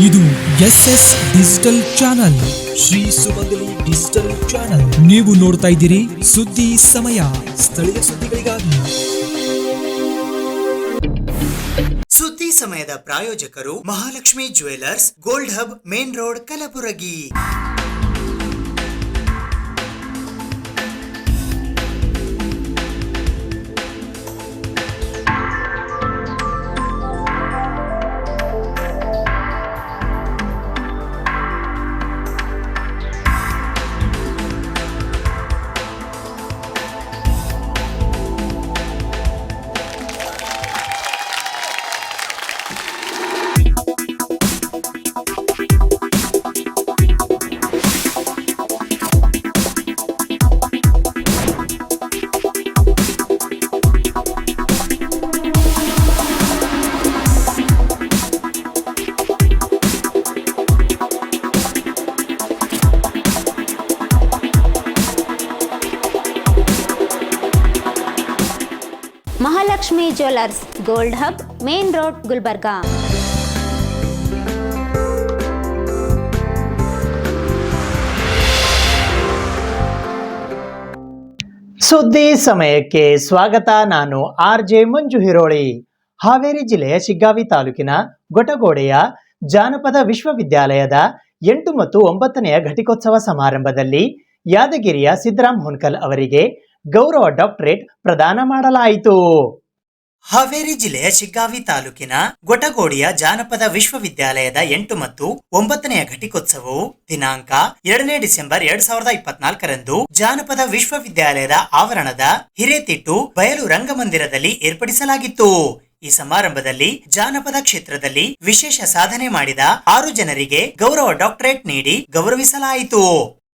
ಇದು SS digital channel, Shri ಸುಮಂಗಲಿ digital channel. ನೀವು ನೋಡ್ತಾ ಇದ್ದೀರಿ ಸುದ್ದಿ ಸಮಯ, ಸ್ಥಳೀಯ ಸುದ್ದಿಗಳಿಗಾಗಿ. ಸುದ್ದಿ ಸಮಯದ ಪ್ರಾಯೋಜಕರು Mahalakshmi jewellers, gold hub, main road, Kalaburagi. Mahalakshmi jewellers, gold hub, main road, Gulbarga. ಸುದ್ದಿ ಸಮಯಕ್ಕೆ ಸ್ವಾಗತ. ನಾನು RJ ಮಂಜು ಹಿರೋಳಿ. ಹಾವೇರಿ ಜಿಲ್ಲೆಯ ಶಿಗ್ಗಾವಿ ತಾಲೂಕಿನ ಗೊಟಗೋಡೆಯ ಜಾನಪದ ವಿಶ್ವವಿದ್ಯಾಲಯದ 8 ಮತ್ತು 9ನೇ ಘಟಿಕೋತ್ಸವ ಸಮಾರಂಭದಲ್ಲಿ ಯಾದಗಿರಿಯ ಸಿದ್ದರಾಮ್ ಹುನ್ಕಲ್ ಅವರಿಗೆ ಗೌರವ ಡಾಕ್ಟರೇಟ್ ಪ್ರದಾನ ಮಾಡಲಾಯಿತು. ಹಾವೇರಿ ಜಿಲ್ಲೆಯ ಶಿಗ್ಗಾವಿ ತಾಲೂಕಿನ ಗೊಟಗೋಡಿಯ ಜಾನಪದ ವಿಶ್ವವಿದ್ಯಾಲಯದ 8 ಮತ್ತು 9ನೇ ಘಟಿಕೋತ್ಸವವು ದಿನಾಂಕ 2ನೇ ಡಿಸೆಂಬರ್ 2024ರಂದು ಜಾನಪದ ವಿಶ್ವವಿದ್ಯಾಲಯದ ಆವರಣದ ಹಿರೇತಿಟ್ಟು ಬಯಲು ರಂಗಮಂದಿರದಲ್ಲಿ ಏರ್ಪಡಿಸಲಾಗಿತ್ತು. ಈ ಸಮಾರಂಭದಲ್ಲಿ ಜಾನಪದ ಕ್ಷೇತ್ರದಲ್ಲಿ ವಿಶೇಷ ಸಾಧನೆ ಮಾಡಿದ 6 ಜನರಿಗೆ ಗೌರವ ಡಾಕ್ಟರೇಟ್ ನೀಡಿ ಗೌರವಿಸಲಾಯಿತು.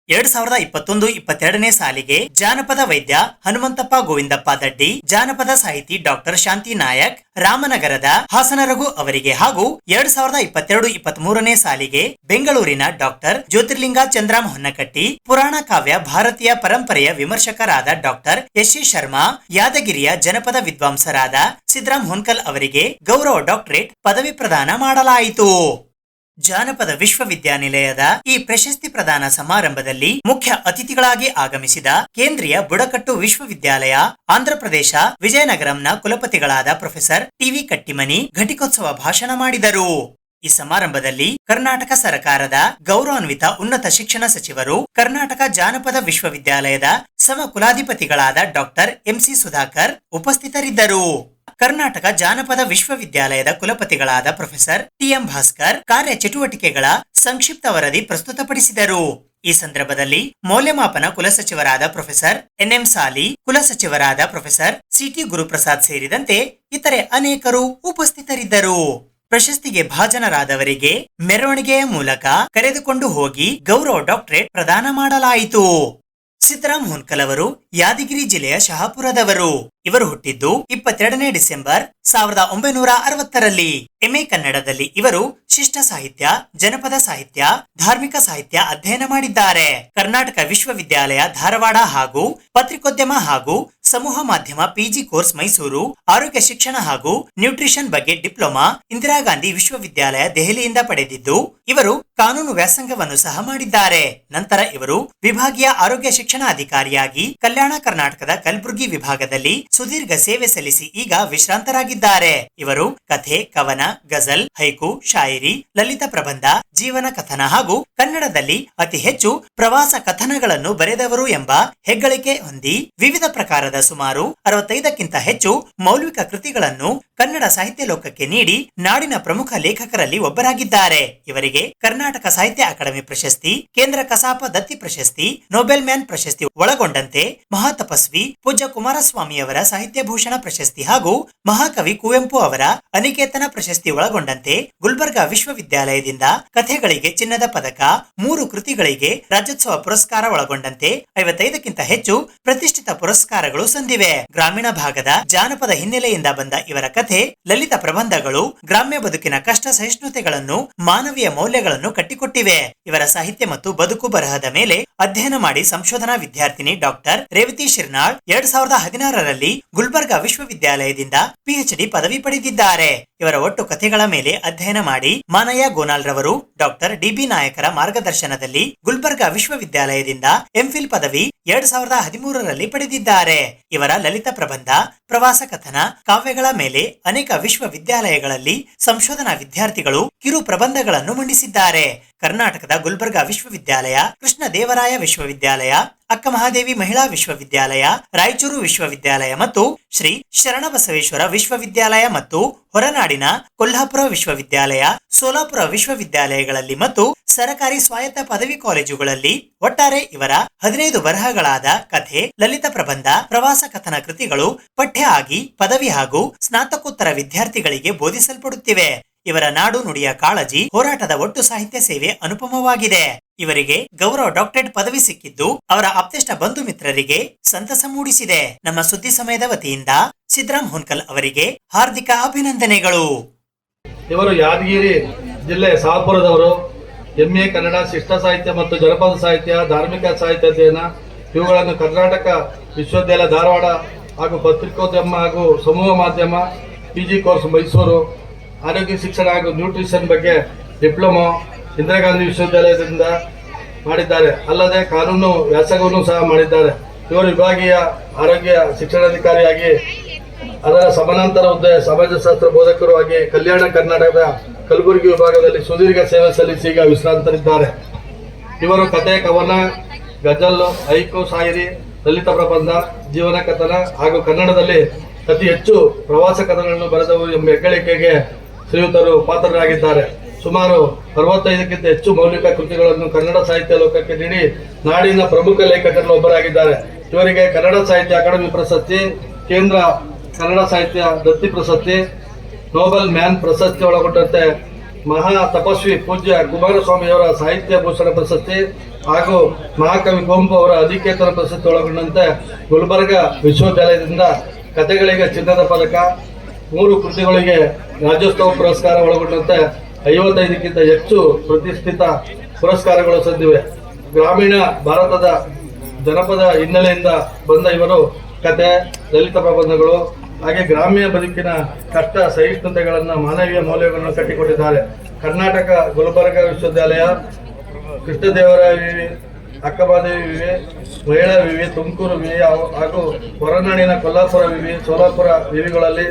2021-22ನೇ ಸಾಲಿಗೆ ಜಾನಪದ ವೈದ್ಯ ಹನುಮಂತಪ್ಪ ಗೋವಿಂದಪ್ಪ ದಡ್ಡಿ, ಜಾನಪದ ಸಾಹಿತಿ ಡಾಕ್ಟರ್ ಶಾಂತಿ ನಾಯಕ್ ರಾಮನಗರದ ಹಾಸನ ರಘು ಅವರಿಗೆ ಹಾಗೂ 2022-23ನೇ ಸಾಲಿಗೆ ಬೆಂಗಳೂರಿನ ಡಾಕ್ಟರ್ ಜ್ಯೋತಿರ್ಲಿಂಗ ಚಂದ್ರಾಮ್ ಹೊನ್ನಕಟ್ಟಿ, ಪುರಾಣ ಕಾವ್ಯ ಭಾರತೀಯ ಪರಂಪರೆಯ ವಿಮರ್ಶಕರಾದ ಡಾಕ್ಟರ್ SC ಶರ್ಮಾ, ಯಾದಗಿರಿಯ ಜನಪದ ವಿದ್ವಾಂಸರಾದ ಸಿದ್ದರಾಮ್ ಹುನ್ಕಲ್ ಅವರಿಗೆ ಗೌರವ ಡಾಕ್ಟರೇಟ್ ಪದವಿ ಪ್ರದಾನ ಮಾಡಲಾಯಿತು. ಜಾನಪದ ವಿಶ್ವವಿದ್ಯಾನಿಲಯದ ಈ ಪ್ರಶಸ್ತಿ ಪ್ರದಾನ ಸಮಾರಂಭದಲ್ಲಿ ಮುಖ್ಯ ಅತಿಥಿಗಳಾಗಿ ಆಗಮಿಸಿದ ಕೇಂದ್ರೀಯ ಬುಡಕಟ್ಟು ವಿಶ್ವವಿದ್ಯಾಲಯ ಆಂಧ್ರಪ್ರದೇಶ ವಿಜಯನಗರಂನ ಕುಲಪತಿಗಳಾದ ಪ್ರೊಫೆಸರ್ TV ಕಟ್ಟಿಮನಿ ಘಟಿಕೋತ್ಸವ ಭಾಷಣ ಮಾಡಿದರು. ಈ ಸಮಾರಂಭದಲ್ಲಿ ಕರ್ನಾಟಕ ಸರ್ಕಾರದ ಗೌರವಾನ್ವಿತ ಉನ್ನತ ಶಿಕ್ಷಣ ಸಚಿವರು, ಕರ್ನಾಟಕ ಜಾನಪದ ವಿಶ್ವವಿದ್ಯಾಲಯದ ಸಮ ಕುಲಾಧಿಪತಿಗಳಾದ ಡಾಕ್ಟರ್ MC ಸುಧಾಕರ್ ಉಪಸ್ಥಿತರಿದ್ದರು. ಕರ್ನಾಟಕ ಜಾನಪದ ವಿಶ್ವವಿದ್ಯಾಲಯದ ಕುಲಪತಿಗಳಾದ ಪ್ರೊಫೆಸರ್ TM ಭಾಸ್ಕರ್ ಕಾರ್ಯ ಚಟುವಟಿಕೆಗಳ ಸಂಕ್ಷಿಪ್ತ ವರದಿ ಪ್ರಸ್ತುತಪಡಿಸಿದರು. ಈ ಸಂದರ್ಭದಲ್ಲಿ ಮೌಲ್ಯಮಾಪನ ಕುಲಸಚಿವರಾದ ಪ್ರೊಫೆಸರ್ NM ಸಾಲಿ, ಕುಲಸಚಿವರಾದ ಪ್ರೊಫೆಸರ್ CT ಗುರುಪ್ರಸಾದ್ ಸೇರಿದಂತೆ ಇತರೆ ಅನೇಕರು ಉಪಸ್ಥಿತರಿದ್ದರು. ಪ್ರಶಸ್ತಿಗೆ ಭಾಜನರಾದವರಿಗೆ ಮೆರವಣಿಗೆಯ ಮೂಲಕ ಕರೆದುಕೊಂಡು ಹೋಗಿ ಗೌರವ ಡಾಕ್ಟರೇಟ್ ಪ್ರದಾನ ಮಾಡಲಾಯಿತು. ಸಿದ್ದರಾಮ್ ಹುನ್ಕಲ್ ಅವರು ಯಾದಗಿರಿ ಜಿಲ್ಲೆಯ ಶಹಾಪುರದವರು. ಇವರು ಹುಟ್ಟಿದ್ದು 22ನೇ ಡಿಸೆಂಬರ್ 1960ರಲ್ಲಿ. MA ಕನ್ನಡದಲ್ಲಿ ಇವರು ಶಿಷ್ಟ ಸಾಹಿತ್ಯ, ಜನಪದ ಸಾಹಿತ್ಯ, ಧಾರ್ಮಿಕ ಸಾಹಿತ್ಯ ಅಧ್ಯಯನ ಮಾಡಿದ್ದಾರೆ. ಕರ್ನಾಟಕ ವಿಶ್ವವಿದ್ಯಾಲಯ ಧಾರವಾಡ ಹಾಗೂ ಪತ್ರಿಕೋದ್ಯಮ ಹಾಗೂ ಸಮೂಹ ಮಾಧ್ಯಮ PG ಕೋರ್ಸ್ ಮೈಸೂರು, ಆರೋಗ್ಯ ಶಿಕ್ಷಣ ಹಾಗೂ ನ್ಯೂಟ್ರಿಷನ್ ಬಗ್ಗೆ ಡಿಪ್ಲೊಮಾ ಇಂದಿರಾ ಗಾಂಧಿ ವಿಶ್ವವಿದ್ಯಾಲಯ ದೆಹಲಿಯಿಂದ ಪಡೆದಿದ್ದು, ಇವರು ಕಾನೂನು ವ್ಯಾಸಂಗವನ್ನು ಸಹ ಮಾಡಿದ್ದಾರೆ. ನಂತರ ಇವರು ವಿಭಾಗೀಯ ಆರೋಗ್ಯ ಶಿಕ್ಷಣ ಅಧಿಕಾರಿಯಾಗಿ ಕಲ್ಯಾಣ ಕರ್ನಾಟಕದ ಕಲಬುರಗಿ ವಿಭಾಗದಲ್ಲಿ ಸುದೀರ್ಘ ಸೇವೆ ಸಲ್ಲಿಸಿ ಈಗ ವಿಶ್ರಾಂತರಾಗಿದ್ದಾರೆ. ಇವರು ಕಥೆ, ಕವನ, ಗಜಲ್, ಹೈಕು, ಶಾಯರಿ, ಲಲಿತ ಪ್ರಬಂಧ, ಜೀವನ ಕಥನ ಹಾಗೂ ಕನ್ನಡದಲ್ಲಿ ಅತಿ ಹೆಚ್ಚು ಪ್ರವಾಸ ಕಥನಗಳನ್ನು ಬರೆದವರು ಎಂಬ ಹೆಗ್ಗಳಿಕೆ ಹೊಂದಿ ವಿವಿಧ ಪ್ರಕಾರದ ಸುಮಾರು 65ಕ್ಕಿಂತ ಹೆಚ್ಚು ಮೌಲ್ವಿಕ ಕೃತಿಗಳನ್ನು ಕನ್ನಡ ಸಾಹಿತ್ಯ ಲೋಕಕ್ಕೆ ನೀಡಿ ನಾಡಿನ ಪ್ರಮುಖ ಲೇಖಕರಲ್ಲಿ ಒಬ್ಬರಾಗಿದ್ದಾರೆ. ಇವರಿಗೆ ಕರ್ನಾಟಕ ಸಾಹಿತ್ಯ ಅಕಾಡೆಮಿ ಪ್ರಶಸ್ತಿ, ಕೇಂದ್ರ ಕಸಾಪ ದತ್ತಿ ಪ್ರಶಸ್ತಿ, ನೊಬೆಲ್ ಮ್ಯಾನ್ ಪ್ರಶಸ್ತಿ ಒಳಗೊಂಡಂತೆ ಮಹಾತಪಸ್ವಿ ಪೂಜ್ಯ ಕುಮಾರಸ್ವಾಮಿಯವರ ಸಾಹಿತ್ಯ ಭೂಷಣ ಪ್ರಶಸ್ತಿ ಹಾಗೂ ಮಹಾಕವಿ ಕುವೆಂಪು ಅವರ ಅನಿಕೇತನ ಪ್ರಶಸ್ತಿ ಒಳಗೊಂಡಂತೆ ಗುಲ್ಬರ್ಗಾ ವಿಶ್ವವಿದ್ಯಾಲಯದಿಂದ ಕಥೆಗಳಿಗೆ ಚಿನ್ನದ ಪದಕ, 3 ಕೃತಿಗಳಿಗೆ ರಾಜ್ಯೋತ್ಸವ ಪುರಸ್ಕಾರ ಒಳಗೊಂಡಂತೆ 55ಕ್ಕಿಂತ ಹೆಚ್ಚು ಪ್ರತಿಷ್ಠಿತ ಪುರಸ್ಕಾರಗಳು ಸಂದಿವೆ. ಗ್ರಾಮೀಣ ಭಾಗದ ಜಾನಪದ ಹಿನ್ನೆಲೆಯಿಂದ ಬಂದ ಇವರ ಕಥೆ, ಲಲಿತ ಪ್ರಬಂಧಗಳು ಗ್ರಾಮ್ಯ ಬದುಕಿನ ಕಷ್ಟ ಸಹಿಷ್ಣುತೆಗಳನ್ನು, ಮಾನವೀಯ ಮೌಲ್ಯಗಳನ್ನು ಕಟ್ಟಿಕೊಟ್ಟಿವೆ. ಇವರ ಸಾಹಿತ್ಯ ಮತ್ತು ಬದುಕು ಬರಹದ ಮೇಲೆ ಅಧ್ಯಯನ ಮಾಡಿ ಸಂಶೋಧನಾ ವಿದ್ಯಾರ್ಥಿನಿ ಡಾಕ್ಟರ್ ರೇವತಿ ಶಿರ್ನಾಳ್ 2016ರಲ್ಲಿ ಗುಲ್ಬರ್ಗಾ ವಿಶ್ವವಿದ್ಯಾಲಯದಿಂದ PhD ಪದವಿ ಪಡೆದಿದ್ದಾರೆ. ಇವರ ಒಟ್ಟು ಕಥೆಗಳ ಮೇಲೆ ಅಧ್ಯಯನ ಮಾಡಿ ಮಾನಯ್ಯ ಗೋನಾಲ್ ರವರು ಡಾಕ್ಟರ್ DB ನಾಯಕರ ಮಾರ್ಗದರ್ಶನದಲ್ಲಿ ಗುಲ್ಬರ್ಗಾ ವಿಶ್ವವಿದ್ಯಾಲಯದಿಂದ MPhil ಪದವಿ 2013ರಲ್ಲಿ ಪಡೆದಿದ್ದಾರೆ. ಇವರ ಲಲಿತ ಪ್ರಬಂಧ, ಪ್ರವಾಸ ಕಥನ, ಕಾವ್ಯಗಳ ಮೇಲೆ ಅನೇಕ ವಿಶ್ವವಿದ್ಯಾಲಯಗಳಲ್ಲಿ ಸಂಶೋಧನಾ ವಿದ್ಯಾರ್ಥಿಗಳು ಕಿರು ಪ್ರಬಂಧಗಳನ್ನು ಮಂಡಿಸಿದ್ದಾರೆ. ಕರ್ನಾಟಕದ ಗುಲ್ಬರ್ಗಾ ವಿಶ್ವವಿದ್ಯಾಲಯ, ಕೃಷ್ಣ ದೇವರಾಯ ವಿಶ್ವವಿದ್ಯಾಲಯ, ಅಕ್ಕ ಮಹಾದೇವಿ ಮಹಿಳಾ ವಿಶ್ವವಿದ್ಯಾಲಯ, ರಾಯಚೂರು ವಿಶ್ವವಿದ್ಯಾಲಯ ಮತ್ತು ಶ್ರೀ ಶರಣಬಸವೇಶ್ವರ ವಿಶ್ವವಿದ್ಯಾಲಯ ಮತ್ತು ಹೊರನಾಡಿನ ಕೊಲ್ಹಾಪುರ ವಿಶ್ವವಿದ್ಯಾಲಯ, ಸೋಲಾಪುರ ವಿಶ್ವವಿದ್ಯಾಲಯಗಳಲ್ಲಿ ಮತ್ತು ಸರಕಾರಿ ಸ್ವಾಯತ್ತ ಪದವಿ ಕಾಲೇಜುಗಳಲ್ಲಿ ಒಟ್ಟಾರೆ ಇವರ 15 ಬರಹಗಳಾದ ಕಥೆ, ಲಲಿತ ಪ್ರಬಂಧ, ಪ್ರವಾಸ ಕಥನ ಕೃತಿಗಳು ಪಠ್ಯ ಆಗಿ ಪದವಿ ಹಾಗೂ ಸ್ನಾತಕೋತ್ತರ ವಿದ್ಯಾರ್ಥಿಗಳಿಗೆ ಬೋಧಿಸಲ್ಪಡುತ್ತಿವೆ. ಇವರ ನಾಡು ನುಡಿಯ ಕಾಳಜಿ, ಹೋರಾಟದ ಒಟ್ಟು ಸಾಹಿತ್ಯ ಸೇವೆ ಅನುಪಮವಾಗಿದೆ. ಇವರಿಗೆ ಗೌರವ ಡಾಕ್ಟರೇಟ್ ಪದವಿ ಸಿಕ್ಕಿದ್ದು ಅವರ ಆಪ್ತೇಷ್ಟ ಬಂಧು ಮಿತ್ರರಿಗೆ ಸಂತಸ ಮೂಡಿಸಿದೆ. ನಮ್ಮ ಸುದ್ದಿ ಸಮಯದ ವತಿಯಿಂದ ಸಿದ್ದರಾಮ್ ಹುನ್ಕಲ್ ಅವರಿಗೆ ಹಾರ್ದಿಕ ಅಭಿನಂದನೆಗಳು. ಇವರು ಯಾದಗಿರಿ ಜಿಲ್ಲೆ ಸಾಲ್ಪುರದವರು. MA ಕನ್ನಡ, ಶಿಷ್ಟ ಸಾಹಿತ್ಯ ಮತ್ತು ಜನಪದ ಸಾಹಿತ್ಯ, ಧಾರ್ಮಿಕ ಸಾಹಿತ್ಯ ಅಧ್ಯಯನ ಇವುಗಳನ್ನು ಕರ್ನಾಟಕ ವಿಶ್ವವಿದ್ಯಾಲಯ ಧಾರವಾಡ ಹಾಗೂ ಪತ್ರಿಕೋದ್ಯಮ ಹಾಗೂ ಸಮೂಹ ಮಾಧ್ಯಮ PG ಕೋರ್ಸ್ ಮೈಸೂರು, ಆರೋಗ್ಯ ಶಿಕ್ಷಣ ಹಾಗೂ ನ್ಯೂಟ್ರಿಷನ್ ಬಗ್ಗೆ ಡಿಪ್ಲೊಮಾ ಇಂದಿರಾ ಗಾಂಧಿ ವಿಶ್ವವಿದ್ಯಾಲಯದಿಂದ ಮಾಡಿದ್ದಾರೆ. ಅಲ್ಲದೆ ಕಾನೂನು ವ್ಯಾಸಂಗವನ್ನು ಸಹ ಮಾಡಿದ್ದಾರೆ. ಇವರು ವಿಭಾಗೀಯ ಆರೋಗ್ಯ ಶಿಕ್ಷಣಾಧಿಕಾರಿಯಾಗಿ, ಅದರ ಸಮಾನಾಂತರ ಹುದ್ದೆ ಸಮಾಜಶಾಸ್ತ್ರ ಬೋಧಕರು ಆಗಿ ಕಲ್ಯಾಣ ಕರ್ನಾಟಕದ ಕಲಬುರಗಿ ವಿಭಾಗದಲ್ಲಿ ಸುದೀರ್ಘ ಸೇವೆ ಸಲ್ಲಿಸಿ ಈಗ ವಿಶ್ರಾಂತರಿದ್ದಾರೆ. ಇವರು ಕಥೆ, ಕವನ, ಗಜಲ್, ಹೈಕು, ಶಾಯರಿ, ಲಲಿತ ಪ್ರಬಂಧ, ಜೀವನ ಕಥನ ಹಾಗೂ ಕನ್ನಡದಲ್ಲಿ ಅತಿ ಹೆಚ್ಚು ಪ್ರವಾಸ ಕಥನಗಳನ್ನು ಬರೆದವರು ಎಂಬ ಹೆಗ್ಗಳಿಕೆಗೆ ಶ್ರೀಯುತರು ಪಾತ್ರರಾಗಿದ್ದಾರೆ. ಸುಮಾರು 65ಕ್ಕಿಂತ ಹೆಚ್ಚು ಮೌಲಿಕ ಕೃತಿಗಳನ್ನು ಕನ್ನಡ ಸಾಹಿತ್ಯ ಲೋಕಕ್ಕೆ ನೀಡಿ ನಾಡಿನ ಪ್ರಮುಖ ಲೇಖಕರಲ್ಲಿ ಒಬ್ಬರಾಗಿದ್ದಾರೆ. ಇವರಿಗೆ ಕನ್ನಡ ಸಾಹಿತ್ಯ ಅಕಾಡೆಮಿ ಪ್ರಶಸ್ತಿ, ಕೇಂದ್ರ ಕನ್ನಡ ಸಾಹಿತ್ಯ ದತ್ತಿ ಪ್ರಶಸ್ತಿ, ನೋಬೆಲ್ ಮ್ಯಾನ್ ಪ್ರಶಸ್ತಿ ಒಳಗೊಂಡಂತೆ ಮಹಾ ತಪಸ್ವಿ ಪೂಜ್ಯ ಕುಮಾರಸ್ವಾಮಿಯವರ ಸಾಹಿತ್ಯ ಭೂಷಣ ಪ್ರಶಸ್ತಿ ಹಾಗೂ ಮಹಾಕವಿ ಕುವೆಂಪು ಅವರ ಅಧಿಕೇತನ ಪ್ರಶಸ್ತಿ ಒಳಗೊಂಡಂತೆ ಗುಲ್ಬರ್ಗಾ ವಿಶ್ವವಿದ್ಯಾಲಯದಿಂದ ಕಥೆಗಳಿಗೆ ಚಿನ್ನದ ಪದಕ, 3 ಕೃತಿಗಳಿಗೆ ರಾಜ್ಯೋತ್ಸವ ಪುರಸ್ಕಾರ ಒಳಗೊಂಡಂತೆ 55ಕ್ಕಿಂತ ಹೆಚ್ಚು ಪ್ರತಿಷ್ಠಿತ ಪುರಸ್ಕಾರಗಳು ಸಂದಿವೆ. ಗ್ರಾಮೀಣ ಭಾರತದ ಜನಪದ ಹಿನ್ನೆಲೆಯಿಂದ ಬಂದ ಇವರು ಕತೆ, ಲಲಿತ ಪ್ರಬಂಧಗಳು ಹಾಗೆ ಗ್ರಾಮ್ಯ ಬದುಕಿನ ಕಷ್ಟ ಸಹಿಷ್ಣುತೆಗಳನ್ನು, ಮಾನವೀಯ ಮೌಲ್ಯಗಳನ್ನು ಕಟ್ಟಿಕೊಟ್ಟಿದ್ದಾರೆ. ಕರ್ನಾಟಕ ಗುಲ್ಬರ್ಗಾ ವಿಶ್ವವಿದ್ಯಾಲಯ, ಕೃಷ್ಣದೇವರಾಯ ವಿವಿ, ಅಕ್ಕಮಹಾದೇವಿ ವಿವಿ, ಮಹಿಳಾ ವಿವಿ, ತುಮಕೂರು ವಿವಿ ಹಾಗೂ ಹೊರನಾಡಿನ ಕೊಲ್ಹಾಪುರ ವಿವಿ, ಸೋಲಾಪುರ ವಿವಿಗಳಲ್ಲಿ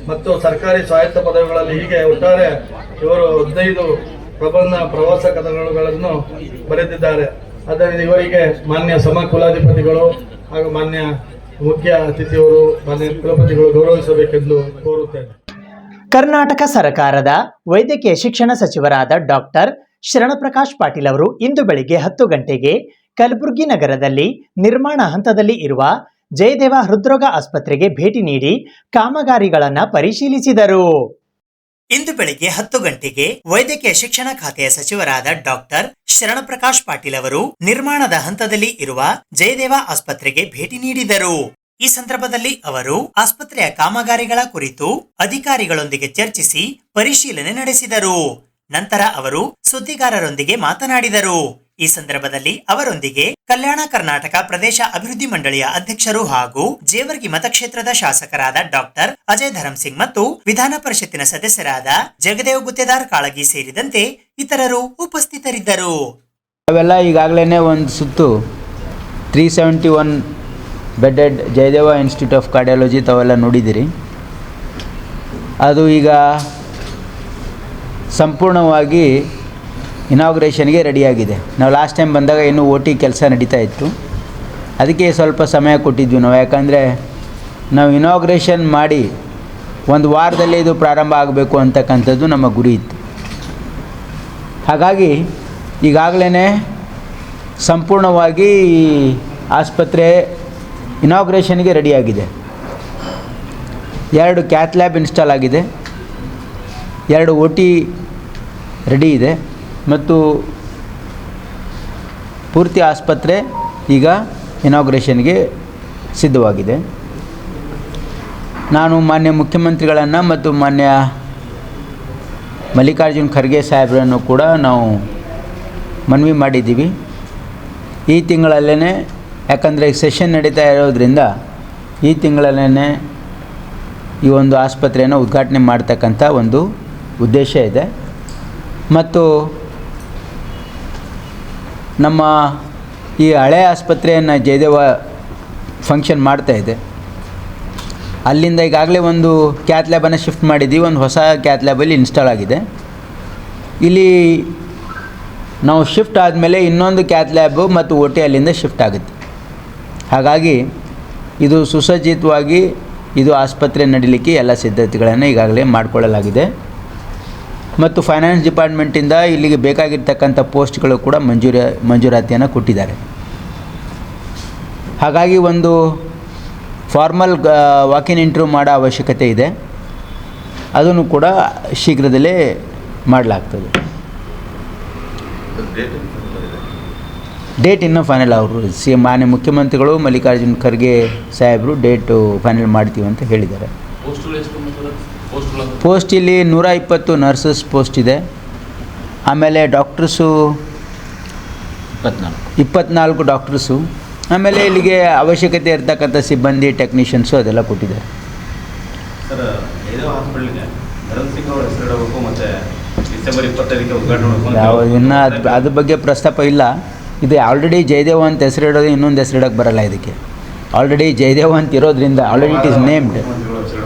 ಮತ್ತು ಸರ್ಕಾರಿ ಸ್ವಾಯತ್ತ ಪದವಿಗಳಲ್ಲಿ ಹೀಗೆ ಒಟ್ಟಾರೆ ಇವರು 15 ಪ್ರಬಂಧ, ಪ್ರವಾಸ ಕಥನಗಳನ್ನು ಬರೆದಿದ್ದಾರೆ. ಆದ್ದರಿಂದ ಇವರಿಗೆ ಮಾನ್ಯ ಕುಲಾಧಿಪತಿಗಳು ಹಾಗೂ ಮಾನ್ಯ ಮುಖ್ಯ ಅತಿಥಿಯವರು, ಮಾನ್ಯ ಕುಲಪತಿಗಳು ಗೌರವಿಸಬೇಕೆಂದು ಕೋರುತ್ತೇನೆ. ಕರ್ನಾಟಕ ಸರ್ಕಾರದ ವೈದ್ಯಕೀಯ ಶಿಕ್ಷಣ ಸಚಿವರಾದ ಡಾಕ್ಟರ್ ಶರಣಪ್ರಕಾಶ್ ಪಾಟೀಲ್ ಅವರು ಇಂದು ಬೆಳಿಗ್ಗೆ 10 ಗಂಟೆಗೆ ಕಲಬುರಗಿ ನಗರದಲ್ಲಿ ನಿರ್ಮಾಣ ಹಂತದಲ್ಲಿ ಇರುವ ಜಯದೇವ ಹೃದ್ರೋಗ ಆಸ್ಪತ್ರೆಗೆ ಭೇಟಿ ನೀಡಿ ಕಾಮಗಾರಿಗಳನ್ನು ಪರಿಶೀಲಿಸಿದರು. ಇಂದು ಬೆಳಿಗ್ಗೆ 10 ಗಂಟೆಗೆ ವೈದ್ಯಕೀಯ ಶಿಕ್ಷಣ ಖಾತೆಯ ಸಚಿವರಾದ ಡಾಕ್ಟರ್ ಶರಣಪ್ರಕಾಶ್ ಪಾಟೀಲ್ ಅವರು ನಿರ್ಮಾಣದ ಹಂತದಲ್ಲಿ ಇರುವ ಜಯದೇವ ಆಸ್ಪತ್ರೆಗೆ ಭೇಟಿ ನೀಡಿದರು. ಈ ಸಂದರ್ಭದಲ್ಲಿ ಅವರು ಆಸ್ಪತ್ರೆಯ ಕಾಮಗಾರಿಗಳ ಕುರಿತು ಅಧಿಕಾರಿಗಳೊಂದಿಗೆ ಚರ್ಚಿಸಿ ಪರಿಶೀಲನೆ ನಡೆಸಿದರು. ನಂತರ ಅವರು ಸುದ್ದಿಗಾರರೊಂದಿಗೆ ಮಾತನಾಡಿದರು. ಈ ಸಂದರ್ಭದಲ್ಲಿ ಅವರೊಂದಿಗೆ ಕಲ್ಯಾಣ ಕರ್ನಾಟಕ ಪ್ರದೇಶ ಅಭಿವೃದ್ಧಿ ಮಂಡಳಿಯ ಅಧ್ಯಕ್ಷರು ಹಾಗೂ ಜೇವರ್ಗಿ ಮತಕ್ಷೇತ್ರದ ಶಾಸಕರಾದ ಡಾಕ್ಟರ್ ಅಜಯ್ ಧರಮ್ ಸಿಂಗ್ ಮತ್ತು ವಿಧಾನ ಪರಿಷತ್ತಿನ ಸದಸ್ಯರಾದ ಜಗದೇವ್ ಗುತ್ತೇದಾರ್ ಕಾಳಗಿ ಸೇರಿದಂತೆ ಇತರರು ಉಪಸ್ಥಿತರಿದ್ದರು. ಅವೆಲ್ಲ ಈಗಾಗಲೇ ಒಂದು ಸುತ್ತು 371 bedded Jayadeva institute of cardiology ತಾವೆಲ್ಲ ನೋಡಿದ್ದೀರಿ. ಅದು ಈಗ ಸಂಪೂರ್ಣವಾಗಿ ಇನಾಗ್ರೇಷನ್ಗೆ ರೆಡಿಯಾಗಿದೆ. ನಾವು ಲಾಸ್ಟ್ ಟೈಮ್ ಬಂದಾಗ ಇನ್ನೂ OT ಕೆಲಸ ನಡೀತಾ ಇತ್ತು. ಅದಕ್ಕೆ ಸ್ವಲ್ಪ ಸಮಯ ಕೊಟ್ಟಿದ್ವಿ ನಾವು, ಯಾಕಂದರೆ ನಾವು ಇನಾಗ್ರೇಷನ್ ಮಾಡಿ 1 ವಾರದಲ್ಲೇ ಇದು ಪ್ರಾರಂಭ ಆಗಬೇಕು ಅಂತಕ್ಕಂಥದ್ದು ನಮ್ಮ ಗುರಿ ಇತ್ತು. ಹಾಗಾಗಿ ಈಗಾಗಲೇ ಸಂಪೂರ್ಣವಾಗಿ ಆಸ್ಪತ್ರೆ ಇನಾಗ್ರೇಷನ್ಗೆ ರೆಡಿಯಾಗಿದೆ. 2 ಕ್ಯಾತ್ ಲ್ಯಾಬ್ ಇನ್ಸ್ಟಾಲ್ ಆಗಿದೆ, 2 OT ರೆಡಿ ಇದೆ ಮತ್ತು ಪೂರ್ತಿ ಆಸ್ಪತ್ರೆ ಈಗ ಇನಾಗ್ರೇಷನ್ಗೆ ಸಿದ್ಧವಾಗಿದೆ. ನಾನು ಮಾನ್ಯ ಮುಖ್ಯಮಂತ್ರಿಗಳನ್ನು ಮತ್ತು ಮಾನ್ಯ ಮಲ್ಲಿಕಾರ್ಜುನ್ ಖರ್ಗೆ ಸಾಹೇಬರನ್ನು ಕೂಡ ನಾವು ಮನವಿ ಮಾಡಿದ್ದೀವಿ. ಈ ತಿಂಗಳಲ್ಲೇ, ಯಾಕಂದರೆ ಈಗ ಸೆಷನ್ ನಡೀತಾ ಇರೋದ್ರಿಂದ ಈ ತಿಂಗಳಲ್ಲೇ ಈ ಒಂದು ಆಸ್ಪತ್ರೆಯನ್ನು ಉದ್ಘಾಟನೆ ಮಾಡ್ತಕ್ಕಂಥ ಒಂದು ಉದ್ದೇಶ ಇದೆ. ಮತ್ತು ನಮ್ಮ ಈ ಹಳೆಯ ಆಸ್ಪತ್ರೆಯನ್ನು ಜಯದೇವ ಫಂಕ್ಷನ್ ಮಾಡ್ತಾಯಿದೆ. ಅಲ್ಲಿಂದ ಈಗಾಗಲೇ ಒಂದು ಕ್ಯಾತ್ ಲ್ಯಾಬನ್ನು ಶಿಫ್ಟ್ ಮಾಡಿದ್ದೀವಿ. ಒಂದು ಹೊಸ ಕ್ಯಾತ್ ಲ್ಯಾಬಲ್ಲಿ ಇನ್ಸ್ಟಾಲ್ ಆಗಿದೆ. ಇಲ್ಲಿ ನಾವು ಶಿಫ್ಟ್ ಆದಮೇಲೆ ಇನ್ನೊಂದು ಕ್ಯಾತ್ ಲ್ಯಾಬು ಮತ್ತು OT ಅಲ್ಲಿಂದ ಶಿಫ್ಟ್ ಆಗುತ್ತೆ. ಹಾಗಾಗಿ ಇದು ಸುಸಜ್ಜಿತವಾಗಿ ಇದು ಆಸ್ಪತ್ರೆ ನಡೀಲಿಕ್ಕೆ ಎಲ್ಲ ಸಿದ್ಧತೆಗಳನ್ನು ಈಗಾಗಲೇ ಮಾಡಿಕೊಳ್ಳಲಾಗಿದೆ. ಮತ್ತು ಫೈನಾನ್ಸ್ ಡಿಪಾರ್ಟ್ಮೆಂಟಿಂದ ಇಲ್ಲಿಗೆ ಬೇಕಾಗಿರ್ತಕ್ಕಂಥ ಪೋಸ್ಟ್ಗಳು ಕೂಡ ಮಂಜೂರಾತಿಯನ್ನು ಕೊಟ್ಟಿದ್ದಾರೆ. ಹಾಗಾಗಿ ಒಂದು ಫಾರ್ಮಲ್ ವಾಕಿನ್ ಇಂಟರ್ವ್ಯೂ ಮಾಡೋ ಅವಶ್ಯಕತೆ ಇದೆ. ಅದನ್ನು ಕೂಡ ಶೀಘ್ರದಲ್ಲೇ ಮಾಡಲಾಗ್ತದೆ. ಡೇಟ್ ಇನ್ನೂ ಫೈನಲ್ ಅವರು ಮಾನ್ಯ ಮುಖ್ಯಮಂತ್ರಿಗಳು ಮಲ್ಲಿಕಾರ್ಜುನ್ ಖರ್ಗೆ ಸಾಹೇಬರು ಡೇಟು ಫೈನಲ್ ಮಾಡ್ತೀವಿ ಅಂತ ಹೇಳಿದ್ದಾರೆ. ಪೋಸ್ಟ್ ಇಲ್ಲಿ 120 ನರ್ಸಸ್ ಪೋಸ್ಟ್ ಇದೆ. ಆಮೇಲೆ ಡಾಕ್ಟರ್ಸು 24 ಡಾಕ್ಟರ್ಸು. ಆಮೇಲೆ ಇಲ್ಲಿಗೆ ಅವಶ್ಯಕತೆ ಇರ್ತಕ್ಕಂಥ ಸಿಬ್ಬಂದಿ, ಟೆಕ್ನಿಷಿಯನ್ಸು ಅದೆಲ್ಲ ಕೊಟ್ಟಿದ್ದಾರೆ. ಸರ್, ಇದು ಹಾಸ್ಪಿಟಲ್ಗೆ ಧರ್ಮ್ ಸಿಂಗ್ ಅವರು ಹೆಸರಿಡಬೇಕು ಮತ್ತು ಡಿಸೆಂಬರ್ 25ಕ್ಕೆ ಉದ್ಘಾಟನೆ ಯಾವ ಇನ್ನೂ ಅದ್ರ ಬಗ್ಗೆ ಪ್ರಸ್ತಾಪ ಇಲ್ಲ. ಇದು ಆಲ್ರೆಡಿ ಜಯದೇವ ಅಂತ ಹೆಸರಿಡೋದು, ಇನ್ನೊಂದು ಹೆಸರಿಡೋಕ್ಕೆ ಬರಲ್ಲ. ಇದಕ್ಕೆ ಆಲ್ರೆಡಿ ಜಯದೇವ ಅಂತ ಇರೋದ್ರಿಂದ ಆಲ್ರೆಡಿ ಇಟ್ ಈಸ್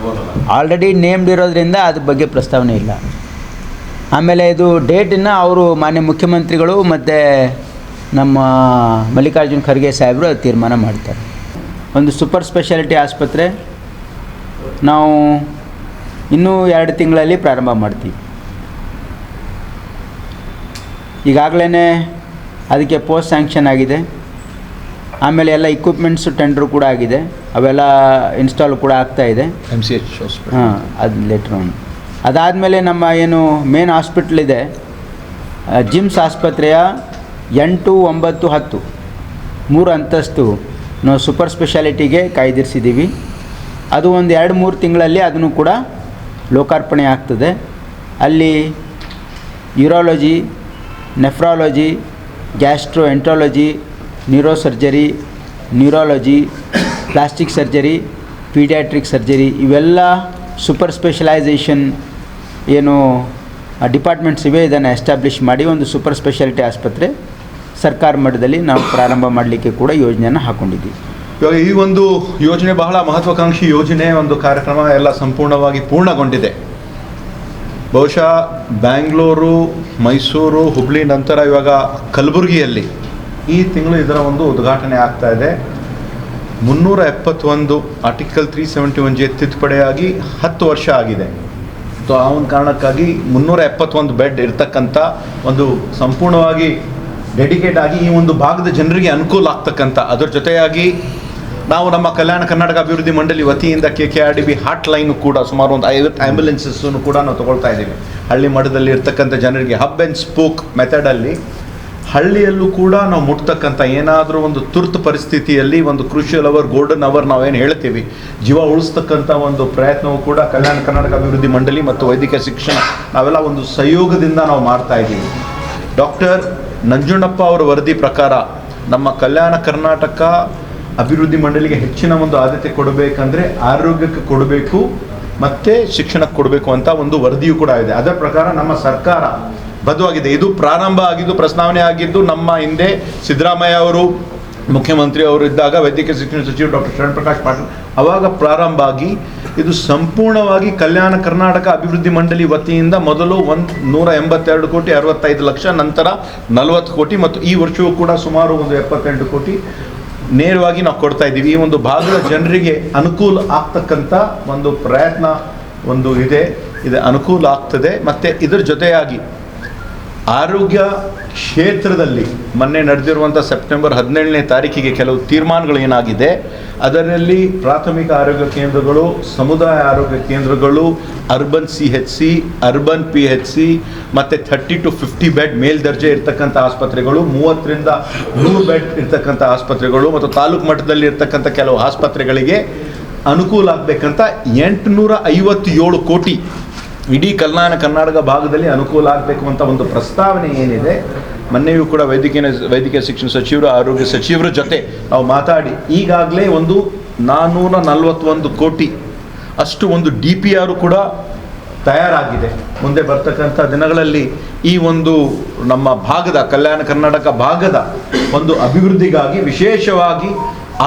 ನೇಮ್ಡ್ ಇರೋದ್ರಿಂದ ಅದ್ರ ಬಗ್ಗೆ ಪ್ರಸ್ತಾವನೆ ಇಲ್ಲ. ಆಮೇಲೆ ಇದು ಡೇಟನ್ನು ಅವರು ಮಾನ್ಯ ಮುಖ್ಯಮಂತ್ರಿಗಳು ಮತ್ತು ನಮ್ಮ ಮಲ್ಲಿಕಾರ್ಜುನ್ ಖರ್ಗೆ ಸಾಹೇಬರು ಅದು ತೀರ್ಮಾನ ಮಾಡ್ತಾರೆ. ಒಂದು ಸೂಪರ್ ಸ್ಪೆಷಾಲಿಟಿ ಆಸ್ಪತ್ರೆ ನಾವು ಇನ್ನೂ 2 ತಿಂಗಳಲ್ಲಿ ಪ್ರಾರಂಭ ಮಾಡ್ತೀವಿ. ಈಗಾಗಲೇ ಅದಕ್ಕೆ ಪೋಸ್ಟ್ ಸ್ಯಾಂಕ್ಷನ್ ಆಗಿದೆ. ಆಮೇಲೆ ಎಲ್ಲ ಇಕ್ವಿಪ್ಮೆಂಟ್ಸು ಟೆಂಡ್ರು ಕೂಡ ಆಗಿದೆ. ಅವೆಲ್ಲ ಇನ್ಸ್ಟಾಲ್ ಕೂಡ ಆಗ್ತಾಯಿದೆ. MCH ಹಾಂ, ಅದು ಲೇಟ್ರ್ ಆನ್. ಅದಾದಮೇಲೆ ನಮ್ಮ ಏನು ಮೇನ್ ಹಾಸ್ಪಿಟ್ಲ್ ಇದೆ, ಜಿಮ್ಸ್ ಆಸ್ಪತ್ರೆಯ 8, 9, 10 3 ಅಂತಸ್ತು ನಾವು ಸೂಪರ್ ಸ್ಪೆಷಾಲಿಟಿಗೆ ಕಾಯ್ದಿರಿಸಿದ್ದೀವಿ. ಅದು ಒಂದು 2-3 ತಿಂಗಳಲ್ಲಿ ಅದನ್ನು ಕೂಡ ಲೋಕಾರ್ಪಣೆ ಆಗ್ತದೆ. ಅಲ್ಲಿ urology, nephrology, gastro enterology, neurosurgery, neurology, plastic surgery, paediatric surgery ಇವೆಲ್ಲ ಸೂಪರ್ ಸ್ಪೆಷಲೈಸೇಷನ್ ಏನು ಡಿಪಾರ್ಟ್ಮೆಂಟ್ಸ್ ಇವೆ, ಇದನ್ನು ಎಸ್ಟಾಬ್ಲಿಷ್ ಮಾಡಿ ಒಂದು ಸೂಪರ್ ಸ್ಪೆಷಾಲಿಟಿ ಆಸ್ಪತ್ರೆ ಸರ್ಕಾರ ಮಟ್ಟದಲ್ಲಿ ನಾವು ಪ್ರಾರಂಭ ಮಾಡಲಿಕ್ಕೆ ಕೂಡ ಯೋಜನೆಯನ್ನು ಹಾಕ್ಕೊಂಡಿದ್ದೀವಿ. ಇವಾಗ ಈ ಒಂದು ಯೋಜನೆ ಬಹಳ ಮಹತ್ವಾಕಾಂಕ್ಷಿ ಯೋಜನೆ, ಒಂದು ಕಾರ್ಯಕ್ರಮ ಎಲ್ಲ ಸಂಪೂರ್ಣವಾಗಿ ಪೂರ್ಣಗೊಂಡಿದೆ. ಬಹುಶಃ ಬ್ಯಾಂಗ್ಳೂರು, ಮೈಸೂರು, ಹುಬ್ಳಿ ನಂತರ ಇವಾಗ ಕಲಬುರಗಿಯಲ್ಲಿ ಈ ತಿಂಗಳು ಇದರ ಒಂದು ಉದ್ಘಾಟನೆ ಆಗ್ತಾ ಇದೆ. 371 ಆರ್ಟಿಕಲ್ 371J ತಿದ್ದುಪಡಿಯಾಗಿ 10 ವರ್ಷ ಆಗಿದೆ. ಸೊ ಆ ಒಂದು ಕಾರಣಕ್ಕಾಗಿ 371 ಬೆಡ್ ಇರ್ತಕ್ಕಂಥ ಒಂದು ಸಂಪೂರ್ಣವಾಗಿ ಡೆಡಿಕೇಟ್ ಆಗಿ ಈ ಒಂದು ಭಾಗದ ಜನರಿಗೆ ಅನುಕೂಲ ಆಗ್ತಕ್ಕಂಥ, ಅದರ ಜೊತೆಯಾಗಿ ನಾವು ನಮ್ಮ ಕಲ್ಯಾಣ ಕರ್ನಾಟಕ ಅಭಿವೃದ್ಧಿ ಮಂಡಳಿ ವತಿಯಿಂದ KKRDB ಹಾಟ್ ಲೈನು ಕೂಡ ಸುಮಾರು ಒಂದು 50 ಆ್ಯಂಬುಲೆನ್ಸಸ್ಸನ್ನು ಕೂಡ ನಾವು ತೊಗೊಳ್ತಾ ಇದ್ದೀವಿ. ಹಳ್ಳಿ ಮಟ್ಟದಲ್ಲಿ ಇರ್ತಕ್ಕಂಥ ಜನರಿಗೆ ಹಬ್ ಆ್ಯಂಡ್ ಸ್ಪೋಕ್ ಮೆಥಡಲ್ಲಿ ಹಳ್ಳಿಯಲ್ಲೂ ಕೂಡ ನಾವು ಮುಟ್ತಕ್ಕಂಥ ಏನಾದರೂ ಒಂದು ತುರ್ತು ಪರಿಸ್ಥಿತಿಯಲ್ಲಿ ಒಂದು ಕ್ರೂಷಿಯಲ್ ಅವರ್, ಗೋಲ್ಡನ್ ಅವರ್ ನಾವೇನು ಹೇಳ್ತೀವಿ, ಜೀವ ಉಳಿಸ್ತಕ್ಕಂಥ ಒಂದು ಪ್ರಯತ್ನವೂ ಕೂಡ ಕಲ್ಯಾಣ ಕರ್ನಾಟಕ ಅಭಿವೃದ್ಧಿ ಮಂಡಳಿ ಮತ್ತು ವೈದ್ಯಕೀಯ ಶಿಕ್ಷಣ ನಾವೆಲ್ಲ ಒಂದು ಸಹಯೋಗದಿಂದ ನಾವು ಮಾಡ್ತಾ ಇದ್ದೀವಿ. ಡಾಕ್ಟರ್ ನಂಜುಂಡಪ್ಪ ಅವರ ವರದಿ ಪ್ರಕಾರ ನಮ್ಮ ಕಲ್ಯಾಣ ಕರ್ನಾಟಕ ಅಭಿವೃದ್ಧಿ ಮಂಡಳಿಗೆ ಹೆಚ್ಚಿನ ಒಂದು ಆದ್ಯತೆ ಕೊಡಬೇಕಂದ್ರೆ ಆರೋಗ್ಯಕ್ಕೆ ಕೊಡಬೇಕು ಮತ್ತು ಶಿಕ್ಷಣಕ್ಕೆ ಕೊಡಬೇಕು ಅಂತ ಒಂದು ವರದಿಯೂ ಕೂಡ ಇದೆ. ಅದರ ಪ್ರಕಾರ ನಮ್ಮ ಸರ್ಕಾರ ಬದ್ಧವಾಗಿದೆ. ಇದು ಪ್ರಾರಂಭ ಆಗಿದ್ದು, ಪ್ರಸ್ತಾವನೆ ಆಗಿದ್ದು ನಮ್ಮ ಹಿಂದೆ ಸಿದ್ದರಾಮಯ್ಯ ಅವರು ಮುಖ್ಯಮಂತ್ರಿ ಅವರು ಇದ್ದಾಗ ವೈದ್ಯಕೀಯ ಶಿಕ್ಷಣ ಸಚಿವ ಡಾಕ್ಟರ್ ಶರಣ್ ಪ್ರಕಾಶ್ ಪಾಟೀಲ್ ಅವಾಗ ಪ್ರಾರಂಭ ಆಗಿ ಇದು ಸಂಪೂರ್ಣವಾಗಿ ಕಲ್ಯಾಣ ಕರ್ನಾಟಕ ಅಭಿವೃದ್ಧಿ ಮಂಡಳಿ ವತಿಯಿಂದ ಮೊದಲು 182 ಕೋಟಿ 65 ಲಕ್ಷ, ನಂತರ 40 ಕೋಟಿ ಮತ್ತು ಈ ವರ್ಷವೂ ಕೂಡ ಸುಮಾರು ಒಂದು 78 ಕೋಟಿ ನೇರವಾಗಿ ನಾವು ಕೊಡ್ತಾ ಇದ್ದೀವಿ. ಈ ಒಂದು ಭಾಗದ ಜನರಿಗೆ ಅನುಕೂಲ ಆಗ್ತಕ್ಕಂಥ ಒಂದು ಪ್ರಯತ್ನ ಒಂದು ಇದೆ, ಇದು ಅನುಕೂಲ ಆಗ್ತದೆ. ಮತ್ತು ಇದರ ಜೊತೆಯಾಗಿ ಆರೋಗ್ಯ ಕ್ಷೇತ್ರದಲ್ಲಿ ಮೊನ್ನೆ ನಡೆದಿರುವಂಥ ಸೆಪ್ಟೆಂಬರ್ 17ನೇ ತಾರೀಕಿಗೆ ಕೆಲವು ತೀರ್ಮಾನಗಳು ಏನಾಗಿದೆ, ಅದರಲ್ಲಿ ಪ್ರಾಥಮಿಕ ಆರೋಗ್ಯ ಕೇಂದ್ರಗಳು, ಸಮುದಾಯ ಆರೋಗ್ಯ ಕೇಂದ್ರಗಳು, ಅರ್ಬನ್ CHC, ಅರ್ಬನ್ PHC ಮತ್ತು 30 to 50 ಬೆಡ್ ಮೇಲ್ದರ್ಜೆ ಇರ್ತಕ್ಕಂಥ ಆಸ್ಪತ್ರೆಗಳು, 30 ರಿಂದ 100 ಬೆಡ್ ಇರ್ತಕ್ಕಂಥ ಆಸ್ಪತ್ರೆಗಳು ಮತ್ತು ತಾಲೂಕು ಮಟ್ಟದಲ್ಲಿ ಇರ್ತಕ್ಕಂಥ ಕೆಲವು ಆಸ್ಪತ್ರೆಗಳಿಗೆ ಅನುಕೂಲ ಆಗಬೇಕಂತ 857 ಕೋಟಿ ಇಡೀ ಕರ್ನಾಟಕ ಭಾಗದಲ್ಲಿ ಅನುಕೂಲ ಆಗಬೇಕು ಅಂತ ಒಂದು ಪ್ರಸ್ತಾವನೆ ಏನಿದೆ, ಮೊನ್ನೆಯೂ ಕೂಡ ವೈದ್ಯಕೀಯ ಶಿಕ್ಷಣ ಸಚಿವರು, ಆರೋಗ್ಯ ಸಚಿವರ ಜೊತೆ ನಾವು ಮಾತಾಡಿ ಈಗಾಗಲೇ ಒಂದು 441 ಕೋಟಿ ಅಷ್ಟು ಒಂದು DPR ಕೂಡ ತಯಾರಾಗಿದೆ. ಮುಂದೆ ಬರ್ತಕ್ಕಂಥ ದಿನಗಳಲ್ಲಿ ಈ ಒಂದು ನಮ್ಮ ಭಾಗದ ಕಲ್ಯಾಣ ಕರ್ನಾಟಕ ಭಾಗದ ಒಂದು ಅಭಿವೃದ್ಧಿಗಾಗಿ ವಿಶೇಷವಾಗಿ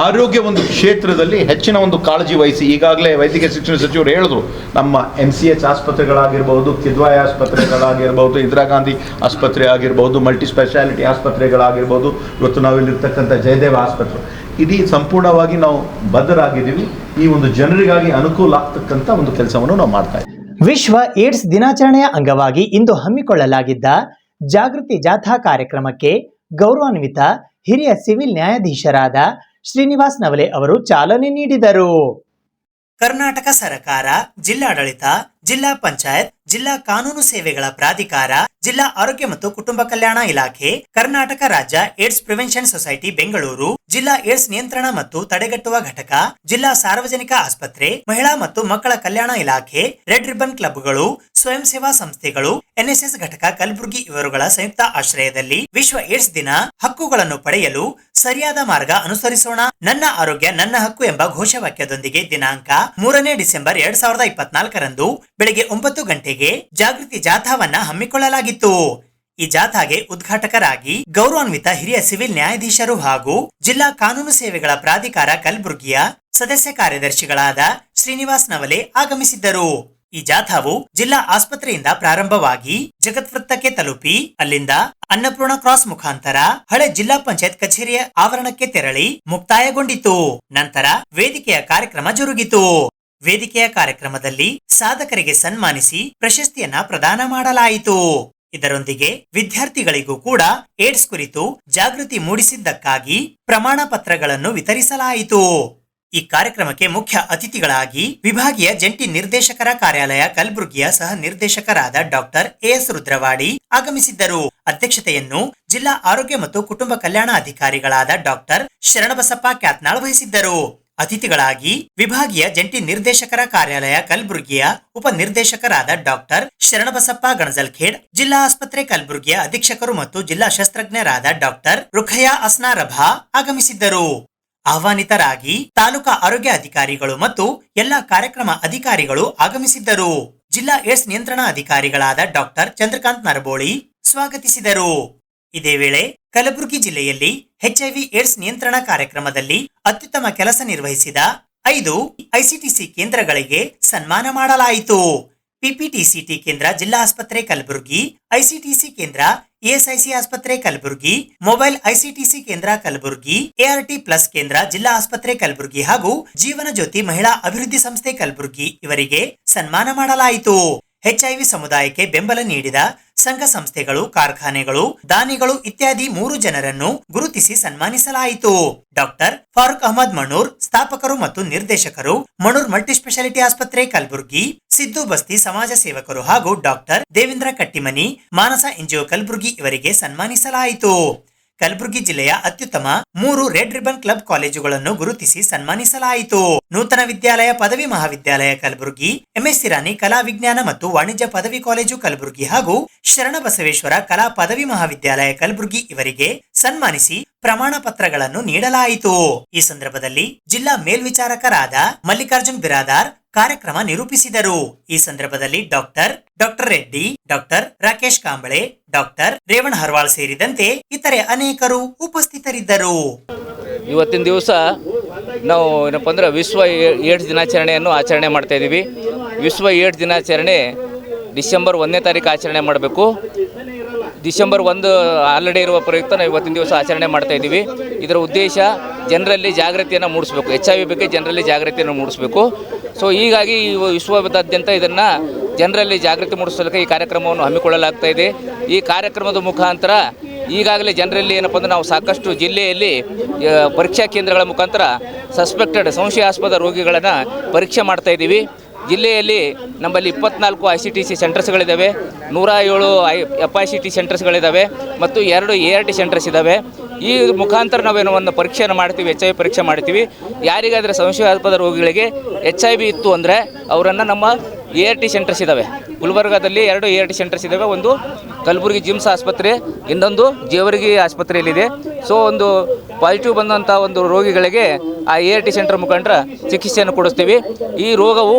ಆರೋಗ್ಯ ಒಂದು ಕ್ಷೇತ್ರದಲ್ಲಿ ಹೆಚ್ಚಿನ ಒಂದು ಕಾಳಜಿ ವಹಿಸಿ, ಈಗಾಗಲೇ ವೈದ್ಯಕೀಯ ಶಿಕ್ಷಣ ಸಚಿವರು ಹೇಳಿದ್ರು, ನಮ್ಮ MCH ಆಸ್ಪತ್ರೆಗಳಾಗಿರ್ಬೋದು, ಕಿದ್ವಾಯಿ ಆಸ್ಪತ್ರೆಗಳಾಗಿರ್ಬೋದು, ಇಂದಿರಾ ಗಾಂಧಿ ಆಸ್ಪತ್ರೆ ಆಗಿರ್ಬೋದು, ಮಲ್ಟಿ ಸ್ಪೆಷಾಲಿಟಿ ಆಸ್ಪತ್ರೆಗಳಾಗಿರ್ಬೋದು, ಇವತ್ತು ನಾವಿಲ್ಲಿರ್ತಕ್ಕಂಥ ಜಯದೇವ ಆಸ್ಪತ್ರೆ, ಇಡೀ ಸಂಪೂರ್ಣವಾಗಿ ನಾವು ಬದ್ಧರಾಗಿದ್ದೀವಿ. ಈ ಒಂದು ಜನರಿಗಾಗಿ ಅನುಕೂಲ ಆಗ್ತಕ್ಕಂಥ ಒಂದು ಕೆಲಸವನ್ನು ನಾವು ಮಾಡ್ತಾ ಇದ್ದೀವಿ. ವಿಶ್ವ ಏಡ್ಸ್ ದಿನಾಚರಣೆಯ ಅಂಗವಾಗಿ ಇಂದು ಹಮ್ಮಿಕೊಳ್ಳಲಾಗಿದ್ದ ಜಾಗೃತಿ ಜಾಥಾ ಕಾರ್ಯಕ್ರಮಕ್ಕೆ ಗೌರವಾನ್ವಿತ ಹಿರಿಯ ಸಿವಿಲ್ ನ್ಯಾಯಾಧೀಶರಾದ ಶ್ರೀನಿವಾಸ್ ನವಲೆ ಅವರು ಚಾಲನೆ ನೀಡಿದರು. ಕರ್ನಾಟಕ ಸರ್ಕಾರ, ಜಿಲ್ಲಾಡಳಿತ, ಜಿಲ್ಲಾ ಪಂಚಾಯತ್, ಜಿಲ್ಲಾ ಕಾನೂನು ಸೇವೆಗಳ ಪ್ರಾಧಿಕಾರ, ಜಿಲ್ಲಾ ಆರೋಗ್ಯ ಮತ್ತು ಕುಟುಂಬ ಕಲ್ಯಾಣ ಇಲಾಖೆ, ಕರ್ನಾಟಕ ರಾಜ್ಯ ಏಡ್ಸ್ ಪ್ರಿವೆನ್ಷನ್ ಸೊಸೈಟಿ ಬೆಂಗಳೂರು, ಜಿಲ್ಲಾ ಏಡ್ಸ್ ನಿಯಂತ್ರಣ ಮತ್ತು ತಡೆಗಟ್ಟುವ ಘಟಕ, ಜಿಲ್ಲಾ ಸಾರ್ವಜನಿಕ ಆಸ್ಪತ್ರೆ, ಮಹಿಳಾ ಮತ್ತು ಮಕ್ಕಳ ಕಲ್ಯಾಣ ಇಲಾಖೆ, ರೆಡ್ ರಿಬ್ಬನ್ ಕ್ಲಬ್ಗಳು, ಸ್ವಯಂ ಸೇವಾ ಸಂಸ್ಥೆಗಳು, NSS ಘಟಕ ಕಲಬುರಗಿ ಇವರುಗಳ ಸಂಯುಕ್ತ ಆಶ್ರಯದಲ್ಲಿ ವಿಶ್ವ ಏಡ್ಸ್ ದಿನ ಹಕ್ಕುಗಳನ್ನು ಪಡೆಯಲು ಸರಿಯಾದ ಮಾರ್ಗ ಅನುಸರಿಸೋಣ, ನನ್ನ ಆರೋಗ್ಯ ನನ್ನ ಹಕ್ಕು ಎಂಬ ಘೋಷವಾಕ್ಯದೊಂದಿಗೆ ದಿನಾಂಕ 3 ಡಿಸೆಂಬರ್ 2024ರಂದು ಬೆಳಗ್ಗೆ 9 ಗಂಟೆಗೆ ಜಾಗೃತಿ ಜಾಥಾವನ್ನ ಹಮ್ಮಿಕೊಳ್ಳಲಾಗಿತ್ತು. ಈ ಜಾಥಾಗೆ ಉದ್ಘಾಟಕರಾಗಿ ಗೌರವಾನ್ವಿತ ಹಿರಿಯ ಸಿವಿಲ್ ನ್ಯಾಯಾಧೀಶರು ಹಾಗೂ ಜಿಲ್ಲಾ ಕಾನೂನು ಸೇವೆಗಳ ಪ್ರಾಧಿಕಾರ ಕಲಬುರಗಿಯ ಸದಸ್ಯ ಕಾರ್ಯದರ್ಶಿಗಳಾದ ಶ್ರೀನಿವಾಸ್ ನವಲೆ ಆಗಮಿಸಿದ್ದರು. ಈ ಜಾಥಾವು ಜಿಲ್ಲಾ ಆಸ್ಪತ್ರೆಯಿಂದ ಪ್ರಾರಂಭವಾಗಿ ಜಗತ್ವೃತ್ತಕ್ಕೆ ತಲುಪಿ ಅಲ್ಲಿಂದ ಅನ್ನಪೂರ್ಣ ಕ್ರಾಸ್ ಮುಖಾಂತರ ಹಳೆ ಜಿಲ್ಲಾ ಪಂಚಾಯತ್ ಕಚೇರಿಯ ಆವರಣಕ್ಕೆ ತೆರಳಿ ಮುಕ್ತಾಯಗೊಂಡಿತು. ನಂತರ ವೇದಿಕೆಯ ಕಾರ್ಯಕ್ರಮ ಜರುಗಿತು. ವೇದಿಕೆಯ ಕಾರ್ಯಕ್ರಮದಲ್ಲಿ ಸಾಧಕರಿಗೆ ಸನ್ಮಾನಿಸಿ ಪ್ರಶಸ್ತಿಯನ್ನ ಪ್ರದಾನ ಮಾಡಲಾಯಿತು. ಇದರೊಂದಿಗೆ ವಿದ್ಯಾರ್ಥಿಗಳಿಗೂ ಕೂಡ ಏಡ್ಸ್ ಕುರಿತು ಜಾಗೃತಿ ಮೂಡಿಸಿದ್ದಕ್ಕಾಗಿ ಪ್ರಮಾಣ ಪತ್ರಗಳನ್ನು ವಿತರಿಸಲಾಯಿತು. ಈ ಕಾರ್ಯಕ್ರಮಕ್ಕೆ ಮುಖ್ಯ ಅತಿಥಿಗಳಾಗಿ ವಿಭಾಗೀಯ ಜಂಟಿ ನಿರ್ದೇಶಕರ ಕಾರ್ಯಾಲಯ ಕಲಬುರಗಿಯ ಸಹ ನಿರ್ದೇಶಕರಾದ ಡಾಕ್ಟರ್ AS ರುದ್ರವಾಡಿ ಆಗಮಿಸಿದ್ದರು. ಅಧ್ಯಕ್ಷತೆಯನ್ನು ಜಿಲ್ಲಾ ಆರೋಗ್ಯ ಮತ್ತು ಕುಟುಂಬ ಕಲ್ಯಾಣ ಅಧಿಕಾರಿಗಳಾದ ಡಾಕ್ಟರ್ ಶರಣಬಸಪ್ಪ ಕ್ಯಾತ್ನಾಳ್ ವಹಿಸಿದ್ದರು. ಅತಿಥಿಗಳಾಗಿ ವಿಭಾಗೀಯ ಜಂಟಿ ನಿರ್ದೇಶಕರ ಕಾರ್ಯಾಲಯ ಕಲಬುರಗಿಯ ಉಪ ನಿರ್ದೇಶಕರಾದ ಡಾಕ್ಟರ್ ಶರಣಬಸಪ್ಪ ಗಣಜಲ್ಖೇಡ್, ಜಿಲ್ಲಾ ಆಸ್ಪತ್ರೆ ಕಲಬುರಗಿಯ ಅಧೀಕ್ಷಕರು ಮತ್ತು ಜಿಲ್ಲಾ ಶಸ್ತ್ರಜ್ಞರಾದ ಡಾಕ್ಟರ್ ರುಖಯಾ ಅಸ್ನಾ ರಭಾ ಆಗಮಿಸಿದ್ದರು. ಆಹ್ವಾನಿತರಾಗಿ ತಾಲೂಕಾ ಆರೋಗ್ಯ ಅಧಿಕಾರಿಗಳು ಮತ್ತು ಎಲ್ಲಾ ಕಾರ್ಯಕ್ರಮ ಅಧಿಕಾರಿಗಳು ಆಗಮಿಸಿದ್ದರು. ಜಿಲ್ಲಾ ಏಡ್ಸ್ ನಿಯಂತ್ರಣ ಅಧಿಕಾರಿಗಳಾದ ಡಾಕ್ಟರ್ ಚಂದ್ರಕಾಂತ್ ನರಬೋಳಿ ಸ್ವಾಗತಿಸಿದರು. ಇದೇ ವೇಳೆ ಕಲಬುರಗಿ ಜಿಲ್ಲೆಯಲ್ಲಿ HIV ಏಡ್ಸ್ ನಿಯಂತ್ರಣ ಕಾರ್ಯಕ್ರಮದಲ್ಲಿ ಅತ್ಯುತ್ತಮ ಕೆಲಸ ನಿರ್ವಹಿಸಿದ 5 ICTC ಕೇಂದ್ರಗಳಿಗೆ ಸನ್ಮಾನ ಮಾಡಲಾಯಿತು. PPTCT ಕೇಂದ್ರ ಜಿಲ್ಲಾ ಆಸ್ಪತ್ರೆ ಕಲಬುರಗಿ, ICTC ಕೇಂದ್ರ ESIC ಆಸ್ಪತ್ರೆ ಕಲಬುರಗಿ, ಮೊಬೈಲ್ ICTC ಕೇಂದ್ರ ಕಲಬುರಗಿ, ART+ ಕೇಂದ್ರ ಜಿಲ್ಲಾ ಆಸ್ಪತ್ರೆ ಕಲಬುರಗಿ ಹಾಗೂ ಜೀವನ ಜ್ಯೋತಿ ಮಹಿಳಾ ಅಭಿವೃದ್ಧಿ ಸಂಸ್ಥೆ ಕಲಬುರಗಿ ಇವರಿಗೆ ಸನ್ಮಾನ ಮಾಡಲಾಯಿತು. HIV ಸಮುದಾಯಕ್ಕೆ ಬೆಂಬಲ ನೀಡಿದ ಸಂಘ ಸಂಸ್ಥೆಗಳು, ಕಾರ್ಖಾನೆಗಳು, ದಾನಿಗಳು ಇತ್ಯಾದಿ 3 ಜನರನ್ನು ಗುರುತಿಸಿ ಸನ್ಮಾನಿಸಲಾಯಿತು. ಡಾಕ್ಟರ್ ಫಾರೂಕ್ ಅಹಮದ್ ಮಣೂರ್, ಸ್ಥಾಪಕರು ಮತ್ತು ನಿರ್ದೇಶಕರು, ಮಣೂರ್ ಮಲ್ಟಿಸ್ಪೆಷಾಲಿಟಿ ಆಸ್ಪತ್ರೆ ಕಲಬುರಗಿ, ಸಿದ್ದು ಬಸ್ತಿ ಸಮಾಜ ಸೇವಕರು ಹಾಗೂ ಡಾಕ್ಟರ್ ದೇವೇಂದ್ರ ಕಟ್ಟಿಮನಿ, ಮಾನಸ NGO ಕಲಬುರಗಿ ಇವರಿಗೆ ಸನ್ಮಾನಿಸಲಾಯಿತು. ಕಲಬುರಗಿ ಜಿಲ್ಲೆಯ ಅತ್ಯುತ್ತಮ 3 ರೆಡ್ ರಿಬ್ಬನ್ ಕ್ಲಬ್ ಕಾಲೇಜುಗಳನ್ನು ಗುರುತಿಸಿ ಸನ್ಮಾನಿಸಲಾಯಿತು. ನೂತನ ವಿದ್ಯಾಲಯ ಪದವಿ ಮಹಾವಿದ್ಯಾಲಯ ಕಲಬುರಗಿ, MS ಇರಾನಿ ಕಲಾ ವಿಜ್ಞಾನ ಮತ್ತು ವಾಣಿಜ್ಯ ಪದವಿ ಕಾಲೇಜು ಕಲಬುರಗಿ ಹಾಗೂ ಶರಣಬಸವೇಶ್ವರ ಕಲಾ ಪದವಿ ಮಹಾವಿದ್ಯಾಲಯ ಕಲಬುರಗಿ ಇವರಿಗೆ ಸನ್ಮಾನಿಸಿ ಪ್ರಮಾಣ ಪತ್ರಗಳನ್ನು ನೀಡಲಾಯಿತು. ಈ ಸಂದರ್ಭದಲ್ಲಿ ಜಿಲ್ಲಾ ಮೇಲ್ವಿಚಾರಕರಾದ ಮಲ್ಲಿಕಾರ್ಜುನ್ ಬಿರಾದಾರ್ ಕಾರ್ಯಕ್ರಮ ನಿರೂಪಿಸಿದರು. ಈ ಸಂದರ್ಭದಲ್ಲಿ doctor Reddy, doctor Rakesh Kamble, doctor Revan Harwal ಸೇರಿದಂತೆ ಇತರೆ ಅನೇಕರು ಉಪಸ್ಥಿತರಿದ್ದರು. ಇವತ್ತಿನ ದಿವಸ ನಾವು ಏನಪ್ಪ ಅಂದ್ರೆ ವಿಶ್ವ ಏಡ್ಸ್ ದಿನಾಚರಣೆಯನ್ನು ಆಚರಣೆ ಮಾಡ್ತಾ ಇದ್ದೀವಿ. ವಿಶ್ವ ಏಡ್ಸ್ ದಿನಾಚರಣೆ ಡಿಸೆಂಬರ್ 1ನೇ ತಾರೀಕು ಆಚರಣೆ ಮಾಡಬೇಕು. ಡಿಸೆಂಬರ್ 1 ಆಲ್ರೆಡಿ ಇರುವ ಪ್ರಯುಕ್ತ ನಾವು ಇವತ್ತಿನ ದಿವಸ ಆಚರಣೆ ಮಾಡ್ತಾ ಇದ್ದೀವಿ. ಇದರ ಉದ್ದೇಶ ಜನರಲ್ಲಿ ಜಾಗೃತಿಯನ್ನು ಮೂಡಿಸಬೇಕು, HIV ಬಗ್ಗೆ ಜನರಲ್ಲಿ ಜಾಗೃತಿಯನ್ನು ಮೂಡಿಸಬೇಕು. ಸೊ ಹೀಗಾಗಿ ವಿಶ್ವದಾದ್ಯಂತ ಇದನ್ನು ಜನರಲ್ಲಿ ಜಾಗೃತಿ ಮೂಡಿಸಲಿಕ್ಕೆ ಈ ಕಾರ್ಯಕ್ರಮವನ್ನು ಹಮ್ಮಿಕೊಳ್ಳಲಾಗ್ತಾ ಇದೆ. ಈ ಕಾರ್ಯಕ್ರಮದ ಮುಖಾಂತರ ಈಗಾಗಲೇ ಜನರಲ್ಲಿ ಏನಪ್ಪ ಅಂದರೆ ನಾವು ಸಾಕಷ್ಟು ಜಿಲ್ಲೆಯಲ್ಲಿ ಪರೀಕ್ಷಾ ಕೇಂದ್ರಗಳ ಮುಖಾಂತರ ಸಂಶಯಾಸ್ಪದ ರೋಗಿಗಳನ್ನು ಪರೀಕ್ಷೆ ಮಾಡ್ತಾ ಇದ್ದೀವಿ. ಜಿಲ್ಲೆಯಲ್ಲಿ ನಮ್ಮಲ್ಲಿ 24 ICTC ಸೆಂಟರ್ಸ್ಗಳಿದ್ದಾವೆ, 107 FICT ಸೆಂಟರ್ಸ್ಗಳಿದ್ದಾವೆ ಮತ್ತು 2 ART ಸೆಂಟರ್ಸ್ ಇದ್ದಾವೆ. ಈ ಮುಖಾಂತರ ನಾವೇನೋ ಒಂದು ಪರೀಕ್ಷೆಯನ್ನು ಮಾಡ್ತೀವಿ, HIV ಪರೀಕ್ಷೆ ಮಾಡ್ತೀವಿ. ಯಾರಿಗಾದರೆ ಸಂಶಯಾಸ್ಪದ ರೋಗಿಗಳಿಗೆ HIV ಇತ್ತು ಅಂದರೆ ಅವರನ್ನು ನಮ್ಮ ART ಸೆಂಟರ್ಸ್ ಇದ್ದಾವೆ. ಗುಲ್ಬರ್ಗಾದಲ್ಲಿ 2 ART ಸೆಂಟರ್ಸ್ ಇದ್ದಾವೆ. ಒಂದು ಕಲಬುರಗಿ ಜಿಮ್ಸ್ ಆಸ್ಪತ್ರೆ, ಇನ್ನೊಂದು ಜೇವರ್ಗಿ ಆಸ್ಪತ್ರೆಯಲ್ಲಿದೆ. ಸೊ ಒಂದು ಪಾಸಿಟಿವ್ ಬಂದಂಥ ಒಂದು ರೋಗಿಗಳಿಗೆ ಆ ART ಸೆಂಟರ್ ಮುಖಾಂತರ ಚಿಕಿತ್ಸೆಯನ್ನು ಕೊಡಿಸ್ತೀವಿ. ಈ ರೋಗವು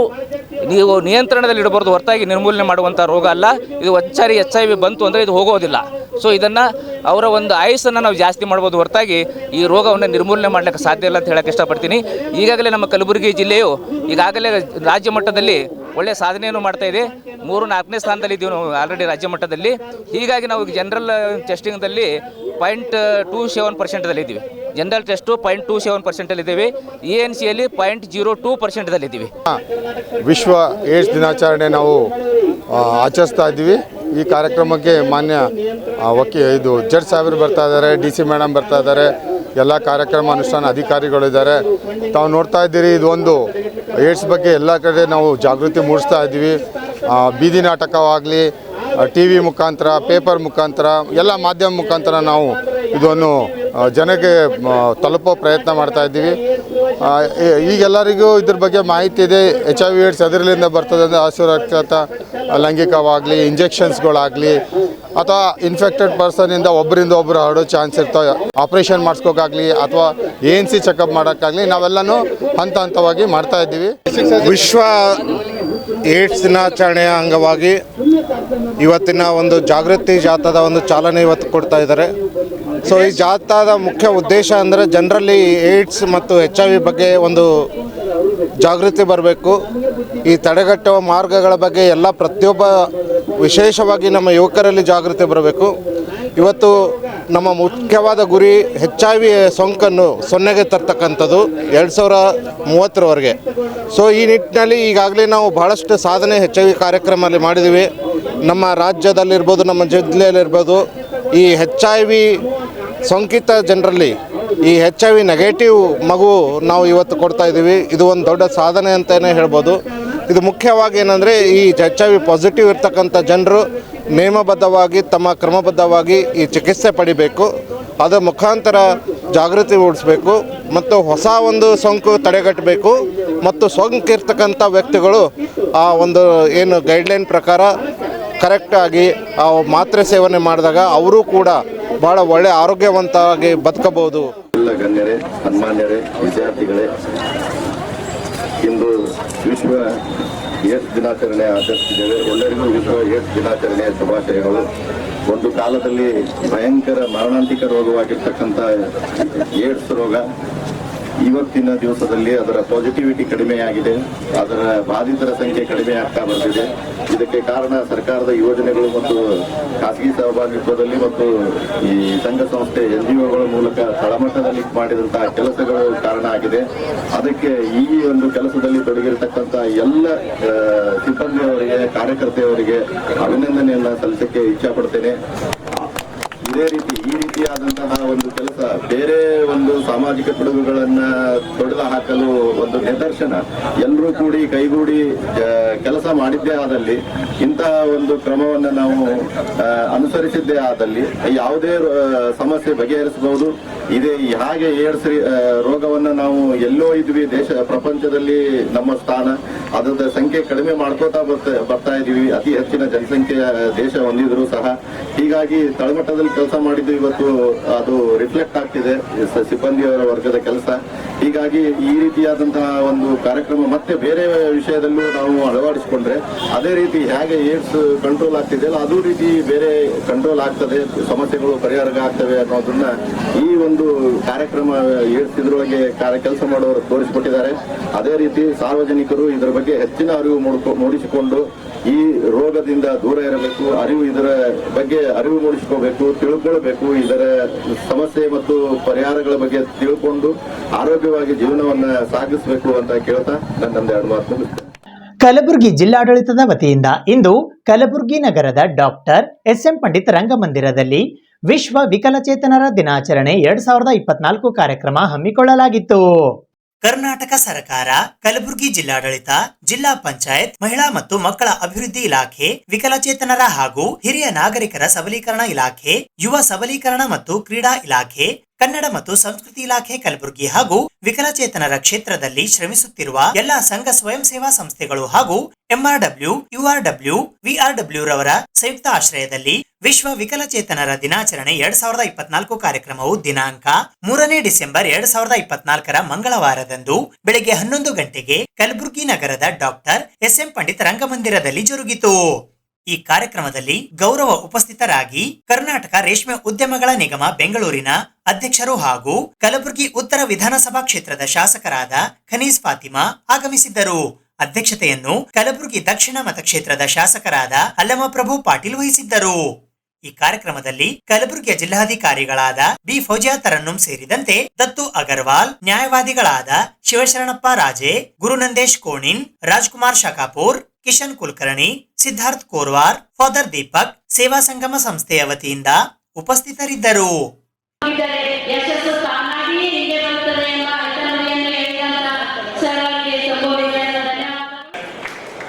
ನೀವು ನಿಯಂತ್ರಣದಲ್ಲಿ ಇಡಬಾರ್ದು, ಹೊರತಾಗಿ ನಿರ್ಮೂಲನೆ ಮಾಡುವಂಥ ರೋಗ ಅಲ್ಲ. ಇದು ಒಂದ್ಸಾರಿ HIV ಬಂತು ಅಂದರೆ ಇದು ಹೋಗೋದಿಲ್ಲ. ಸೊ ಇದನ್ನು ಅವರ ಒಂದು ಆಯುಸ್ಸನ್ನು ನಾವು ಜಾಸ್ತಿ ಮಾಡ್ಬೋದು, ಹೊರತಾಗಿ ಈ ರೋಗವನ್ನು ನಿರ್ಮೂಲನೆ ಮಾಡಲಿಕ್ಕೆ ಸಾಧ್ಯ ಇಲ್ಲ ಅಂತ ಹೇಳಕ್ಕೆ ಇಷ್ಟಪಡ್ತೀನಿ. ಈಗಾಗಲೇ ನಮ್ಮ ಕಲಬುರಗಿ ಜಿಲ್ಲೆಯು ಈಗಾಗಲೇ ರಾಜ್ಯ ಮಟ್ಟದಲ್ಲಿ ಒಳ್ಳೆಯ ಸಾಧನೆಯನ್ನು ಮಾಡ್ತಾ ಇದೆ. 3-4ನೇ ಸ್ಥಾನದಲ್ಲಿ ಇದ್ದೀವಿ ನಾವು ಆಲ್ರೆಡಿ ರಾಜ್ಯ ಮಟ್ಟದಲ್ಲಿ. ಹೀಗಾಗಿ ನಾವು ಜನರಲ್ ಟೆಸ್ಟಿಂಗ್ದಲ್ಲಿ 0.27% ಇದ್ದೀವಿ. ಜನರಲ್ ಟೆಸ್ಟು 0.27% ಇದ್ದೀವಿ. ENCಯಲ್ಲಿ 0.02% ಇದ್ದೀವಿ. ವಿಶ್ವ ಏಡ್ಸ್ ದಿನಾಚರಣೆ ನಾವು ಆಚರಿಸ್ತಾ ಇದ್ದೀವಿ. ಈ ಕಾರ್ಯಕ್ರಮಕ್ಕೆ ಮಾನ್ಯ ಜಡ್ಜ್ ಸಾಹೇಬರು ಬರ್ತಾ ಇದ್ದಾರೆ, DC ಮೇಡಮ್ ಬರ್ತಾ ಇದ್ದಾರೆ, ಎಲ್ಲ ಕಾರ್ಯಕ್ರಮ ಅನುಷ್ಠಾನ ಅಧಿಕಾರಿಗಳಿದ್ದಾರೆ. ತಾವು ನೋಡ್ತಾ ಇದ್ದೀರಿ, ಇದು ಒಂದು ಏಡ್ಸ್ ಬಗ್ಗೆ ಎಲ್ಲ ಕಡೆ ನಾವು ಜಾಗೃತಿ ಮೂಡಿಸ್ತಾ ಇದ್ದೀವಿ. ಬೀದಿ ನಾಟಕವಾಗಲಿ, TV ಮುಖಾಂತರ, ಪೇಪರ್ ಮುಖಾಂತರ, ಎಲ್ಲ ಮಾಧ್ಯಮ ಮುಖಾಂತರ ನಾವು ಇದನ್ನು ಜನಕ್ಕೆ ತಲುಪೋ ಪ್ರಯತ್ನ ಮಾಡ್ತಾ ಇದ್ದೀವಿ. ಈಗೆಲ್ಲರಿಗೂ ಇದ್ರ ಬಗ್ಗೆ ಮಾಹಿತಿ ಇದೆ. HIV ಏಡ್ಸ್ ಅದರಲ್ಲಿಂದ ಬರ್ತದೆ ಅಂದರೆ ಅಸುರಕ್ಷಿತ ಲೈಂಗಿಕವಾಗಲಿ, ಇಂಜೆಕ್ಷನ್ಸ್ಗಳಾಗಲಿ ಅಥವಾ ಇನ್ಫೆಕ್ಟೆಡ್ ಪರ್ಸನಿಂದ ಒಬ್ಬರಿಂದ ಒಬ್ಬರು ಹರಡೋ ಚಾನ್ಸ್ ಇರ್ತವೆ. ಆಪ್ರೇಷನ್ ಮಾಡಿಸ್ಕೋಕ್ಕಾಗಲಿ ಅಥವಾ ANC ಚೆಕಪ್ ಮಾಡೋಕ್ಕಾಗಲಿ ನಾವೆಲ್ಲನೂ ಹಂತ ಹಂತವಾಗಿ ಮಾಡ್ತಾ ಇದ್ದೀವಿ. ವಿಶ್ವ ಏಡ್ಸ್ ದಿನಾಚರಣೆಯ ಅಂಗವಾಗಿ ಇವತ್ತಿನ ಒಂದು ಜಾಗೃತಿ ಜಾಥಾದ ಒಂದು ಚಾಲನೆ ಇವತ್ತು ಕೊಡ್ತಾ ಇದ್ದಾರೆ. ಸೊ ಈ ಜಾಥಾದ ಮುಖ್ಯ ಉದ್ದೇಶ ಅಂದರೆ ಜನರಲ್ಲಿ ಏಡ್ಸ್ ಮತ್ತು HIV ಬಗ್ಗೆ ಒಂದು ಜಾಗೃತಿ ಬರಬೇಕು. ಈ ತಡೆಗಟ್ಟುವ ಮಾರ್ಗಗಳ ಬಗ್ಗೆ ಎಲ್ಲ ಪ್ರತಿಯೊಬ್ಬ, ವಿಶೇಷವಾಗಿ ನಮ್ಮ ಯುವಕರಲ್ಲಿ ಜಾಗೃತಿ ಬರಬೇಕು. ಇವತ್ತು ನಮ್ಮ ಮುಖ್ಯವಾದ ಗುರಿ HIV ಸೋಂಕನ್ನು 0ಗೆ ತರ್ತಕ್ಕಂಥದ್ದು 2030ರವರೆಗೆ. ಸೊ ಈ ನಿಟ್ಟಿನಲ್ಲಿ ಈಗಾಗಲೇ ನಾವು ಬಹಳಷ್ಟು ಸಾಧನೆ HIV ಕಾರ್ಯಕ್ರಮದಲ್ಲಿ ಮಾಡಿದ್ದೀವಿ. ನಮ್ಮ ರಾಜ್ಯದಲ್ಲಿರ್ಬೋದು, ನಮ್ಮ ಜಿಲ್ಲೆಯಲ್ಲಿರ್ಬೋದು, ಈ HIV ಸೋಂಕಿತ ಜನರಲ್ಲಿ ಈ HIV ನೆಗೆಟಿವ್ ಮಗು ನಾವು ಇವತ್ತು ಕೊಡ್ತಾ ಇದ್ದೀವಿ. ಇದು ಒಂದು ದೊಡ್ಡ ಸಾಧನೆ ಅಂತಲೇ ಹೇಳ್ಬೋದು. ಇದು ಮುಖ್ಯವಾಗಿ ಏನಂದರೆ ಈ HIV ಪಾಸಿಟಿವ್ ಇರ್ತಕ್ಕಂಥ ಜನರು ನೇಮಬದ್ಧವಾಗಿ ತಮ್ಮ ಕ್ರಮಬದ್ಧವಾಗಿ ಈ ಚಿಕಿತ್ಸೆ ಪಡಿಬೇಕು. ಅದರ ಮುಖಾಂತರ ಜಾಗೃತಿ ಮೂಡಿಸಬೇಕು ಮತ್ತು ಹೊಸ ಒಂದು ಸೋಂಕು ತಡೆಗಟ್ಟಬೇಕು. ಮತ್ತು ಸೋಂಕಿರ್ತಕ್ಕಂಥ ವ್ಯಕ್ತಿಗಳು ಆ ಒಂದು ಏನು ಗೈಡ್ಲೈನ್ ಪ್ರಕಾರ ಕರೆಕ್ಟಾಗಿ ಆ ಮಾತ್ರೆ ಸೇವನೆ ಮಾಡಿದಾಗ ಅವರು ಕೂಡ ಭಾಳ ಒಳ್ಳೆಯ ಆರೋಗ್ಯವಂತವಾಗಿ ಬದುಕಬಹುದು. ಎಲ್ಲ ಗಣ್ಯರೇ, ಸನ್ಮಾನ್ಯರೇ, ವಿದ್ಯಾರ್ಥಿಗಳೇ, ಇಂದು ವಿಶ್ವ ಏಡ್ಸ್ ದಿನಾಚರಣೆ ಆಚರಿಸಿದ್ದೇವೆ. ಎಲ್ಲರಿಗೂ ವಿಶ್ವ ಏಡ್ಸ್ ದಿನಾಚರಣೆಯ ಶುಭಾಶಯಗಳು. ಒಂದು ಕಾಲದಲ್ಲಿ ಭಯಂಕರ ಮಾರಣಾಂತಿಕ ರೋಗವಾಗಿರ್ತಕ್ಕಂಥ ಏಡ್ಸ್ ರೋಗ ಇವತ್ತಿನ ದಿವಸದಲ್ಲಿ ಅದರ ಪಾಸಿಟಿವಿಟಿ ಕಡಿಮೆಯಾಗಿದೆ, ಅದರ ಬಾಧಿತರ ಸಂಖ್ಯೆ ಕಡಿಮೆ ಆಗ್ತಾ ಬಂದಿದೆ. ಇದಕ್ಕೆ ಕಾರಣ ಸರ್ಕಾರದ ಯೋಜನೆಗಳು ಮತ್ತು ಖಾಸಗಿ ಸಹಭಾಗಿತ್ವದಲ್ಲಿ ಮತ್ತು ಈ ಸಂಘ ಸಂಸ್ಥೆ NGOಗಳ ಮೂಲಕ ತಳಮಟ್ಟದಲ್ಲಿ ಮಾಡಿದಂತಹ ಕೆಲಸಗಳು ಕಾರಣ ಆಗಿದೆ. ಅದಕ್ಕೆ ಈ ಒಂದು ಕೆಲಸದಲ್ಲಿ ತೊಡಗಿರತಕ್ಕಂಥ ಎಲ್ಲ ಸಿಬ್ಬಂದಿಯವರಿಗೆ, ಕಾರ್ಯಕರ್ತೆಯವರಿಗೆ ಅಭಿನಂದನೆಯನ್ನ ಸಲ್ಲಿಸಕ್ಕೆ ಇಚ್ಛಪಡ್ತೇನೆ. ಇದೇ ರೀತಿ ಈ ರೀತಿಯಾದಂತಹ ಒಂದು ಕೆಲಸ ಬೇರೆ ಒಂದು ಸಾಮಾಜಿಕ ಪಿಡುಗುಗಳನ್ನ ತೊಡೆದು ಹಾಕಲು ಒಂದು ನಿದರ್ಶನ. ಎಲ್ಲರೂ ಕೂಡಿ ಕೈಗೂಡಿ ಕೆಲಸ ಮಾಡಿದ್ದೇ ಆದಲ್ಲಿ, ಇಂತಹ ಒಂದು ಕ್ರಮವನ್ನು ನಾವು ಅನುಸರಿಸಿದ್ದೇ ಆದಲ್ಲಿ ಯಾವುದೇ ಸಮಸ್ಯೆ ಬಗೆಹರಿಸಬಹುದು. ಇದೇ ಹಾಗೆ ಏಡ್ಸ್ ರೋಗವನ್ನು ನಾವು ಎಲ್ಲೋ ಇದ್ವಿ, ಪ್ರಪಂಚದಲ್ಲಿ ನಮ್ಮ ಸ್ಥಾನ, ಅದರ ಸಂಖ್ಯೆ ಕಡಿಮೆ ಮಾಡ್ಕೋತಾ ಬರ್ತಾ ಇದೀವಿ. ಅತಿ ಹೆಚ್ಚಿನ ಜನಸಂಖ್ಯೆಯ ದೇಶ ಹೊಂದಿದ್ರು ಸಹ. ಹೀಗಾಗಿ ತಳಮಟ್ಟದಲ್ಲಿ ಕೆಲಸ ಮಾಡಿದ್ದು ಇವತ್ತು ಅದು ರಿಫ್ಲೆಕ್ಟ್ ಆಗ್ತಿದೆ ಸಿಬ್ಬಂದಿಯವರ ವರ್ಗದ ಕೆಲಸ. ಹೀಗಾಗಿ ಈ ರೀತಿಯಾದಂತಹ ಒಂದು ಕಾರ್ಯಕ್ರಮ ಮತ್ತೆ ಬೇರೆ ವಿಷಯದಲ್ಲೂ ನಾವು ಅಳವಡಿಸಿಕೊಂಡ್ರೆ ಅದೇ ರೀತಿ ಹೇಗೆ ಏಡ್ಸ್ ಕಂಟ್ರೋಲ್ ಆಗ್ತಿದೆಯಲ್ಲ ಅದೇ ರೀತಿ ಬೇರೆ ಕಂಟ್ರೋಲ್ ಆಗ್ತದೆ, ಸಮಸ್ಯೆಗಳು ಪರಿಹಾರ ಆಗ್ತವೆ ಅನ್ನೋದನ್ನ ಈ ಒಂದು ಕಾರ್ಯಕ್ರಮ ಏಡ್ಸ್ ಇದ್ರೊಳಗೆ ಕೆಲಸ ಮಾಡೋರು ತೋರಿಸಿಕೊಟ್ಟಿದ್ದಾರೆ. ಅದೇ ರೀತಿ ಸಾರ್ವಜನಿಕರು ಇದರ ಬಗ್ಗೆ ಹೆಚ್ಚಿನ ಅರಿವು ಮೂಡಿಸಿಕೊಂಡು ಈ ರೋಗದಿಂದ ದೂರ ಇರಬೇಕು, ಇದರ ಬಗ್ಗೆ ಅರಿವು ಮೂಡಿಸಿಕೋಬೇಕು, ತಿಳ್ಕೊಳ್ಬೇಕು, ಇದರ ಸಮಸ್ಯೆ ಮತ್ತು ಪರಿಹಾರಗಳ ಬಗ್ಗೆ ತಿಳ್ಕೊಂಡು ಆರೋಗ್ಯವಾಗಿ ಜೀವನವನ್ನ ಸಾಗಿಸಬೇಕು ಅಂತ ಕೇಳ್ತಾ ನನ್ನೊಂದು 2 ಮಾತು ಮುಗಿಸ್ತೇನೆ. ಕಲಬುರಗಿ ಜಿಲ್ಲಾಡಳಿತದ ವತಿಯಿಂದ ಇಂದು ಕಲಬುರಗಿ ನಗರದ ಡಾಕ್ಟರ್ SM ಪಂಡಿತ್ ರಂಗಮಂದಿರದಲ್ಲಿ ವಿಶ್ವ ವಿಕಲಚೇತನರ ದಿನಾಚರಣೆ 2024 ಕಾರ್ಯಕ್ರಮ ಹಮ್ಮಿಕೊಳ್ಳಲಾಗಿತ್ತು. ಕರ್ನಾಟಕ ಸರ್ಕಾರ, ಕಲಬುರಗಿ ಜಿಲ್ಲಾಡಳಿತ, ಜಿಲ್ಲಾ ಪಂಚಾಯತ್, ಮಹಿಳಾ ಮತ್ತು ಮಕ್ಕಳ ಅಭಿವೃದ್ಧಿ ಇಲಾಖೆ, ವಿಕಲಚೇತನರ ಹಾಗೂ ಹಿರಿಯ ನಾಗರಿಕರ ಸಬಲೀಕರಣ ಇಲಾಖೆ, ಯುವ ಸಬಲೀಕರಣ ಮತ್ತು ಕ್ರೀಡಾ ಇಲಾಖೆ, ಕನ್ನಡ ಮತ್ತು ಸಂಸ್ಕೃತಿ ಇಲಾಖೆ ಕಲಬುರಗಿ ಹಾಗೂ ವಿಕಲಚೇತನರ ಕ್ಷೇತ್ರದಲ್ಲಿ ಶ್ರಮಿಸುತ್ತಿರುವ ಎಲ್ಲಾ ಸಂಘ ಸ್ವಯಂ ಸೇವಾ ಸಂಸ್ಥೆಗಳು ಹಾಗೂ MRW, URW, VRW ರವರ ಸಂಯುಕ್ತ ಆಶ್ರಯದಲ್ಲಿ ವಿಶ್ವ ವಿಕಲಚೇತನರ ದಿನಾಚರಣೆ 2024 ಕಾರ್ಯಕ್ರಮವು ದಿನಾಂಕ 3ನೇ ಡಿಸೆಂಬರ್ 2024 ಮಂಗಳವಾರದಂದು ಬೆಳಗ್ಗೆ 11 ಗಂಟೆಗೆ ಕಲಬುರಗಿ ನಗರದ ಡಾಕ್ಟರ್ SM ಪಂಡಿತ್ ರಂಗಮಂದಿರದಲ್ಲಿ ಜರುಗಿತು. ಈ ಕಾರ್ಯಕ್ರಮದಲ್ಲಿ ಗೌರವ ಉಪಸ್ಥಿತರಾಗಿ ಕರ್ನಾಟಕ ರೇಷ್ಮೆ ಉದ್ಯಮಗಳ ನಿಗಮ ಬೆಂಗಳೂರಿನ ಅಧ್ಯಕ್ಷರು ಹಾಗೂ ಕಲಬುರಗಿ ಉತ್ತರ ವಿಧಾನಸಭಾ ಕ್ಷೇತ್ರದ ಶಾಸಕರಾದ ಖನೀಜ್ ಫಾತಿಮಾ ಆಗಮಿಸಿದ್ದರು. ಅಧ್ಯಕ್ಷತೆಯನ್ನು ಕಲಬುರಗಿ ದಕ್ಷಿಣ ಮತಕ್ಷೇತ್ರದ ಶಾಸಕರಾದ ಅಲ್ಲಮಪ್ರಭು ಪಾಟೀಲ್ ವಹಿಸಿದ್ದರು. ಈ ಕಾರ್ಯಕ್ರಮದಲ್ಲಿ ಕಲಬುರಗಿಯ ಜಿಲ್ಲಾಧಿಕಾರಿಗಳಾದ ಬಿ ಫೌಜಿಯಾ ತರನ್ನುಂ ಸೇರಿದಂತೆ ದತ್ತು ಅಗರ್ವಾಲ್, ನ್ಯಾಯವಾದಿಗಳಾದ ಶಿವಶರಣಪ್ಪ ರಾಜೆ, ಗುರುನಂದೇಶ್ ಕೋಣಿನ್, ರಾಜ್ಕುಮಾರ್ ಶಕಾಪುರ್, ಕಿಶನ್ ಕುಲಕರ್ಣಿ, ಸಿದ್ಧಾರ್ಥ್ ಕೋರ್ವಾರ್, ಫಾದರ್ ದೀಪಕ್, ಸೇವಾ ಸಂಗಮ ಸಂಸ್ಥೆಯ ವತಿಯಿಂದ ಉಪಸ್ಥಿತರಿದ್ದರು.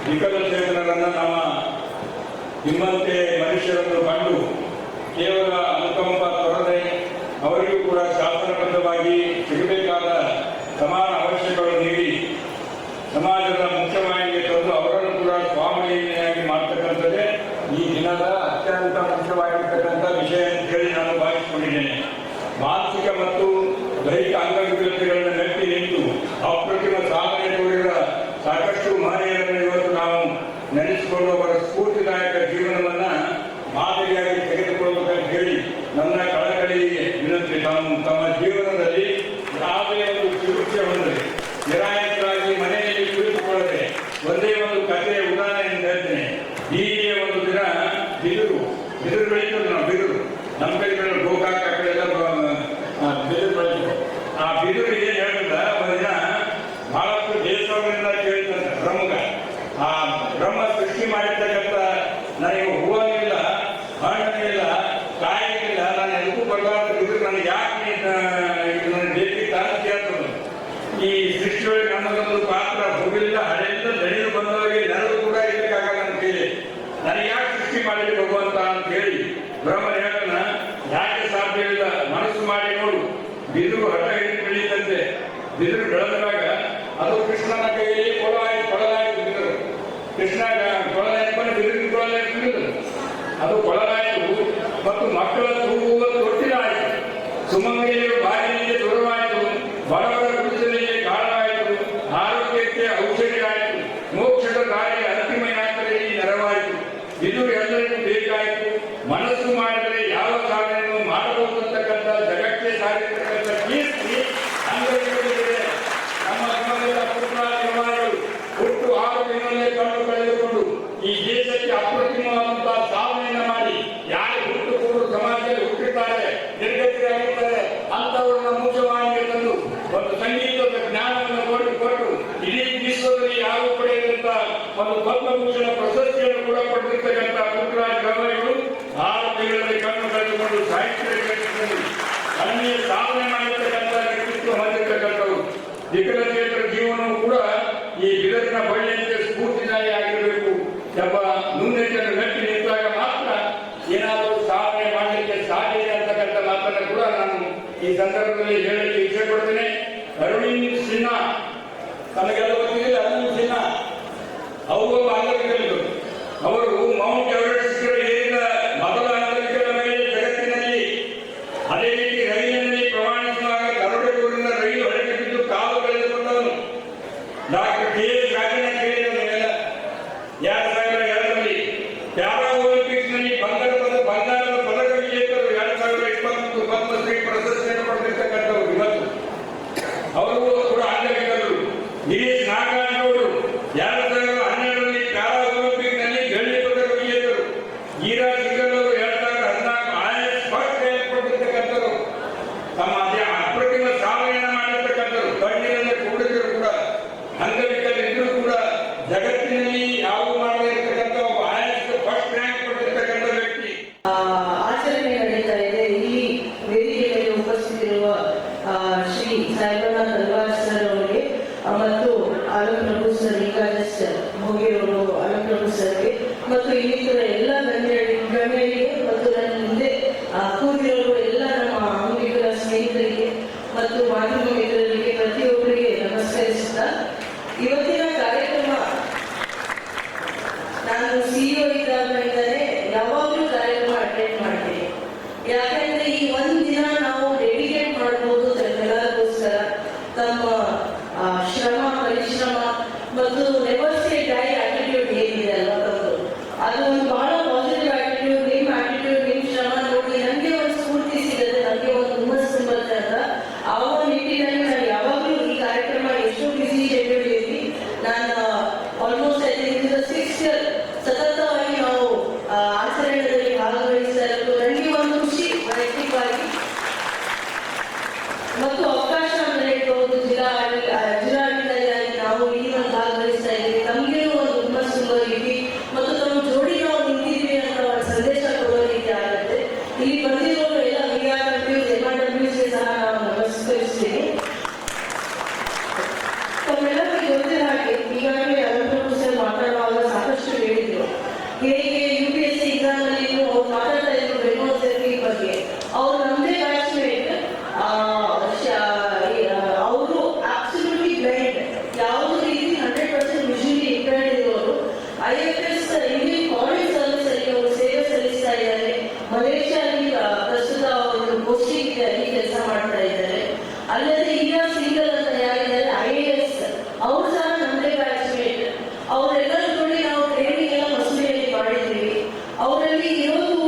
ವಿಕಲಚೇತನರನ್ನು ನಮ್ಮ ನಿಮ್ಮಂತೆ ಮನುಷ್ಯರನ್ನು ಕಂಡು ಕೇವಲ ಅನುಕಂಪ ತೊರದೆ ಅವರಿಗೂ ಕೂಡ ಶಾಸನಬದ್ಧವಾಗಿ ಸಿಗಬೇಕಾದ ಸಮಾನ ಅವಶ್ಯಕಗಳನ್ನು ನೀಡಿ ಸಮಾಜದ ಮುಖ್ಯವಾಹಿನಿಗೆ ತಂದು ಅವರನ್ನು ಕೂಡ ಸ್ವಾವಲಂಬಿಯಾಗಿ ಮಾಡ್ತಕ್ಕಂಥದ್ದೇ ಈ ದಿನದ ಅತ್ಯಂತ ಮುಖ್ಯವಾಗಿರ್ತಕ್ಕಂಥ ವಿಷಯ ಅಂತ ಹೇಳಿ ನಾನು ಭಾವಿಸಿಕೊಂಡಿದ್ದೇನೆ. ಮಾನಸಿಕ ಮತ್ತು ದೈಹಿಕ ಅಂಗವಿಕಲತೆಗಳನ್ನು ಮೆಟ್ಟಿ ನಿಂತು ಅಪ್ರತಿಮ ಸಾಧನೆ ತೋರಿದ ಸಾಕಷ್ಟು ಮಹನೀಯರನ್ನು ಇವತ್ತು ನಾವು ನೆನೆಸಿಕೊಂಡು ಅವರ ಸ್ಫೂರ್ತಿದಾಯಕ ಜೀವನವನ್ನು ಮಾದರಿಯಾಗಿ ತೆಗೆದುಕೊಳ್ಳಬೇಕಂತ ಹೇಳಿ ನನ್ನ ಕಳಕಳಿಗೆ ವಿನಂತಿ. ತಮ್ಮ ಜೀವನದಲ್ಲಿ ಯಾವುದೇ ಒಂದು ಚಿಕಿತ್ಸೆ ಹೊಂದರೆ ನಿರಾಯಕರಾಗಿ ಮನೆಯಲ್ಲಿ ಕುಳಿತುಕೊಳ್ಳದೆ ಒಂದೇ ಒಂದು ಕಥೆಯ ಉದಾಹರಣೆ ಹೇಳ್ತೇನೆ. ಹೀಗೆ ಒಂದು ದಿನ ಬಿದಿರು ಬೆಳೀತದೆ. ನಾವು ಬಿದಿರು ನಮ್ಮ ಕಡೆ ಗೋಕಾಕ ಆ ಕಡೆ ಎಲ್ಲ ಬಿದಿರು ಬೆಳೀತು. ಆ ಬಿದಿರು ಏನು ಹೇಳಿದ ಒಂದು ದಿನ ಬಹಳಷ್ಟು ದೇಶಗಳಿಂದ ಕೇಳಿದಂತೆ ಆ ಬ್ರಹ್ಮ ಸೃಷ್ಟಿ ಮಾಡಿರ್ತಕ್ಕಂಥ ನನಗೆ ಹೂವನಿಲ್ಲ, ಹಣ್ಣಿಲ್ಲ, ಕಾಯಿಲ್ಲ, ನಾನು ಎದಕ್ಕೂ ಬರಲಾರ್ದು ಬಿದಿರು ನನಗೆ ಯಾಕೆ ನನಗೆ ಬೇಕಿತ್ತ ಅಂತ ಕೇಳ್ತದೆ. ಈ ಸೃಷ್ಟಿಯೊಳಗೆ ನಮ್ಮದೊಂದು ಪಾತ್ರ ಹೋಗಿಲ್ಲ, ಹಳೆಯಿಂದ ದಣಿದು ಬಂದವರಿಗೆ ನೆರಳು ಕೂಡ ಇರಬೇಕಾಗಲ್ಲ ಅಂತ ಹೇಳಿ ನನಗೆ ಯಾಕೆ ಸೃಷ್ಟಿ ಮಾಡಿರಿ ಭಗವಂತ ಅಂತ ಹೇಳಿ ಬ್ರಹ್ಮ ಹೇಳನ ಯಾಕೆ ಸಾಧ್ಯವಿಲ್ಲ, ಮನಸ್ಸು ಮಾಡಿ ನೋಡು. ಬಿದಿರು ಹಠ ಹಿಡಿದು ಬೆಳೀತಂತೆ. ಬಿದಿರು ಬೆಳೆದಾಗ ಅದು ಕೃಷ್ಣನ ಕೈಯಲ್ಲಿ ಕೊಳಲಾಯಿತು. ಬಿದಿರು ಕೃಷ್ಣ ಕೊಳಲಾಯಿಕೊಂಡು ಬಿದಿರಿನ ಕೊಳಲಾಯಿತು. ಅದು ಕೊಳಲಾಯಿತು ಮತ್ತು ಮಕ್ಕಳ ತೂಗುವ ತೊಟ್ಟಿಲಾಯಿತು. ಸುಮಂಗಲಿಯರು ಬಾಯಿನಿಂದ ದೂರವಾಯಿತು. ಬಡವರ ಗುಡಿಸಲಿಗೆ ಕಾರಣವಾಯಿತು. ಆರೋಗ್ಯಕ್ಕೆ ಔಷಧಿಯಾಯಿತು. ಮೋಕ್ಷದ ದಾರಿ ಅಂತಿಮ ಯಾತ್ರೆಯಲ್ಲಿ ನೆರವಾಯಿತು. ಇದು ಎಲ್ಲರಿಗೂ ಬೇಕಾಯಿತು. ಮನಸ್ಸು ಮಾಡಿದರೆ ಯಾವ ಸಾಧನೆಯನ್ನು ಮಾಡಬಹುದು ಅಂತಕ್ಕಂಥ ಜಗತ್ತೇ ಸಾಧಿರ್ತಕ್ಕಂಥ ಕೀರ್ತಿ ಅಂಗಡಿಗಳಿದೆ. ನಮ್ಮ ಸಮಾಜದ ಪುತ್ರರು ಹುಟ್ಟು 6 ದಿನದಲ್ಲೇ ಕಣ್ಣು ಕಳೆದುಕೊಂಡು ಈ ದೇಶಕ್ಕೆ ಅಪ್ರತಿಮವಾದಂತಹ ಸಾಧನೆಯನ್ನು ಮಾಡಿ ಯಾರು ಹುಟ್ಟುಕೊಂಡು ಸಮಾಜದಲ್ಲಿ ಹುಟ್ಟಿರ್ತಾರೆ, ನಿರ್ಗತಿಯಾಗಿರ್ತಾರೆ ಅಂತವರನ್ನ ಮುಖ್ಯವಾಗಿ ತಂದು ಒಂದು ಸಂಗೀತದ ಜ್ಞಾನವನ್ನು ಕೊಟ್ಟು ಇಡೀ ವಿಶ್ವದಲ್ಲಿ ಯಾರು ಪಡೆಯದಂತ ಒಂದು ಪದ್ಮಭೂಷಣ ಪ್ರಶಸ್ತಿಯನ್ನು ಕೂಡ ಪಡೆದಿರ್ತಕ್ಕಂಥ ಪುಟ್ಟರಾಜ ಗವಾಯಿಗಳು 6 ತಿಂಗಳಲ್ಲಿ ಕಣ್ಣು ಕಳೆದುಕೊಂಡು ಸಾಹಿತ್ಯದಲ್ಲಿ ಅನ್ಯ ಸಾಧನೆ ಮಾಡಿರ್ತಕ್ಕಂಥ ವ್ಯಕ್ತಿತ್ವ ಹೊಂದಿರತಕ್ಕಂಥವ್ರು. ವಿಕಲಚೇತರ ಜೀವನವು ಕೂಡ ಈ ಬಿದರಿನ ಬಳ್ಳಿಯಂತೆ ಸ್ಫೂರ್ತಿದಾಯಿ ಆಗಿರಬೇಕು ಎಂಬ ನ್ಯೂನತೆಯನ್ನು ಮೆಟ್ಟಿ ನಿಂತಾಗ ಮಾತ್ರ ಏನಾದರೂ ಸಾಧನೆ ಮಾಡಲಿಕ್ಕೆ ಸಾಧ್ಯ ಇದೆ ಅಂತಕ್ಕಂಥ ಮಾತನ್ನು ಕೂಡ ನಾನು ಈ ಸಂದರ್ಭದಲ್ಲಿ ಹೇಳಲಿಕ್ಕೆ ಇಚ್ಛೆ ಪಡ್ತೇನೆ. ಅರವಿಂದ್ ಸಿನ್ಹಾ ತನಗೆಲ್ಲ ಗೊತ್ತಿಲ್ಲ. ಅರವಿಂದ್ ಸಿನ್ಹಾ ಅವರು ಅಂಗವಿಕಲರು. ಅವರು ಮೌಂಟ್ ಎವರೆಸ್ಟ್ ಏರಿದ ಮೊದಲ ಅಂಗವಿಕಲ ಮಹಿಳೆ ಜಗತ್ತಿನಲ್ಲಿ. ಅದೇ ರೀತಿ ರೈಲಿನಲ್ಲಿ ಪ್ರಯಾಣಿಸುವಾಗ ಗರುಡೂರಿನ ರೈಲು ಹೊರಗೆ ಬಿದ್ದು ಕಾಲು ಕಳೆದುಕೊಂಡವನು. ಡಾಕ್ಟರ್ KS ರಾಜಣ್ಣ ಕೇಳಿದವನ್ನೆಲ್ಲ 2002ರಲ್ಲಿ ಪ್ಯಾರಾ ಒಲಿಂಪಿಕ್ಸ್ ನಲ್ಲಿ ಬಂಗಾರದ ಪದಕ ವಿಜೇತರು 2020 ಪದ್ಮಶ್ರೀ ಪ್ರಶಸ್ತಿಯನ್ನು ಪಡೆದಿರ್ತಕ್ಕಂಥವ್ರು ಇವತ್ತು. ಅವರು ಕೂಡ ಅಂಗವಿಕಲರು. ಗಿರೀಶ್ ನಾಗಾರ್ಜುನ ಅವರು 2012ರಲ್ಲಿ ಪ್ಯಾರಾ ಯಾಕಂದ್ರೆ ಈ ಒಂದ್ ದಿನ ನಾವು ಡೆಡಿಕೇಟ್ ಮಾಡಬಹುದು ಎಲ್ಲರಿಗೋಸ್ಕರ ತಮ್ಮ ಶ್ರಮ ಪರಿಶ್ರಮ ಮತ್ತು ನೆವರ್ ಸೇ ಡೈ ಆಟಿಟ್ಯೂಡ್ ಏನಿದೆ ಅಲ್ವಾ ಅದು ಒಂದು ಬಹಳ ಪಾಸಿಟಿವ್ ಆಟಿಟ್ಯೂಡ್. ನಿಮ್ಮ ಆಟಿಟ್ಯೂಡ್, ನಿಮ್ಮ ಶ್ರಮ ನೋಡಿ ನನಗೆ ಒಂದು ಸ್ಫೂರ್ತಿ ಸಿಗುತ್ತೆ, ನನಗೆ ಒಂದು ಹುಮ್ಮಸ್ಸು ಬರುತ್ತೆ ಅಂತ. ಆ ಒಂದು ನಿಟ್ಟಿನಲ್ಲಿ ನಾನು ಯಾವಾಗಲೂ ಈ ಕಾರ್ಯಕ್ರಮ ಎಷ್ಟು ಬಿಸಿ ಶೆಡ್ಯೂಲ್ ಇರಲಿ, ನಾನು ಆಲ್ಮೋಸ್ಟ್ ಐ ಥಿಂಕ್ 6 ಇಯರ್ ಸತತವಾಗಿ ನಾವು ಆಚರಣೆಯಲ್ಲಿ ಭಾಗವಹಿಸ್ತಾ ಇರೋದು ನನಗೆ ಒಂದು ಖುಷಿ ವೈಯಕ್ತಿಕವಾಗಿ. ಮತ್ತು ಅವಕಾಶ ಅಂದ್ರೆ ಹೇಳ್ಬೋದು, ಜಿಲ್ಲಾಡಳಿತದಲ್ಲಿ ನಾವು ಈ ಒಂದು ಭಾಗವಹಿಸ್ತಾ ಇದ್ದೀವಿ, ನಮಗೆ ಒಂದು ಹುಮ್ಮಸ್ಸು ತುಂಬೋ ರೀತಿ ಮತ್ತು ನಮ್ಮ ಜೋಡಿ ನಾವು ನಿಂತಿದ್ದೀವಿ ಅಂತ ಒಂದು ಸಂದೇಶ ಕೊಡೋ ರೀತಿ ಆಗುತ್ತೆ. ಇಲ್ಲಿ ಬಂದಿರೋರು ಎಲ್ಲ VRWs, MRWs ಸಹ ನಾವು ನಮಸ್ಕರಿಸ್ತೀನಿ. ತಮ್ಮೆಲ್ಲರಿಗೂ ಗೊತ್ತಿರೋ ಹಾಗೆ ಈಗಾಗಲೇ ಎಲ್ಲರೂ ಸಹ ಮಾತಾಡುವಾಗ ಸಾಕಷ್ಟು ಹೇಳಿದ್ರು. ಹೇಗೆ UPSC ಎಕ್ಸಾಮ್ ಅಲ್ಲಿ ಅವ್ರು ಮಾತಾಡ್ತಾ ಇದ್ರು ಬೆಂಗಳೂರು ಸರ್ತಿ ಬಗ್ಗೆ. ಅವ್ರು ನಮ್ಮದೇ ಬ್ಯಾಚ್ಮೇಟ್, ಅವರು ಅಬ್ಸಲ್ಯೂಟ್ಲಿ ಬ್ಲೈಂಡ್, ಯಾವುದೇ ರೀತಿ 100% ವಿಷುವಲಿ ಇಂಪೇರ್ಡ್ ಇರೋರು. IFS ಇಂಡಿಯನ್ ಫಾರಿನ್ ಸರ್ವಿಸ್ ಅಲ್ಲಿ ಅವರು ಸೇವೆ ಸಲ್ಲಿಸ್ತಾ ಇದ್ದಾರೆ. ಮಲೇಷ್ಯಾದಲ್ಲಿ ಪ್ರಸ್ತುತ ಒಂದು ಪೋಸ್ಟಿಂಗ್ ಇದೆ, ಅಲ್ಲಿ ಕೆಲಸ ಮಾಡ್ತಾ ಇದ್ದಾರೆ. ಅಲ್ಲದೆ ಈಗ ಸಿಂಗಲ್ ಅಂತ ಯಾರಿದ್ದಾರೆ IAS, ಅವರು ಸಹ ನಮ್ಮದೇ ಬ್ಯಾಚ್ಮೇಟ್. ಅವರೆಲ್ಲರೂ ನೋಡಿ ನಾವು ಟ್ರೈನಿಂಗ್ ಎಲ್ಲ ಮಸೂರಿಯಲ್ಲಿ ಮಾಡಿದ್ದೀವಿ. ಅವರಲ್ಲಿ ಇರೋದು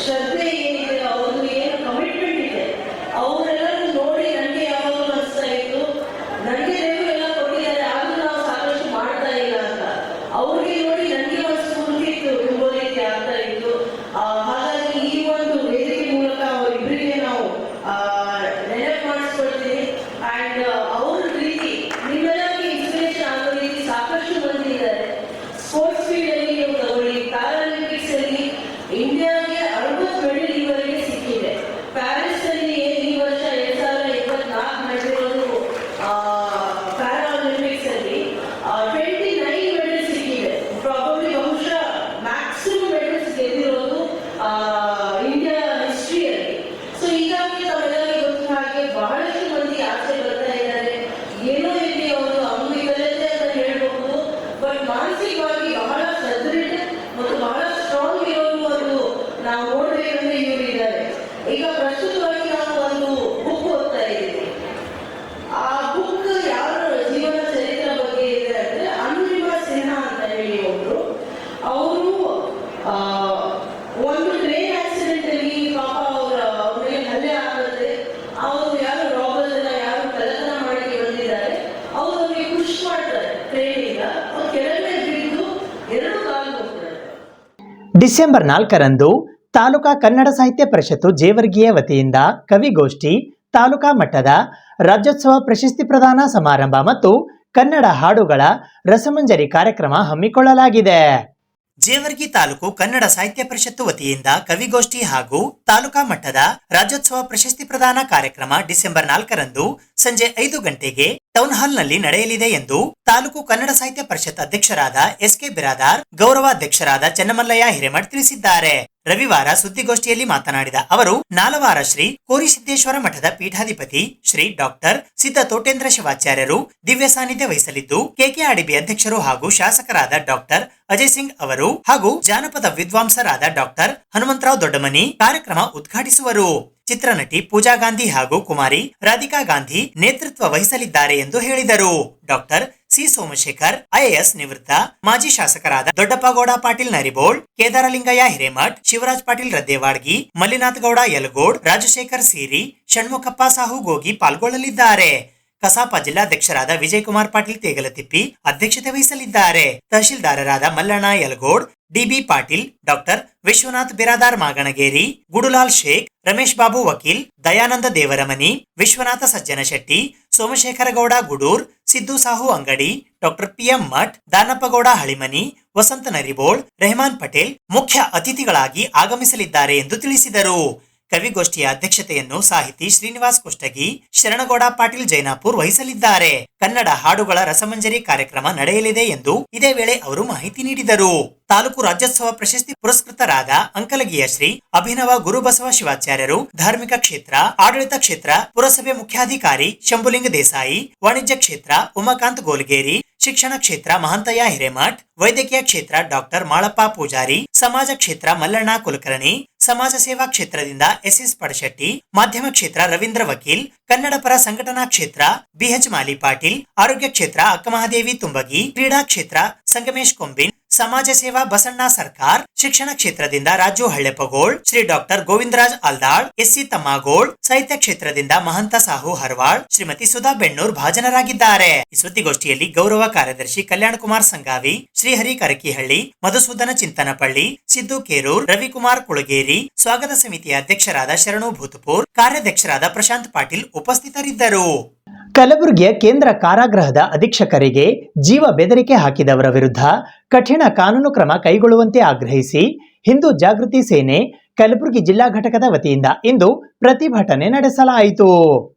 ಶ್ರದ್ಧೆ ಏನಿದೆ, ಅವ್ರದ್ದು ಏನು ಕಮಿಟ್ಮೆಂಟ್ ಇದೆ, ಅವರೆಲ್ಲರೂ ನೋಡಿ ನನಗೆ ಯಾವಾಗಲೂ ಅನಿಸ್ತಾ ಇತ್ತು, ನನಗೆ ದೇವರು ಎಲ್ಲ ಕೊಟ್ಟಿದ್ದಾರೆ, ಆದ್ರೂ ನಾವು ಸಾಕಷ್ಟು ಮಾಡ್ತಾ ಇಲ್ಲ ಅಂತ. ಅವ್ರಿಗೆ ನೋಡಿ ನನಗೆ ಒಂದು ಸ್ಫೂರ್ತಿ ಇತ್ತು, ತುಂಬೋ ರೀತಿ ಆಗ್ತಾ ಇತ್ತು. ಹಾಗಾಗಿ ಈ ಒಂದು ವೇದಿಕೆ ಮೂಲಕ ಅವರಿಬ್ಬರಿಗೆ ನಾವು ನೆನಪು ಮಾಡಿಸ್ಕೊಳ್ತೀನಿ. ಅಂಡ್ ಅವ್ರ ರೀತಿ ನಿಮ್ಮೆಲ್ಲರಿಗೆ ಇನ್ಸ್ಪಿರೇಷನ್ ಆಗೋ ರೀತಿ ಸಾಕಷ್ಟು ಮಂದಿ ಇದ್ದಾರೆ. ಸ್ಪೋರ್ಟ್ಸ್ ಫೀಲ್ಡ್ ಅಲ್ಲಿ ನೀವು ತಗೊಳ್ಳಿ, ಪ್ಯಾರಾಲಿಂಪಿಕ್ಸ್ ಅಲ್ಲಿ ಇಂಡಿಯಾಗೆ 60 ಮೆಡಲ್ ಈವರೆಗೆ ಸಿಕ್ಕಿದೆ. ಪ್ಯಾರಿಸ್ ಅಲ್ಲಿ ಈ ವರ್ಷ 2024 ನಡೆದಿರೋದು ಪ್ಯಾರಾಲಿಂಪಿಕ್ಸ್ ಅಲ್ಲಿ 29 ಮೆಡಲ್ ಸಿಕ್ಕಿದೆ. ಪ್ರಾಬಬ್ಲಿ ಬಹುಶಃ ಮ್ಯಾಕ್ಸಿಮಮ್ ಮೆಡಲ್ಸ್ ಗೆದ್ದಿರೋದು ಇಂಡಿಯಾ ಹಿಸ್ಟ್ರಿಯಲ್ಲಿ. ಸೊ ಹೀಗಾಗಿ ತಾವೆಲ್ಲರಿಗೂ ಗೊತ್ತಿರೋ ಹಾಗೆ ಬಹಳಷ್ಟು ಮಂದಿ ಆಚೆ ಬರ್ತಾ ಇದ್ದಾರೆ. ಏನೋ ಇಲ್ಲಿ ಅವರು ಅಂಗವಿಕಲತೆ ಅಂತ ಹೇಳ್ಬಹುದು, ಬಟ್ ಮಾನಸಿಕವಾಗಿ ಬಹಳ ಸದೃಢ ಮತ್ತು ಬಹಳ ಸ್ಟ್ರಾಂಗ್ ಇರೋರು ಒಂದು ನಾವು ನೋಡ್ಬೇಕಂದ್ರೆ ಇವರು ಇದ್ದಾರೆ. ಈಗ ಪ್ರಸ್ತುತವಾಗಿ ನಾವು ಒಂದು ಬುಕ್ ಓದ್ತಾ ಇದ್ದೀವಿ. ಆ ಬುಕ್ ಯಾರ ಜೀವನ ಚರಿತ್ರೆ ಬಗ್ಗೆ ಇದೆ ಅಂದ್ರೆ ಅನುರಿಮಾ ಸಿನ್ಹಾ ಅಂತ ಹೇಳಿ ಒಬ್ರು. ಅವರು ಒಂದು ಟ್ರೈನ್ ಆಕ್ಸಿಡೆಂಟ್ ಅಲ್ಲಿ ಪಾಪ ಅವ್ರ ಮೇಲೆ ಹಲ್ಲೆ ಆಗುತ್ತೆ. ಅವರು ಯಾರು ರಾಬರ್ಸ್ ಎಲ್ಲ ಯಾರು ಕಳ್ಳತನ ಮಾಡಿ ಬಂದಿದ್ದಾರೆ, ಅವರು ಅವ್ರಿಗೆ ಪುಷ್ ಮಾಡ್ತಾರೆ ಟ್ರೈನಿಂದ. ಅವ್ರು ಕೆಳಗಡೆ ಬಿದ್ದು 2 ಕಾಲು ಹೋಗ್ತಾರೆ. ಡಿಸೆಂಬರ್ 4ರಂದು ತಾಲೂಕಾ ಕನ್ನಡ ಸಾಹಿತ್ಯ ಪರಿಷತ್ತು ಜೇವರ್ಗಿಯ ವತಿಯಿಂದ ಕವಿಗೋಷ್ಠಿ, ತಾಲೂಕಾ ಮಟ್ಟದ ರಾಜ್ಯೋತ್ಸವ ಪ್ರಶಸ್ತಿ ಪ್ರದಾನ ಸಮಾರಂಭ ಮತ್ತು ಕನ್ನಡ ಹಾಡುಗಳ ರಸಮಂಜರಿ ಕಾರ್ಯಕ್ರಮ ಹಮ್ಮಿಕೊಳ್ಳಲಾಗಿದೆ. ಜೇವರ್ಗಿ ತಾಲೂಕು ಕನ್ನಡ ಸಾಹಿತ್ಯ ಪರಿಷತ್ತು ವತಿಯಿಂದ ಕವಿಗೋಷ್ಠಿ ಹಾಗೂ ತಾಲೂಕಾ ಮಟ್ಟದ ರಾಜ್ಯೋತ್ಸವ ಪ್ರಶಸ್ತಿ ಪ್ರದಾನ ಕಾರ್ಯಕ್ರಮ ಡಿಸೆಂಬರ್ 4ರಂದು ಸಂಜೆ 5 ಗಂಟೆಗೆ ಟೌನ್ ಹಾಲ್ ನಲ್ಲಿ ನಡೆಯಲಿದೆ ಎಂದು ತಾಲೂಕು ಕನ್ನಡ ಸಾಹಿತ್ಯ ಪರಿಷತ್ ಅಧ್ಯಕ್ಷರಾದ SK ಬಿರಾದಾರ್, ಗೌರವಾಧ್ಯಕ್ಷರಾದ ಚೆನ್ನಮಲ್ಲಯ್ಯ ಹಿರೇಮಠ್ ತಿಳಿಸಿದ್ದಾರೆ. ರವಿವಾರ ಸುದ್ದಿಗೋಷ್ಠಿಯಲ್ಲಿ ಮಾತನಾಡಿದ ಅವರು, ನಾಲವಾರ ಶ್ರೀ ಕೋರಿಸಿದ್ದೇಶ್ವರ ಮಠದ ಪೀಠಾಧಿಪತಿ ಶ್ರೀ ಡಾಕ್ಟರ್ ಸಿದ್ಧ ತೋಟೇಂದ್ರ ಶಿವಾಚಾರ್ಯರು ದಿವ್ಯ ಸಾನ್ನಿಧ್ಯ ವಹಿಸಲಿದ್ದು, KKRDB ಅಧ್ಯಕ್ಷರು ಹಾಗೂ ಶಾಸಕರಾದ ಡಾಕ್ಟರ್ ಅಜಯ್ ಸಿಂಗ್ ಅವರು ಹಾಗೂ ಜಾನಪದ ವಿದ್ವಾಂಸರಾದ ಡಾಕ್ಟರ್ ಹನುಮಂತರಾವ್ ದೊಡ್ಡಮನಿ ಕಾರ್ಯಕ್ರಮ ಉದ್ಘಾಟಿಸುವರು. ಚಿತ್ರನಟಿ ಪೂಜಾ ಗಾಂಧಿ ಹಾಗೂ ಕುಮಾರಿ ರಾಧಿಕಾ ಗಾಂಧಿ ನೇತೃತ್ವ ವಹಿಸಲಿದ್ದಾರೆ ಎಂದು ಹೇಳಿದರು. ಡಾಕ್ಟರ್ ಸಿ ಸೋಮಶೇಖರ್ IAS ನಿವೃತ್ತ ಮಾಜಿ ಶಾಸಕರಾದ ದೊಡ್ಡಪ್ಪಗೌಡ ಪಾಟೀಲ್ ನರಿಬೋಳ್, ಕೇದಾರಲಿಂಗಯ್ಯ ಹಿರೇಮಠ್, ಶಿವರಾಜ್ ಪಾಟೀಲ್ ರದ್ದೇವಾಡ್ಗಿ, ಮಲ್ಲಿನಾಥ್ ಗೌಡ ಯಲಗೋಡ್, ರಾಜಶೇಖರ್ ಸೀರಿ, ಷಣ್ಮುಖಪ್ಪ ಸಾಹು ಗೋಗಿ ಪಾಲ್ಗೊಳ್ಳಲಿದ್ದಾರೆ. ಕಸಾಪ ಜಿಲ್ಲಾಧ್ಯಕ್ಷರಾದ ವಿಜಯಕುಮಾರ್ ಪಾಟೀಲ್ ತೇಗಲತಿಪ್ಪಿ ಅಧ್ಯಕ್ಷತೆ ವಹಿಸಲಿದ್ದಾರೆ. ತಹಶೀಲ್ದಾರರಾದ ಮಲ್ಲಣ್ಣ ಯಲಗೋಡ್, DB ಪಾಟೀಲ್, ಡಾಕ್ಟರ್ ವಿಶ್ವನಾಥ್ ಬಿರಾದಾರ್ ಮಾಗಣಗೇರಿ, ಗುಡುಲಾಲ್ ಶೇಖ್, ರಮೇಶ್ ಬಾಬು ವಕೀಲ್, ದಯಾನಂದ ದೇವರಮನಿ, ವಿಶ್ವನಾಥ ಸಜ್ಜನ ಶೆಟ್ಟಿ, ಸೋಮಶೇಖರ ಗೌಡ ಗುಡೂರ್, ಸಿದ್ದು ಸಾಹು ಅಂಗಡಿ, ಡಾಕ್ಟರ್ PM ಮಠ್, ದಾನಪ್ಪಗೌಡ ಹಳಿಮನಿ, ವಸಂತ ನರಿಬೋಳ್, ರೆಹಮಾನ್ ಪಟೇಲ್ ಮುಖ್ಯ ಅತಿಥಿಗಳಾಗಿ ಆಗಮಿಸಲಿದ್ದಾರೆ ಎಂದು ತಿಳಿಸಿದರು. ಕವಿಗೋಷ್ಠಿಯ ಅಧ್ಯಕ್ಷತೆಯನ್ನು ಸಾಹಿತಿ ಶ್ರೀನಿವಾಸ್ ಕುಷ್ಟಗಿ, ಶರಣಗೌಡ ಪಾಟೀಲ್ ಜೈನಾಪುರ್ ವಹಿಸಲಿದ್ದಾರೆ. ಕನ್ನಡ ಹಾಡುಗಳ ರಸಮಂಜರಿ ಕಾರ್ಯಕ್ರಮ ನಡೆಯಲಿದೆ ಎಂದು ಇದೇ ವೇಳೆ ಅವರು ಮಾಹಿತಿ ನೀಡಿದರು. ತಾಲೂಕು ರಾಜ್ಯೋತ್ಸವ ಪ್ರಶಸ್ತಿ ಪುರಸ್ಕೃತರಾದ ಅಂಕಲಗಿಯ ಶ್ರೀ ಅಭಿನವ ಗುರುಬಸವ ಶಿವಾಚಾರ್ಯರು, ಧಾರ್ಮಿಕ ಕ್ಷೇತ್ರ, ಆಡಳಿತ ಕ್ಷೇತ್ರ, ಪುರಸಭೆ ಮುಖ್ಯಾಧಿಕಾರಿ ಶಂಭುಲಿಂಗ ದೇಸಾಯಿ, ವಾಣಿಜ್ಯ ಕ್ಷೇತ್ರ ಉಮಾಕಾಂತ್ ಗೋಲ್ಗೇರಿ, ಶಿಕ್ಷಣ ಕ್ಷೇತ್ರ ಮಹಂತಯ್ಯ ಹಿರೇಮಠ್, ವೈದ್ಯಕೀಯ ಕ್ಷೇತ್ರ ಡಾಕ್ಟರ್ ಮಾಳಪ್ಪ ಪೂಜಾರಿ, ಸಮಾಜ ಕ್ಷೇತ್ರ ಮಲ್ಲಣ್ಣ ಕುಲಕರ್ಣಿ, ಸಮಾಜ ಸೇವಾ ಕ್ಷೇತ್ರದಿಂದ ಎಸ್ ಪಡಶೆಟ್ಟಿ, ಮಾಧ್ಯಮ ಕ್ಷೇತ್ರ ರವೀಂದ್ರ ವಕೀಲ್, ಕನ್ನಡ ಪರ ಸಂಘಟನಾ ಕ್ಷೇತ್ರ ಬಿಎಚ್ ಮಾಲಿ ಪಾಟೀಲ್, ಆರೋಗ್ಯ ಕ್ಷೇತ್ರ ಅಕ್ಕಮಹಾದೇವಿ ತುಂಬಗಿ, ಕ್ರೀಡಾ ಕ್ಷೇತ್ರ ಸಂಗಮೇಶ್ ಕೊಂಬಿನ್, ಸಮಾಜ ಸೇವಾ ಬಸಣ್ಣ ಸರ್ಕಾರ್, ಶಿಕ್ಷಣ ಕ್ಷೇತ್ರದಿಂದ ರಾಜು ಹಳ್ಳೆಪಗೋಳ್, ಶ್ರೀ ಡಾಕ್ಟರ್ ಗೋವಿಂದರಾಜ್ ಆಲ್ದಾಳ್, ಎಸ್ಸಿ ತಮ್ಮಾಗೋಳ್, ಸಾಹಿತ್ಯ ಕ್ಷೇತ್ರದಿಂದ ಮಹಂತ ಸಾಹು ಹರ್ವಾಳ್, ಶ್ರೀಮತಿ ಸುಧಾ ಬೆಣ್ಣೂರ್ ಭಾಜನರಾಗಿದ್ದಾರೆ. ಈ ಸುದ್ದಿಗೋಷ್ಠಿಯಲ್ಲಿ ಗೌರವ ಕಾರ್ಯದರ್ಶಿ ಕಲ್ಯಾಣ ಕುಮಾರ್ ಸಂಗಾವಿ, ಶ್ರೀಹರಿ ಕರಕಿಹಳ್ಳಿ, ಮಧುಸೂದನ ಚಿಂತನಪಳ್ಳಿ, ಸಿದ್ದು ಕೇರೂರ್, ರವಿಕುಮಾರ್ ಕುಳಗೇರಿ, ಸ್ವಾಗತ ಸಮಿತಿಯ ಅಧ್ಯಕ್ಷರಾದ ಶರಣು ಭೂತಪುರ್, ಕಾರ್ಯಾಧ್ಯಕ್ಷರಾದ ಪ್ರಶಾಂತ್ ಪಾಟೀಲ್ ಉಪಸ್ಥಿತರಿದ್ದರು. ಕಲಬುರಗಿಯ ಕೇಂದ್ರ ಕಾರಾಗೃಹದ ಅಧೀಕ್ಷಕರಿಗೆ ಜೀವ ಬೆದರಿಕೆ ಹಾಕಿದವರ ವಿರುದ್ಧ ಕಠಿಣ ಕಾನೂನು ಕ್ರಮ ಕೈಗೊಳ್ಳುವಂತೆ ಆಗ್ರಹಿಸಿ ಹಿಂದೂ ಜಾಗೃತಿ ಸೇನೆ ಕಲಬುರಗಿ ಜಿಲ್ಲಾ ಘಟಕದ ವತಿಯಿಂದ ಇಂದು ಪ್ರತಿಭಟನೆ ನಡೆಸಲಾಯಿತು.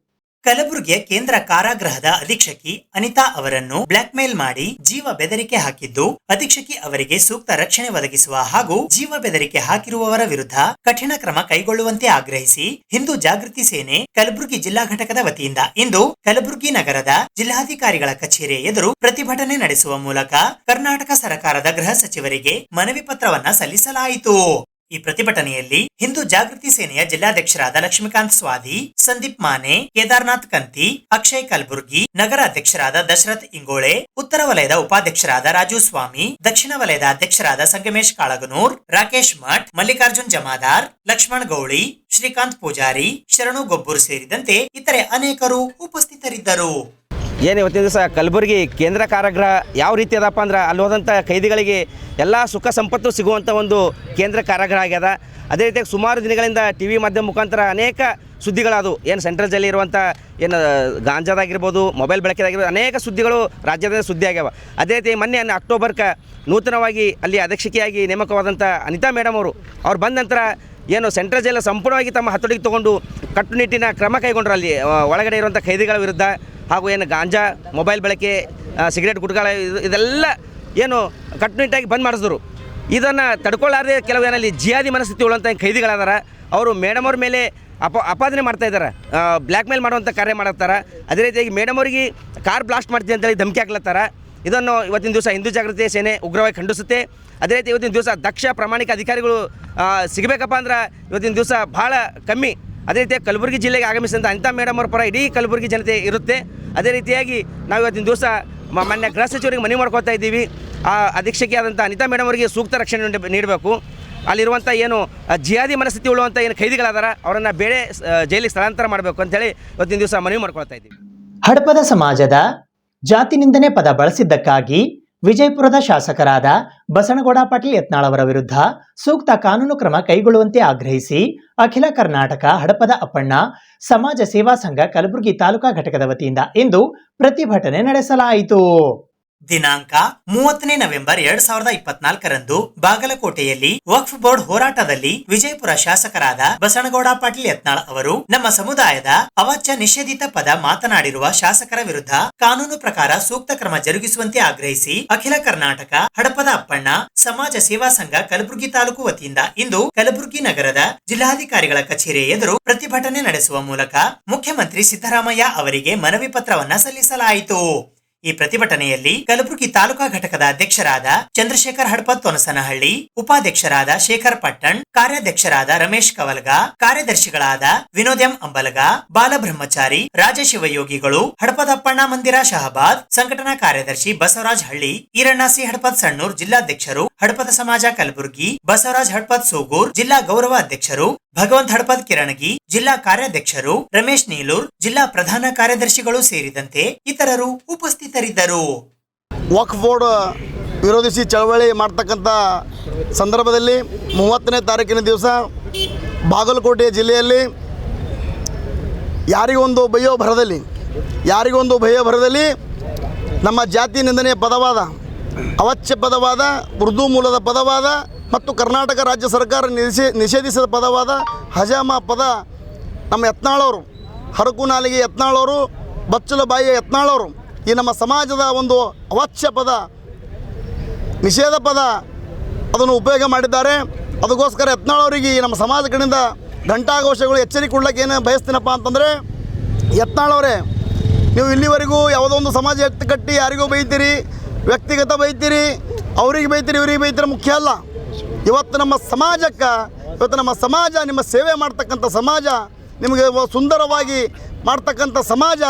ಕಲಬುರಗಿಯ ಕೇಂದ್ರ ಕಾರಾಗೃಹದ ಅಧೀಕ್ಷಕಿ ಅನಿತಾ ಅವರನ್ನು ಬ್ಲಾಕ್ ಮೇಲ್ ಮಾಡಿ ಜೀವ ಬೆದರಿಕೆ ಹಾಕಿದ್ದು, ಅಧೀಕ್ಷಕಿ ಅವರಿಗೆ ಸೂಕ್ತ ರಕ್ಷಣೆ ಒದಗಿಸುವ ಹಾಗೂ ಜೀವ ಬೆದರಿಕೆ ಹಾಕಿರುವವರ ವಿರುದ್ಧ ಕಠಿಣ ಕ್ರಮ ಕೈಗೊಳ್ಳುವಂತೆ ಆಗ್ರಹಿಸಿ ಹಿಂದೂ ಜಾಗೃತಿ ಸೇನೆ ಕಲಬುರಗಿ ಜಿಲ್ಲಾ ಘಟಕದ ವತಿಯಿಂದ ಇಂದು ಕಲಬುರಗಿ ನಗರದ ಜಿಲ್ಲಾಧಿಕಾರಿಗಳ ಕಚೇರಿ ಎದುರು ಪ್ರತಿಭಟನೆ ನಡೆಸುವ ಮೂಲಕ ಕರ್ನಾಟಕ ಸರ್ಕಾರದ ಗೃಹ ಸಚಿವರಿಗೆ ಮನವಿ ಪತ್ರವನ್ನ ಸಲ್ಲಿಸಲಾಯಿತು. ಈ ಪ್ರತಿಭಟನೆಯಲ್ಲಿ ಹಿಂದೂ ಜಾಗೃತಿ ಸೇನೆಯ ಜಿಲ್ಲಾಧ್ಯಕ್ಷರಾದ ಲಕ್ಷ್ಮೀಕಾಂತ್ ಸ್ವಾದಿ, ಸಂದೀಪ್ ಮಾನೆ, ಕೇದಾರ್ನಾಥ್ ಕಂತಿ, ಅಕ್ಷಯ್ ಕಲಬುರ್ಗಿ, ನಗರ ಅಧ್ಯಕ್ಷರಾದ ದಶರಥ್ ಇಂಗೋಳೆ, ಉತ್ತರ ವಲಯದ ಉಪಾಧ್ಯಕ್ಷರಾದ ರಾಜು ಸ್ವಾಮಿ, ದಕ್ಷಿಣ ವಲಯದ ಅಧ್ಯಕ್ಷರಾದ ಸಂಗಮೇಶ್ ಕಾಳಗನೂರ್, ರಾಕೇಶ್ ಮಠ್, ಮಲ್ಲಿಕಾರ್ಜುನ್ ಜಮಾದಾರ್, ಲಕ್ಷ್ಮಣ್ ಗೌಳಿ, ಶ್ರೀಕಾಂತ್ ಪೂಜಾರಿ, ಶರಣು ಗೊಬ್ಬೂರ್ ಸೇರಿದಂತೆ ಇತರೆ ಅನೇಕರು ಉಪಸ್ಥಿತರಿದ್ದರು. ಏನು ಇವತ್ತಿನ ದಿವಸ ಕಲಬುರಗಿ ಕೇಂದ್ರ ಕಾರಾಗೃಹ ಯಾವ ರೀತಿ ಅದಪ್ಪ ಅಂದ್ರೆ ಅಲ್ಲಿ ಹೋದಂಥ ಕೈದಿಗಳಿಗೆ ಎಲ್ಲ ಸುಖ ಸಂಪತ್ತು ಸಿಗುವಂಥ ಒಂದು ಕೇಂದ್ರ ಕಾರಾಗೃಹ ಆಗ್ಯದ. ಅದೇ ರೀತಿಯಾಗಿ ಸುಮಾರು ದಿನಗಳಿಂದ ಟಿ ವಿ ಮಾಧ್ಯಮ ಮುಖಾಂತರ ಅನೇಕ ಸುದ್ದಿಗಳದು ಏನು ಸೆಂಟ್ರಲ್ ಜೈಲಿ ಇರುವಂಥ ಏನು ಗಾಂಜಾದಾಗಿರ್ಬೋದು, ಮೊಬೈಲ್ ಬಳಕೆದಾಗಿರ್ಬೋದು, ಅನೇಕ ಸುದ್ದಿಗಳು ರಾಜ್ಯದ ಸುದ್ದಿ ಆಗ್ಯಾವ. ಅದೇ ರೀತಿ ಮೊನ್ನೆ ಅಕ್ಟೋಬರ್ಗೆ ನೂತನವಾಗಿ ಅಲ್ಲಿ ಅಧ್ಯಕ್ಷಕಿಯಾಗಿ ನೇಮಕವಾದಂಥ ಅನಿತಾ ಮೇಡಮ್ ಅವ್ರು ಬಂದ ನಂತರ ಏನು ಸೆಂಟ್ರಲ್ ಜೈಲ ಸಂಪೂರ್ಣವಾಗಿ ತಮ್ಮ ಹತೋಟಿಗೆ ತೊಗೊಂಡು ಕಟ್ಟುನಿಟ್ಟಿನ ಕ್ರಮ ಕೈಗೊಂಡ್ರು ಅಲ್ಲಿ ಒಳಗಡೆ ಇರುವಂಥ ಖೈದಿಗಳ ವಿರುದ್ಧ. ಹಾಗೂ ಏನು ಗಾಂಜಾ, ಮೊಬೈಲ್ ಬಳಕೆ, ಸಿಗರೇಟ್ ಗುಟ್ಗಳ ಇದೆಲ್ಲ ಏನು ಕಟ್ಟುನಿಟ್ಟಾಗಿ ಬಂದ್ ಮಾಡಿಸಿದ್ರು. ಇದನ್ನು ತಡ್ಕೊಳ್ಳಾರದೆ ಕೆಲವು ಏನಲ್ಲಿ ಜಿಯಾದಿ ಮನಸ್ಥಿತಿ ಉಳ್ಳಂಥ ಖೈದಿಗಳದಾರ ಅವರು ಮೇಡಮ್ ಅವ್ರ ಮೇಲೆ ಅಪಾದನೆ ಮಾಡ್ತಾ ಇದ್ದಾರೆ, ಬ್ಲ್ಯಾಕ್ ಮೇಲ್ ಮಾಡುವಂಥ ಕಾರ್ಯ ಮಾಡತ್ತಾರ. ಅದೇ ರೀತಿಯಾಗಿ ಮೇಡಮ್ ಅವರಿಗೆ ಕಾರ್ ಬ್ಲಾಸ್ಟ್ ಮಾಡ್ತೀವಿ ಅಂತೇಳಿ ಧಮಕಿ ಹಾಕ್ಲತ್ತಾರ. ಇದನ್ನು ಇವತ್ತಿನ ದಿವಸ ಹಿಂದೂ ಜಾಗೃತಿ ಸೇನೆ ಉಗ್ರವಾಗಿ ಖಂಡಿಸುತ್ತೆ. ಅದೇ ರೀತಿ ಇವತ್ತಿನ ದಿವಸ ದಕ್ಷ ಪ್ರಾಮಾಣಿಕ ಅಧಿಕಾರಿಗಳು ಸಿಗಬೇಕಪ್ಪ ಅಂದ್ರೆ ಇವತ್ತಿನ ದಿವಸ ಭಾಳ ಕಮ್ಮಿ. ಅದೇ ರೀತಿಯಾಗಿ ಕಲಬುರಗಿ ಜಿಲ್ಲೆಗೆ ಆಗಮಿಸಿದಂಥ ಅನಿತಾ ಮೇಡಮ್ ಅವ್ರ ಪರ ಇಡೀ ಕಲಬುರಗಿ ಜನತೆ ಇರುತ್ತೆ. ಅದೇ ರೀತಿಯಾಗಿ ನಾವು ಇವತ್ತಿನ ದಿವಸ ಮಾನ್ಯ ಗೃಹ ಸಚಿವರಿಗೆ ಮನವಿ ಮಾಡ್ಕೊತಾ ಇದ್ದೀವಿ. ಆ ಅಧೀಕ್ಷಕಿ ಆದಂಥ ಅನಿತಾ ಮೇಡಮ್ ಅವರಿಗೆ ಸೂಕ್ತ ರಕ್ಷಣೆ ನೀಡಬೇಕು. ಅಲ್ಲಿರುವಂಥ ಏನು ಜಿಯಾದಿ ಮನಸ್ಥಿತಿ ಉಳ್ಳುವಂಥ ಏನು ಖೈದಿಗಳದಾರ ಅವರನ್ನು ಬೇರೆ ಜೈಲಿಗೆ ಸ್ಥಳಾಂತರ ಮಾಡಬೇಕು ಅಂತೇಳಿ ಇವತ್ತಿನ ದಿವಸ ಮನವಿ ಮಾಡ್ಕೊಳ್ತಾ ಇದ್ದೀವಿ. ಹಡಪದ ಸಮಾಜದ ಜಾತಿ ನಿಂದನೆ ಪದ ಬಳಸಿದ್ದಕ್ಕಾಗಿ ವಿಜಯಪುರದ ಶಾಸಕರಾದ ಬಸನಗೌಡ ಪಾಟೀಲ್ ಯತ್ನಾಳ್ ಅವರ ವಿರುದ್ಧ ಸೂಕ್ತ ಕಾನೂನು ಕ್ರಮ ಕೈಗೊಳ್ಳುವಂತೆ ಆಗ್ರಹಿಸಿ ಅಖಿಲ ಕರ್ನಾಟಕ ಹಡಪದ ಅಪ್ಪಣ್ಣ ಸಮಾಜ ಸೇವಾ ಸಂಘ ಕಲಬುರಗಿ ತಾಲೂಕಾ ಘಟಕದ ವತಿಯಿಂದ ಇಂದು ಪ್ರತಿಭಟನೆ ನಡೆಸಲಾಯಿತು. ದಿನಾಂಕ 30 ನವೆಂಬರ್ 2024ರಂದು ಬಾಗಲಕೋಟೆಯಲ್ಲಿ ವಕ್ಫ್ ಬೋರ್ಡ್ ಹೋರಾಟದಲ್ಲಿ ವಿಜಯಪುರ ಶಾಸಕರಾದ ಬಸನಗೌಡ ಪಾಟೀಲ್ ಯತ್ನಾಳ್ ಅವರು ನಮ್ಮ ಸಮುದಾಯದ ಅವಾಚ್ಯ ನಿಷೇಧಿತ ಪದ ಮಾತನಾಡಿರುವ ಶಾಸಕರ ವಿರುದ್ಧ ಕಾನೂನು ಪ್ರಕಾರ ಸೂಕ್ತ ಕ್ರಮ ಜರುಗಿಸುವಂತೆ ಆಗ್ರಹಿಸಿ ಅಖಿಲ ಕರ್ನಾಟಕ ಹಡಪದ ಅಪ್ಪಣ್ಣ ಸಮಾಜ ಸೇವಾ ಸಂಘ ಕಲಬುರಗಿ ತಾಲೂಕು ವತಿಯಿಂದ ಇಂದು ಕಲಬುರಗಿ ನಗರದ ಜಿಲ್ಲಾಧಿಕಾರಿಗಳ ಕಚೇರಿ ಎದುರು ಪ್ರತಿಭಟನೆ ನಡೆಸುವ ಮೂಲಕ ಮುಖ್ಯಮಂತ್ರಿ ಸಿದ್ದರಾಮಯ್ಯ ಅವರಿಗೆ ಮನವಿ ಪತ್ರವನ್ನ ಸಲ್ಲಿಸಲಾಯಿತು. ಈ ಪ್ರತಿಭಟನೆಯಲ್ಲಿ ಕಲಬುರಗಿ ತಾಲೂಕಾ ಘಟಕದ ಅಧ್ಯಕ್ಷರಾದ ಚಂದ್ರಶೇಖರ್ ಹಡಪದ್ ತೊನಸನಹಳ್ಳಿ, ಉಪಾಧ್ಯಕ್ಷರಾದ ಶೇಖರ್ ಪಟ್ಟಣ್, ಕಾರ್ಯಾಧ್ಯಕ್ಷರಾದ ರಮೇಶ್ ಕವಲ್ಗ, ಕಾರ್ಯದರ್ಶಿಗಳಾದ ವಿನೋದ್ ಎಂ ಅಂಬಲಗ, ಬಾಲಬ್ರಹ್ಮಚಾರಿ, ರಾಜಶಿವಯೋಗಿಗಳು, ಹಡಪದಪ್ಪಣ್ಣ ಮಂದಿರ ಶಹಬಾದ್, ಸಂಘಟನಾ ಕಾರ್ಯದರ್ಶಿ ಬಸವರಾಜ್ ಹಳ್ಳಿ, ಈರಣ್ಣ ಸಿ ಹಡಪದ್ ಸಣ್ಣೂರ್, ಜಿಲ್ಲಾಧ್ಯಕ್ಷರು ಹಡಪದ ಸಮಾಜ ಕಲಬುರಗಿ, ಬಸವರಾಜ್ ಹಡಪದ್ ಸೂಗೂರ್, ಜಿಲ್ಲಾ ಗೌರವ ಅಧ್ಯಕ್ಷರು ಭಗವಂತ್ ಹಡಪದ್ ಕಿರಣಗಿ, ಜಿಲ್ಲಾ ಕಾರ್ಯಾಧ್ಯಕ್ಷರು ರಮೇಶ್ ನೀಲೂರ್, ಜಿಲ್ಲಾ ಪ್ರಧಾನ ಕಾರ್ಯದರ್ಶಿಗಳು ಸೇರಿದಂತೆ ಇತರರು ಉಪಸ್ಥಿತರಿದ್ದರು. ವಕ್ಫ್ ಬೋರ್ಡ್ ವಿರೋಧಿಸಿ ಚಳವಳಿ ಮಾಡ್ತಕ್ಕಂಥ ಸಂದರ್ಭದಲ್ಲಿ 30ನೇ ತಾರೀಕಿನ ದಿವಸ ಬಾಗಲಕೋಟೆ ಜಿಲ್ಲೆಯಲ್ಲಿ ಯಾರಿಗೊಂದು ಭಯ ಭರದಲ್ಲಿ ನಮ್ಮ ಜಾತಿ ನಿಂದನೆಯ ಪದವಾದ, ಅವಾಚ್ಯ ಪದವಾದ, ಉರ್ದು ಮೂಲದ ಪದವಾದ ಮತ್ತು ಕರ್ನಾಟಕ ರಾಜ್ಯ ಸರ್ಕಾರ ನಿಷೇಧಿಸಿದ ಪದವಾದ ಹಜಾಮ ಪದ ನಮ್ಮ ಯತ್ನಾಳವರು, ಹರಕು ನಾಲಿಗೆ ಯತ್ನಾಳವರು, ಬಚ್ಚಲ ಬಾಯಿಯ ಯತ್ನಾಳವರು ಈ ನಮ್ಮ ಸಮಾಜದ ಒಂದು ಅವಾಚ್ಯ ಪದ, ನಿಷೇಧ ಪದ ಅದನ್ನು ಉಪಯೋಗ ಮಾಡಿದ್ದಾರೆ. ಅದಕ್ಕೋಸ್ಕರ ಯತ್ನಾಳವರಿಗೆ ನಮ್ಮ ಸಮಾಜ ಕಡೆಯಿಂದ ಘಂಟಾಘೋಷಗಳು ಎಚ್ಚರಿಕೆ ಕೊಡ್ಲಿಕ್ಕೆ ಏನು ಬಯಸ್ತೀನಪ್ಪ ಅಂತಂದರೆ, ಯತ್ನಾಳವರೇ ನೀವು ಇಲ್ಲಿವರೆಗೂ ಯಾವುದೋ ಒಂದು ಸಮಾಜ ಎತ್ತು ಕಟ್ಟಿ ಯಾರಿಗೂ ಬೈತೀರಿ, ವ್ಯಕ್ತಿಗತ ಬೈತೀರಿ, ಅವ್ರಿಗೆ ಬೈತೀರಿ, ಇವ್ರಿಗೆ ಬೈತೀರಿ ಮುಖ್ಯ ಅಲ್ಲ. ಇವತ್ತು ನಮ್ಮ ಸಮಾಜ ನಿಮ್ಮ ಸೇವೆ ಮಾಡ್ತಕ್ಕಂಥ ಸಮಾಜ, ನಿಮಗೆ ಸುಂದರವಾಗಿ ಮಾಡ್ತಕ್ಕಂಥ ಸಮಾಜ,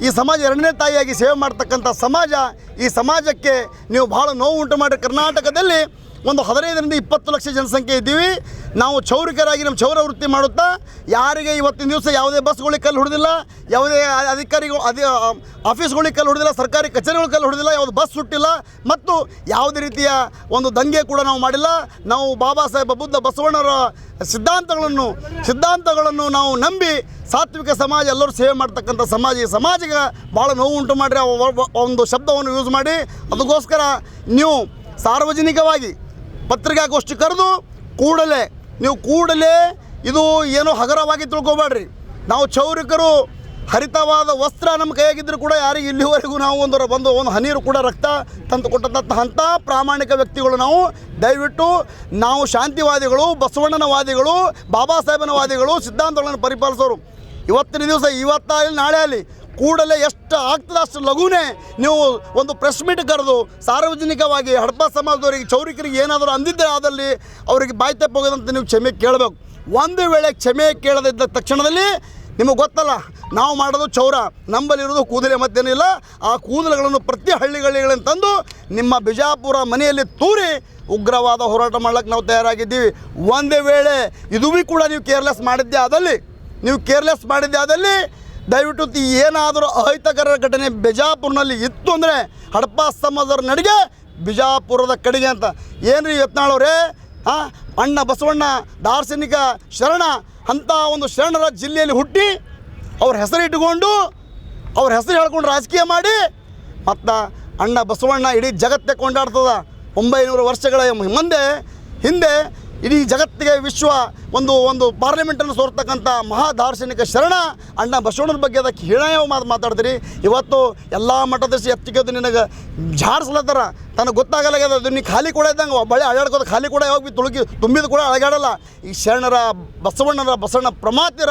ಈ ಸಮಾಜ ಎರಡನೇ ತಾಯಿಯಾಗಿ ಸೇವೆ ಮಾಡ್ತಕ್ಕಂಥ ಸಮಾಜ, ಈ ಸಮಾಜಕ್ಕೆ ನೀವು ಭಾಳ ನೋವು ಉಂಟು ಮಾಡಿ ಕರ್ನಾಟಕದಲ್ಲಿ ಒಂದು 15ರಿಂದ 20 ಲಕ್ಷ ಜನಸಂಖ್ಯೆ ಇದ್ದೀವಿ. ನಾವು ಕ್ಷೌರಿಕರಾಗಿ ನಮ್ಮ ಕ್ಷೌರ ವೃತ್ತಿ ಮಾಡುತ್ತಾ ಯಾರಿಗೆ ಇವತ್ತಿನ ದಿವಸ ಯಾವುದೇ ಬಸ್ಗಳಿಗೆ ಕಲ್ಲು ಹೊಡೆದಿಲ್ಲ, ಯಾವುದೇ ಅಧಿಕಾರಿಗಳು ಆಫೀಸ್ಗಳಿಗೆ ಕಲ್ಲು ಹೊಡೆದಿಲ್ಲ, ಸರ್ಕಾರಿ ಕಚೇರಿಗಳು ಕಲ್ಲು ಹೊಡೆದಿಲ್ಲ, ಯಾವುದು ಬಸ್ ಸುಟ್ಟಿಲ್ಲ ಮತ್ತು ಯಾವುದೇ ರೀತಿಯ ಒಂದು ದಂಗೆ ಕೂಡ ನಾವು ಮಾಡಿಲ್ಲ. ನಾವು ಬಾಬಾ ಸಾಹೇಬ್ ಬುದ್ಧ ಬಸವಣ್ಣರ ಸಿದ್ಧಾಂತಗಳನ್ನು ನಾವು ನಂಬಿ ಸಾತ್ವಿಕ ಸಮಾಜ, ಎಲ್ಲರೂ ಸೇವೆ ಮಾಡ್ತಕ್ಕಂಥ ಸಮಾಜ. ಈ ಸಮಾಜಕ್ಕೆ ಭಾಳ ನೋವು ಉಂಟು ಮಾಡಿರಿ ಒಂದು ಶಬ್ದವನ್ನು ಯೂಸ್ ಮಾಡಿ. ಅದಕ್ಕೋಸ್ಕರ ನೀವು ಸಾರ್ವಜನಿಕವಾಗಿ ಪತ್ರಿಕಾಗೋಷ್ಠಿ ಕರೆದು ಕೂಡಲೇ ಇದು ಏನೋ ಹಗರವಾಗಿ ತಿಳ್ಕೊಬೇಡ್ರಿ. ನಾವು ಕ್ಷೌರಿಕರು ಹರಿತವಾದ ವಸ್ತ್ರ ನಮ್ಮ ಕೈಯಾಗಿದ್ದರೂ ಕೂಡ ಯಾರಿಗೆ ಇಲ್ಲಿವರೆಗೂ ನಾವು ಒಂದು ಹನೀರು ಕೂಡ ರಕ್ತ ತಂದು ಕೊಟ್ಟಂಥ ಪ್ರಾಮಾಣಿಕ ವ್ಯಕ್ತಿಗಳು ನಾವು. ದಯವಿಟ್ಟು ನಾವು ಶಾಂತಿವಾದಿಗಳು, ಬಸವಣ್ಣನ ವಾದಿಗಳು, ಬಾಬಾ ಸಾಹೇಬನ ವಾದಿಗಳು, ಸಿದ್ಧಾಂತಗಳನ್ನು ಪರಿಪಾಲಿಸೋರು. ಇವತ್ತಿನ ದಿವಸ ಇವತ್ತಾಗಲಿ ನಾಳೆ ಆಗಲಿ ಕೂಡಲೇ ಎಷ್ಟು ಆಗ್ತದೆ ಅಷ್ಟು ಲಘುನೇ ನೀವು ಒಂದು ಪ್ರೆಸ್ ಮೀಟ್ ಕರೆದು ಸಾರ್ವಜನಿಕವಾಗಿ ಹಡಪ ಸಮಾಜದವರಿಗೆ, ಕ್ಷೌರಿಕರಿಗೆ ಏನಾದರೂ ಅಂದಿದ್ದರೆ ಆದಲ್ಲಿ ಅವರಿಗೆ ಬಾಯಿ ತಪ್ಪೋಗೋದಂತ ನೀವು ಕ್ಷಮೆ ಕೇಳಬೇಕು. ಒಂದು ವೇಳೆ ಕ್ಷಮೆ ಕೇಳದಿದ್ದ ತಕ್ಷಣದಲ್ಲಿ ನಿಮಗೆ ಗೊತ್ತಲ್ಲ, ನಾವು ಮಾಡೋದು ಕ್ಷೌರ, ನಂಬಲಿರೋದು ಕೂದಲೇ ಮತ್ತೇನಿಲ್ಲ. ಆ ಕೂದಲುಗಳನ್ನು ಪ್ರತಿ ಹಳ್ಳಿಗಳಿಗಳನ್ನು ತಂದು ನಿಮ್ಮ ಬಿಜಾಪುರ ಮನೆಯಲ್ಲಿ ತೂರಿ ಉಗ್ರವಾದ ಹೋರಾಟ ಮಾಡ್ಲಿಕ್ಕೆ ನಾವು ತಯಾರಾಗಿದ್ದೀವಿ. ಒಂದೇ ವೇಳೆ ಇದು ಕೂಡ ನೀವು ಕೇರ್ಲೆಸ್ ಮಾಡಿದ್ದೇ ಆದಲ್ಲಿ ದಯವಿಟ್ಟು ಏನಾದರೂ ಅಹಿತಕರ ಘಟನೆ ಬಿಜಾಪುರನಲ್ಲಿ ಇತ್ತು ಅಂದರೆ ಹಡಪ ಸಮಾಜದವ್ರ ನಡಿಗೆ ಬಿಜಾಪುರದ ಕಡೆಗೆ ಅಂತ. ಏನ್ರಿ ಯತ್ನಾಳವ್ರೆ, ಅಣ್ಣ ಬಸವಣ್ಣ ದಾರ್ಶನಿಕ ಶರಣ ಅಂಥ ಒಂದು ಶರಣರ ಜಿಲ್ಲೆಯಲ್ಲಿ ಹುಟ್ಟಿ ಅವ್ರ ಹೆಸರು ಇಟ್ಟುಕೊಂಡು ಅವ್ರ ಹೆಸರು ಹೇಳ್ಕೊಂಡು ರಾಜಕೀಯ ಮಾಡಿ ಮತ್ತು ಅಣ್ಣ ಬಸವಣ್ಣ ಇಡೀ ಜಗತ್ತೇ ಕೊಂಡಾಡ್ತದ. 900 ವರ್ಷಗಳ ಹಿಂದೆ ಇಡೀ ಜಗತ್ತಿಗೆ ವಿಶ್ವ ಒಂದು ಪಾರ್ಲಿಮೆಂಟನ್ನು ಸೋರ್ತಕ್ಕಂಥ ಮಹಾ ದಾರ್ಶನಿಕ ಶರಣ ಅಣ್ಣ ಬಸವಣ್ಣನ ಬಗ್ಗೆ ಅದಕ್ಕೆ ಹೀನಾಯ ಮಾತಾಡ್ತೀರಿ. ಇವತ್ತು ಎಲ್ಲ ಮಠದರ್ಶಿ ಎತ್ತಿಗೆದ್ದು ನಿನಗೆ ಜಾಡಿಸ್ಲತ್ತಾರ, ತನಗೆ ಗೊತ್ತಾಗಲ್ಲ. ಅದು ನೀ ಖಾಲಿ ಕೂಡ ಇದ್ದಂಗೆ ಬಳೆ ಅಳಾಡ್ಕೋದು, ಖಾಲಿ ಕೂಡ ಯಾವಾಗ ತುಂಬಿದ ಕೂಡ ಅಳಗಾಡಲ್ಲ. ಈ ಶರಣರ ಬಸವಣ್ಣ ಪ್ರಮಾತಿರ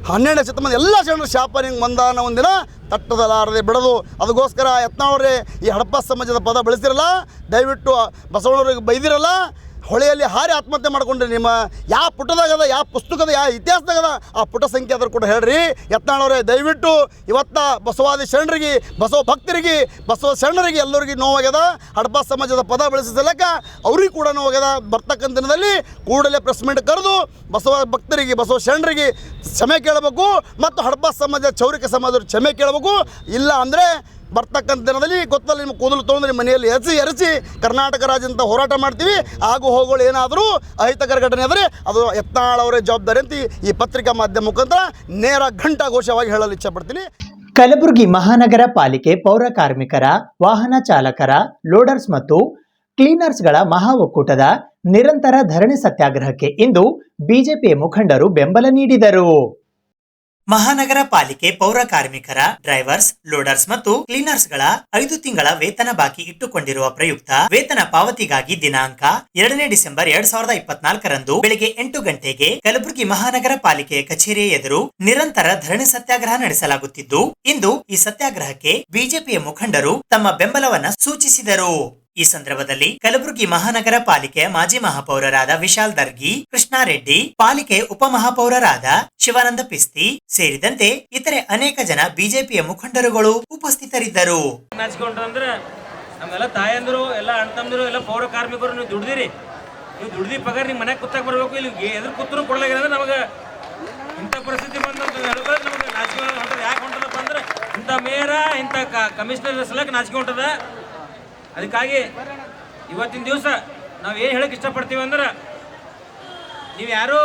12ನೇ ಶತಮಾನ ಎಲ್ಲ ಶರಣರ ಶಾಪ ನಿಂಗೆ ಮಂದಾನ ಒಂದಿನ ತಟ್ಟದಲಾರದೆ ಬಿಡೋದು. ಅದಕ್ಕೋಸ್ಕರ ಯತ್ನಾಳವ್ರೆ ಈ ಹಡಪ ಸಮಾಜದ ಪದ ಬಳಸಿರಲ್ಲ, ದಯವಿಟ್ಟು ಬಸವಣ್ಣವ್ರಿಗೆ ಬೈದಿರಲ್ಲ, ಹೊಳೆಯಲ್ಲಿ ಹಾರಿ ಆತ್ಮಹತ್ಯೆ ಮಾಡಿಕೊಂಡ್ರಿ. ನಿಮ್ಮ ಯಾವ ಪುಟದಾಗದ, ಯಾವ ಪುಸ್ತಕದ, ಯಾವ ಇತಿಹಾಸದಾಗದ ಆ ಪುಟ ಸಂಖ್ಯೆ ಆದರೂ ಕೂಡ ಹೇಳ್ರಿ. ಯತ್ನಾಳವ್ರೆ ದಯವಿಟ್ಟು ಇವತ್ತ ಬಸವಾದಿ ಶರಣರಿಗೆ, ಬಸವ ಭಕ್ತರಿಗೆ, ಬಸವ ಶರಣರಿಗೆ ಎಲ್ಲರಿಗೆ ನೋವಾಗ್ಯದ. ಹಡಪ ಸಮಾಜದ ಪದ ಬಳಸಿಸಲಕ್ಕ ಅವ್ರಿಗೆ ಕೂಡ ನೋವಾಗ್ಯದ. ಬರ್ತಕ್ಕಂಥ ದಿನದಲ್ಲಿ ಕೂಡಲೇ ಪ್ರೆಸ್ ಮೀಟ್ ಕರೆದು ಬಸವ ಭಕ್ತರಿಗೆ, ಬಸವ ಶರಣರಿಗೆ ಕ್ಷಮೆ ಕೇಳಬೇಕು ಮತ್ತು ಹಡಪ ಸಮಾಜ, ಕ್ಷೌರಿಕ ಸಮಾಜದವ್ರಿಗೆ ಕ್ಷಮೆ ಕೇಳಬೇಕು. ಇಲ್ಲ ಅಂದರೆ ಬರ್ತಕ್ಕಂಥ ದಿನದಲ್ಲಿ ಗೊತ್ತಲ್ಲ, ನಿಮ್ಮ ಕೂದಲು ತೊಗೊಂಡು ನಿಮ್ಮ ಮನೆಯಲ್ಲಿ ಎರಿಸಿ ಕರ್ನಾಟಕ ರಾಜ್ಯಂತ ಹೋರಾಟ ಮಾಡ್ತೀವಿ. ಆಗು ಹೋಗೋಳು ಏನಾದರೂ ಅಹಿತಕರ ಘಟನೆ ಆದರೆ ಅದು ಯತ್ನಾಳವರೇ ಜವಾಬ್ದಾರಿ ಅಂತ ಈ ಪತ್ರಿಕಾ ಮಾಧ್ಯಮ ಮುಖಾಂತರ ನೇರ ಘಂಟಾಘೋಷವಾಗಿ ಹೇಳಲು ಇಚ್ಛೆಪಡ್ತೀನಿ. ಕಲಬುರಗಿ ಮಹಾನಗರ ಪಾಲಿಕೆ ಪೌರ ಕಾರ್ಮಿಕರ, ವಾಹನ ಚಾಲಕರ, ಲೋಡರ್ಸ್ ಮತ್ತು ಕ್ಲೀನರ್ಸ್ಗಳ ಮಹಾ ಒಕ್ಕೂಟದ ನಿರಂತರ ಧರಣಿ ಸತ್ಯಾಗ್ರಹಕ್ಕೆ ಇಂದು ಬಿಜೆಪಿ ಮುಖಂಡರು ಬೆಂಬಲ ನೀಡಿದರು. ಮಹಾನಗರ ಪಾಲಿಕೆ ಪೌರ ಕಾರ್ಮಿಕರ, ಡ್ರೈವರ್ಸ್, ಲೋಡರ್ಸ್ ಮತ್ತು ಕ್ಲೀನರ್ಸ್ ಗಳ 5 ತಿಂಗಳ ವೇತನ ಬಾಕಿ ಇಟ್ಟುಕೊಂಡಿರುವ ಪ್ರಯುಕ್ತ ವೇತನ ಪಾವತಿಗಾಗಿ ದಿನಾಂಕ 2ನೇ ಡಿಸೆಂಬರ್ 2024ರಂದು ಬೆಳಿಗ್ಗೆ 8 ಗಂಟೆಗೆ ಕಲಬುರಗಿ ಮಹಾನಗರ ಪಾಲಿಕೆಯ ಕಚೇರಿ ಎದುರು ನಿರಂತರ ಧರಣಿ ಸತ್ಯಾಗ್ರಹ ನಡೆಸಲಾಗುತ್ತಿದ್ದು, ಇಂದು ಈ ಸತ್ಯಾಗ್ರಹಕ್ಕೆ ಬಿಜೆಪಿಯ ಮುಖಂಡರು ತಮ್ಮ ಬೆಂಬಲವನ್ನ ಸೂಚಿಸಿದರು. ಈ ಸಂದರ್ಭದಲ್ಲಿ ಕಲಬುರಗಿ ಮಹಾನಗರ ಪಾಲಿಕೆಯ ಮಾಜಿ ಮಹಾಪೌರರಾದ ವಿಶಾಲ್ ದರ್ಗಿ, ಕೃಷ್ಣಾರೆಡ್ಡಿ, ಪಾಲಿಕೆ ಉಪಮಹಾಪೌರರಾದ ಶಿವಾನಂದ ಪಿಸ್ತಿ ಸೇರಿದಂತೆ ಇತರೆ ಅನೇಕ ಜನ ಬಿಜೆಪಿಯ ಮುಖಂಡರುಗಳು ಉಪಸ್ಥಿತರಿದ್ದರು. ನಮ್ಮೆಲ್ಲ ತಾಯಂದ್ರು, ಎಲ್ಲ ಅಣ್ಣ ತಮ್ಮಂದ್ರು, ಎಲ್ಲ ಪೌರ ಕಾರ್ಮಿಕರು, ನೀವು ದುಡ್ದಿರಿ, ನೀವು ದುಡ್ದಿ ಪಗಾರ ನಿಮ್ಮ ಮನೆಗೆ ಕೂತಾಗ ಬರ್ಬೇಕು. ಇಲ್ಲಿ ಎದುರು ಕೂತ್ರು ಕೊಡ್ಲಾಗಿದ್ರೆ ನಮಗೆ ಇಂಥ ಪರಿಸ್ಥಿತಿ ಬಂದು ನಮಗೆ ನಾಚಿಕೆ ಹೊಂಟದ. ಯಾಕೆ ಹೊಂಟದಪ್ಪ ಅಂದ್ರೆ ಇಂಥ ಮೇಯರ, ಇಂಥ ಕಮಿಷನರ್ ಸಲಕ್ಕೆ ನಾಚಿಕೆ ಹೊಂಟದ. ಅದಕ್ಕಾಗಿ ಇವತ್ತಿನ ದಿವಸ ನಾವು ಏನು ಹೇಳಕ್ಕೆ ಇಷ್ಟಪಡ್ತೀವಿ ಅಂದ್ರೆ, ನೀವು ಯಾರು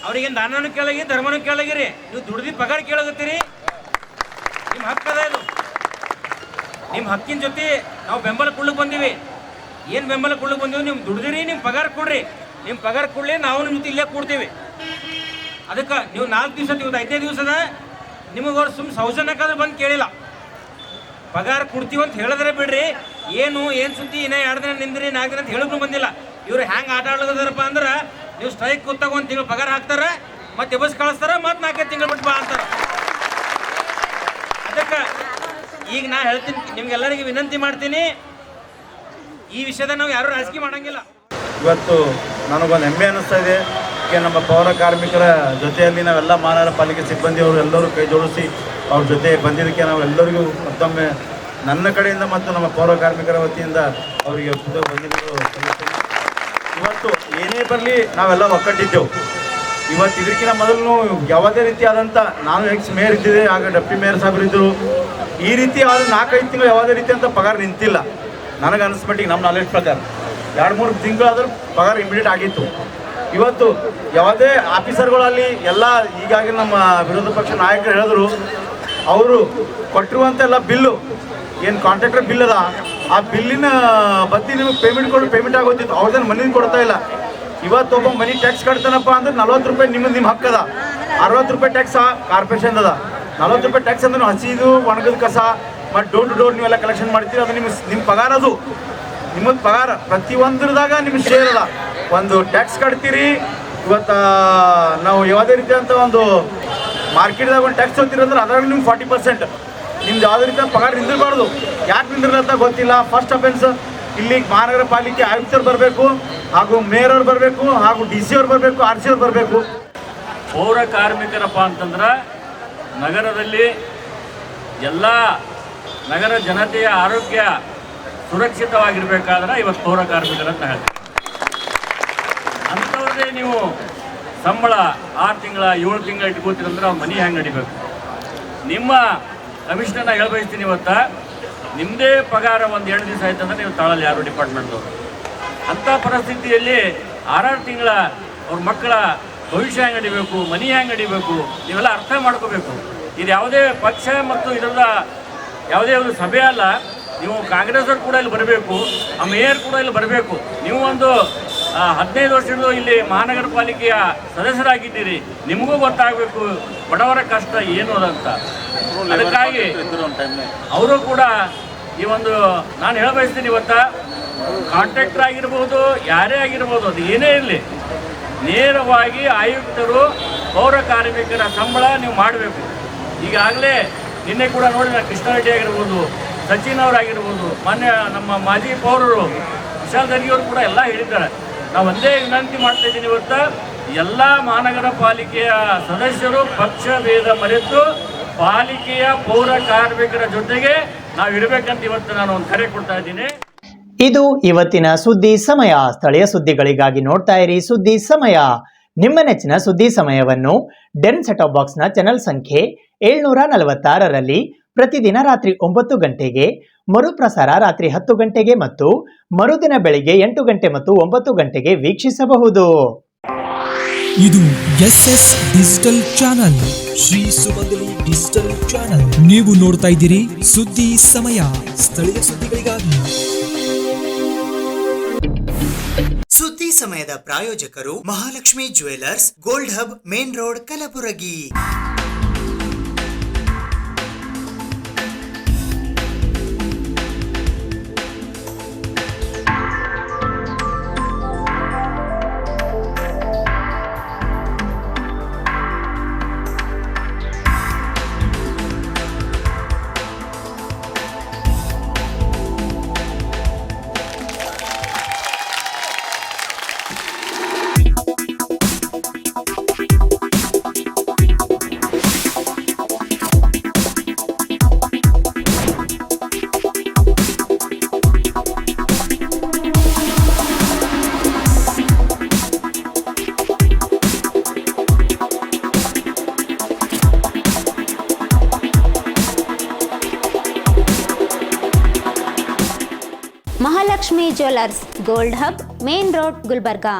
ಅವ್ರಿಗೇನು ದಾನನೂ ಕೇಳಾಗಿ, ಧರ್ಮನೂ ಕೇಳಾಗಿರಿ, ನೀವು ದುಡ್ದು ಪಗಾರ ಕೇಳಾಗತ್ತೀರಿ. ನಿಮ್ಮ ಹಕ್ಕದ ಇದು. ನಿಮ್ಮ ಹಕ್ಕಿನ ಜೊತೆ ನಾವು ಬೆಂಬಲ ಕೊಡ್ಲಿಕ್ಕೆ ಬಂದೀವಿ. ಏನು ಬೆಂಬಲ ಕೊಡ್ಲಿಕ್ಕೆ ಬಂದೀವಿ? ನೀವು ದುಡ್ದಿರಿ, ನಿಮ್ಮ ಪಗಾರ ಕೊಡ್ರಿ. ನಿಮ್ಮ ಪಗಾರ ಕೊಡಲಿ, ನಾವು ನಿಮ್ಮ ಜೊತೆ ಇಲ್ಲೇ ಕೊಡ್ತೀವಿ. ಅದಕ್ಕೆ ನೀವು 4 ದಿವಸ, ಇವತ್ತು 5ನೇ ದಿವಸದ ನಿಮಗೆ ಅವ್ರು ಸುಮ್ಮನೆ ಸೌಜನ್ಯಕ್ಕಾದ್ರೆ ಬಂದು ಕೇಳಿಲ್ಲ. ಪಗಾರ ಕೊಡ್ತೀವಿ ಅಂತ ಹೇಳಿದ್ರೆ ಬಿಡ್ರಿ, ಏನು ಸುದ್ದಿ ಇನ್ನೂ 2 ದಿನ ನಿಂದ್ರಿ 4 ದಿನ ಅಂತ ಹೇಳಿದ್ರು ಬಂದಿಲ್ಲ. ಇವ್ರು ಹ್ಯಾಂಗೆ ಆಟ ಆಡ್ಲದಾರಪ್ಪ ಅಂದ್ರೆ, ನೀವು ಸ್ಟ್ರೈಕ್ ಕೂತಾಗ 1 ತಿಂಗಳು ಪಗಾರ ಹಾಕ್ತಾರೆ, ಮತ್ತೆ ಬಸ್ ಕಳಿಸ್ತಾರೆ, ಮತ್ತೆ 4 ತಿಂಗಳು ಬಿಟ್ಟು ಬಾ ಅಂತಾರೆ. ಅದಕ್ಕೆ ಅದಕ್ಕೆ ಈಗ ನಾ ಹೇಳ್ತೀನಿ, ನಿಮ್ಗೆಲ್ಲರಿಗೂ ವಿನಂತಿ ಮಾಡ್ತೀನಿ, ಈ ವಿಷಯದ ನಾವು ಯಾರೂ ರಾಜಕೀಯ ಮಾಡಂಗಿಲ್ಲ. ಇವತ್ತು ನನಗೊಂದು ಹೆಮ್ಮೆ ಅನ್ನಿಸ್ತಾ ಇದೆ. ನಮ್ಮ ಪೌರ ಕಾರ್ಮಿಕರ ಜೊತೆಯಲ್ಲಿ ನಾವೆಲ್ಲ ಮಹಾನಗರ ಪಾಲಿಕೆ ಸಿಬ್ಬಂದಿಯವರು ಎಲ್ಲರೂ ಕೈ ಜೋಡಿಸಿ ಅವ್ರ ಜೊತೆ ಬಂದಿದ್ದಕ್ಕೆ ನಾವೆಲ್ಲರಿಗೂ ಮತ್ತೊಮ್ಮೆ ನನ್ನ ಕಡೆಯಿಂದ ಮತ್ತು ನಮ್ಮ ಪೌರ ಕಾರ್ಮಿಕರ ವತಿಯಿಂದ ಅವರಿಗೆ ವಂದನೆಗಳು ಸಲ್ಲಿಸ್ತೇನೆ. ಇವತ್ತು ಏನೇ ಬರಲಿ ನಾವೆಲ್ಲ ಒಕ್ಕಟ್ಟಿದ್ದೆವು. ಇವತ್ತು ಇದಕ್ಕಿಂತ ಮೊದಲು ಯಾವುದೇ ರೀತಿಯಾದಂಥ ನಾನು ಮೇಯರ್ ಇದ್ದಿದ್ದೆ, ಆಗ ಡೆಪ್ಟಿ ಮೇಯರ್ ಸಾಹೇಬರಿದ್ದರು. ಈ ರೀತಿ ಆದ 4-5 ತಿಂಗಳು ಯಾವುದೇ ರೀತಿಯಂಥ ಪಗಾರ ನಿಂತಿಲ್ಲ. ನನಗೆ ಅನಿಸ್ಮಟ್ಟಿಗೆ ನಮ್ಮ ನಾಲೆಡ್ಜ್ ಪ್ರಕಾರ 2-3 ತಿಂಗಳಾದರೂ ಪಗಾರ ಇಮಿಡಿಯೇಟ್ ಆಗಿತ್ತು. ಇವತ್ತು ಯಾವುದೇ ಆಫೀಸರ್ಗಳಲ್ಲಿ ಎಲ್ಲ ಈಗಾಗಲೇ ನಮ್ಮ ವಿರೋಧ ಪಕ್ಷ ನಾಯಕರು ಹೇಳಿದ್ರು, ಅವರು ಕೊಟ್ಟಿರುವಂಥ ಎಲ್ಲ ಬಿಲ್ಲು ಏನು ಕಾಂಟ್ರಾಕ್ಟರ್ ಬಿಲ್ ಅದ, ಆ ಬಿಲ್ಲಿನ ಬತ್ತಿ ನಿಮಗೆ ಪೇಮೆಂಟ್ ಆಗೋತಿತ್ತು. ಅವ್ರದ್ದೇನು ಮನೆ ಕೊಡ್ತಾ ಇಲ್ಲ. ಇವತ್ತು ಒಬ್ಬ ಮನಿ ಟ್ಯಾಕ್ಸ್ ಕಟ್ತಾನಪ್ಪ ಅಂದ್ರೆ 40 ರೂಪಾಯಿ ನಿಮ್ಮ ಹಕ್ಕದ, 60 ರೂಪಾಯಿ ಟ್ಯಾಕ್ಸ್ ಕಾರ್ಪೊರೇಷನ್ ಅದ. 40 ರೂಪಾಯಿ ಟ್ಯಾಕ್ಸ್ ಅಂದ್ರೆ ಹಸಿದು ಒಣಗದ ಕಸ ಮತ್ತು ಡೋರ್ ಟು ಡೋರ್ ನೀವೆಲ್ಲ ಕಲೆಕ್ಷನ್ ಮಾಡ್ತೀರಿ. ಅದು ನಿಮ್ಮ ಪಗಾರ, ಅದು ನಿಮ್ಮದು ಪಗಾರ. ಪ್ರತಿಯೊಂದ್ರದಾಗ ನಿಮ್ಗೆ ಶೇರ್ ಅದ. ಒಂದು ಟ್ಯಾಕ್ಸ್ ಕಟ್ತೀರಿ. ಇವತ್ತು ನಾವು ಯಾವುದೇ ರೀತಿಯಂಥ ಒಂದು ಮಾರ್ಕೆಟ್ದಾಗ ಒಂದು ಟ್ಯಾಕ್ಸ್ ಹೋಗ್ತೀರಿ ಅಂದ್ರೆ ಅದ್ರಾಗ ನಿಮ್ಗೆ 40%. ನಿಮ್ದು ಯಾವುದೇ ರೀತಿಯ ಪಗಾರ ನಿಂದಿರಬಾರ್ದು. ಯಾಕೆ ನಿಂದಿರಲ್ಲ ಗೊತ್ತಿಲ್ಲ. ಫಸ್ಟ್ ಅಫೆನ್ಸ್ ಇಲ್ಲಿ ಮಹಾನಗರ ಪಾಲಿಕೆ ಆಯುಕ್ತರು ಬರಬೇಕು, ಹಾಗೂ ಮೇಯರ್ ಅವ್ರು ಬರಬೇಕು, ಹಾಗೂ DC ಅವ್ರು ಬರಬೇಕು, RC ಅವ್ರು ಬರಬೇಕು. ಪೌರ ಕಾರ್ಮಿಕರಪ್ಪ ಅಂತಂದ್ರೆ ನಗರದಲ್ಲಿ ಎಲ್ಲ ನಗರ ಜನತೆಯ ಆರೋಗ್ಯ ಸುರಕ್ಷಿತವಾಗಿರಬೇಕಾದ್ರೆ ಇವತ್ತು ಪೌರ ಕಾರ್ಮಿಕರಂತ ಹೇಳ್ತೀವಿ. ಅಂಥವ್ರದ್ದೇ ನೀವು ಸಂಬಳ 6 ತಿಂಗಳ 7 ತಿಂಗಳ ಇಟ್ಕೋತೀರಂದ್ರೆ ಅವ್ರ ಮನೆ ಹೆಂಗೆ ನಡಿಬೇಕು? ನಿಮ್ಮ ಕಮಿಷನರ್ನ ಹೇಳ್ಬಯಸ್ತೀನಿ, ಇವತ್ತು ನಿಮ್ಮದೇ ಪಗಾರ ಒಂದು 2 ದಿವಸ ಆಯ್ತು ಅಂದ್ರೆ ನೀವು ತಾಳಲ್ಲಿ ಯಾರು ಡಿಪಾರ್ಟ್ಮೆಂಟ್ದವರು. ಅಂಥ ಪರಿಸ್ಥಿತಿಯಲ್ಲಿ 6 ತಿಂಗಳ ಅವ್ರ ಮಕ್ಕಳ ಭವಿಷ್ಯ ಹೆಂಗೆ ನಡಿಬೇಕು, ಮನೆ ಹೆಂಗೆ ನಡಿಬೇಕು, ನೀವೆಲ್ಲ ಅರ್ಥ ಮಾಡ್ಕೋಬೇಕು. ಇದು ಯಾವುದೇ ಪಕ್ಷ ಮತ್ತು ಇದರ ಯಾವುದೇ ಒಂದು ಸಭೆ ಅಲ್ಲ. ನೀವು ಕಾಂಗ್ರೆಸ್ ಅವ್ರು ಕೂಡ ಇಲ್ಲಿ ಬರಬೇಕು, ಆ ಮೇಯರ್ ಕೂಡ ಇಲ್ಲಿ ಬರಬೇಕು. ನೀವು ಒಂದು 15 ವರ್ಷದ ಇಲ್ಲಿ ಮಹಾನಗರ ಪಾಲಿಕೆಯ ಸದಸ್ಯರಾಗಿದ್ದೀರಿ, ನಿಮಗೂ ಗೊತ್ತಾಗಬೇಕು ಬಡವರ ಕಷ್ಟ ಏನು ಅದಂತ. ಅದಕ್ಕಾಗಿ ಅವರು ಕೂಡ ಈ ಒಂದು ನಾನು ಹೇಳಬಯಸ್ತೀನಿ, ಇವತ್ತು ಕಾಂಟ್ರಾಕ್ಟರ್ ಆಗಿರ್ಬೋದು, ಯಾರೇ ಆಗಿರ್ಬೋದು, ಅದು ಏನೇ ಇರಲಿ, ನೇರವಾಗಿ ಆಯುಕ್ತರು ಪೌರ ಕಾರ್ಮಿಕರ ಸಂಬಳ ನೀವು ಮಾಡಬೇಕು. ಈಗಾಗಲೇ ನಿನ್ನೆ ಕೂಡ ನೋಡಿದ ಕೃಷ್ಣಾರೆಡ್ಡಿ ಆಗಿರ್ಬೋದು, ಸಚಿನ್ ಅವರಾಗಿರ್ಬೋದು, ಮಾನ್ಯ ನಮ್ಮ ಮಾಜಿ ಪೌರರು ವಿಶಾಲ್ ದರ್ಗಿಯವರು ಕೂಡ ಎಲ್ಲ ಹೇಳಿದ್ದಾರೆ. ನಾವು ಒಂದೇ ವಿನಂತಿ ಮಾಡ್ತಾ ಇದ್ದೀನಿ, ಇವತ್ತು ಎಲ್ಲ ಮಹಾನಗರ ಪಾಲಿಕೆಯ ಸದಸ್ಯರು ಪಕ್ಷ ಭೇದ ಮರೆತು ಪಾಲಿಕೆಯ ಪೌರ ಕಾರ್ಮಿಕರ ಜೊತೆಗೆ ನಾವು ಇರಬೇಕಂತ ಇವತ್ತು ನಾನು ಒಂದು ಕರೆ ಕೊಡ್ತಾ ಇದ್ದೀನಿ. ಇದು ಇವತ್ತಿನ ಸುದ್ದಿ ಸಮಯ. ಸ್ಥಳೀಯ ಸುದ್ದಿಗಳಿಗಾಗಿ ನೋಡ್ತಾ ಇರಿ ಸುದ್ದಿ ಸಮಯ. ನಿಮ್ಮ ನೆಚ್ಚಿನ ಸುದ್ದಿ ಸಮಯವನ್ನು ಡೆನ್ ಸೆಟ್ ಆಫ್ ಬಾಕ್ಸ್ನ ಚಾನೆಲ್ ಸಂಖ್ಯೆ 746ರಲ್ಲಿ ಪ್ರತಿದಿನ ರಾತ್ರಿ 9 ಗಂಟೆಗೆ, ಮರುಪ್ರಸಾರ ರಾತ್ರಿ 10 ಗಂಟೆಗೆ ಮತ್ತು ಮರುದಿನ ಬೆಳಿಗ್ಗೆ 8 ಗಂಟೆ ಮತ್ತು 9 ಗಂಟೆಗೆ ವೀಕ್ಷಿಸಬಹುದು. ಇದು SS ಡಿಜಿಟಲ್ ಚಾನಲ್, ಶ್ರೀ ಸುಮಂಗಲಿ ಡಿಜಿಟಲ್ ಚಾನಲ್. ನೀವು ನೋಡ್ತಾ ಇದ್ದೀರಿ ಸುದ್ದಿ ಸಮಯ, ಸ್ಥಳೀಯ ಸುದ್ದಿಗಳಿಗಾಗಿ. ಸುದ್ದಿ ಸಮಯದ ಪ್ರಾಯೋಜಕರು Mahalakshmi jewellers, gold hub, main road, Kalaburagi. Mahalakshmi jewellers, gold hub, main road, Gulbarga.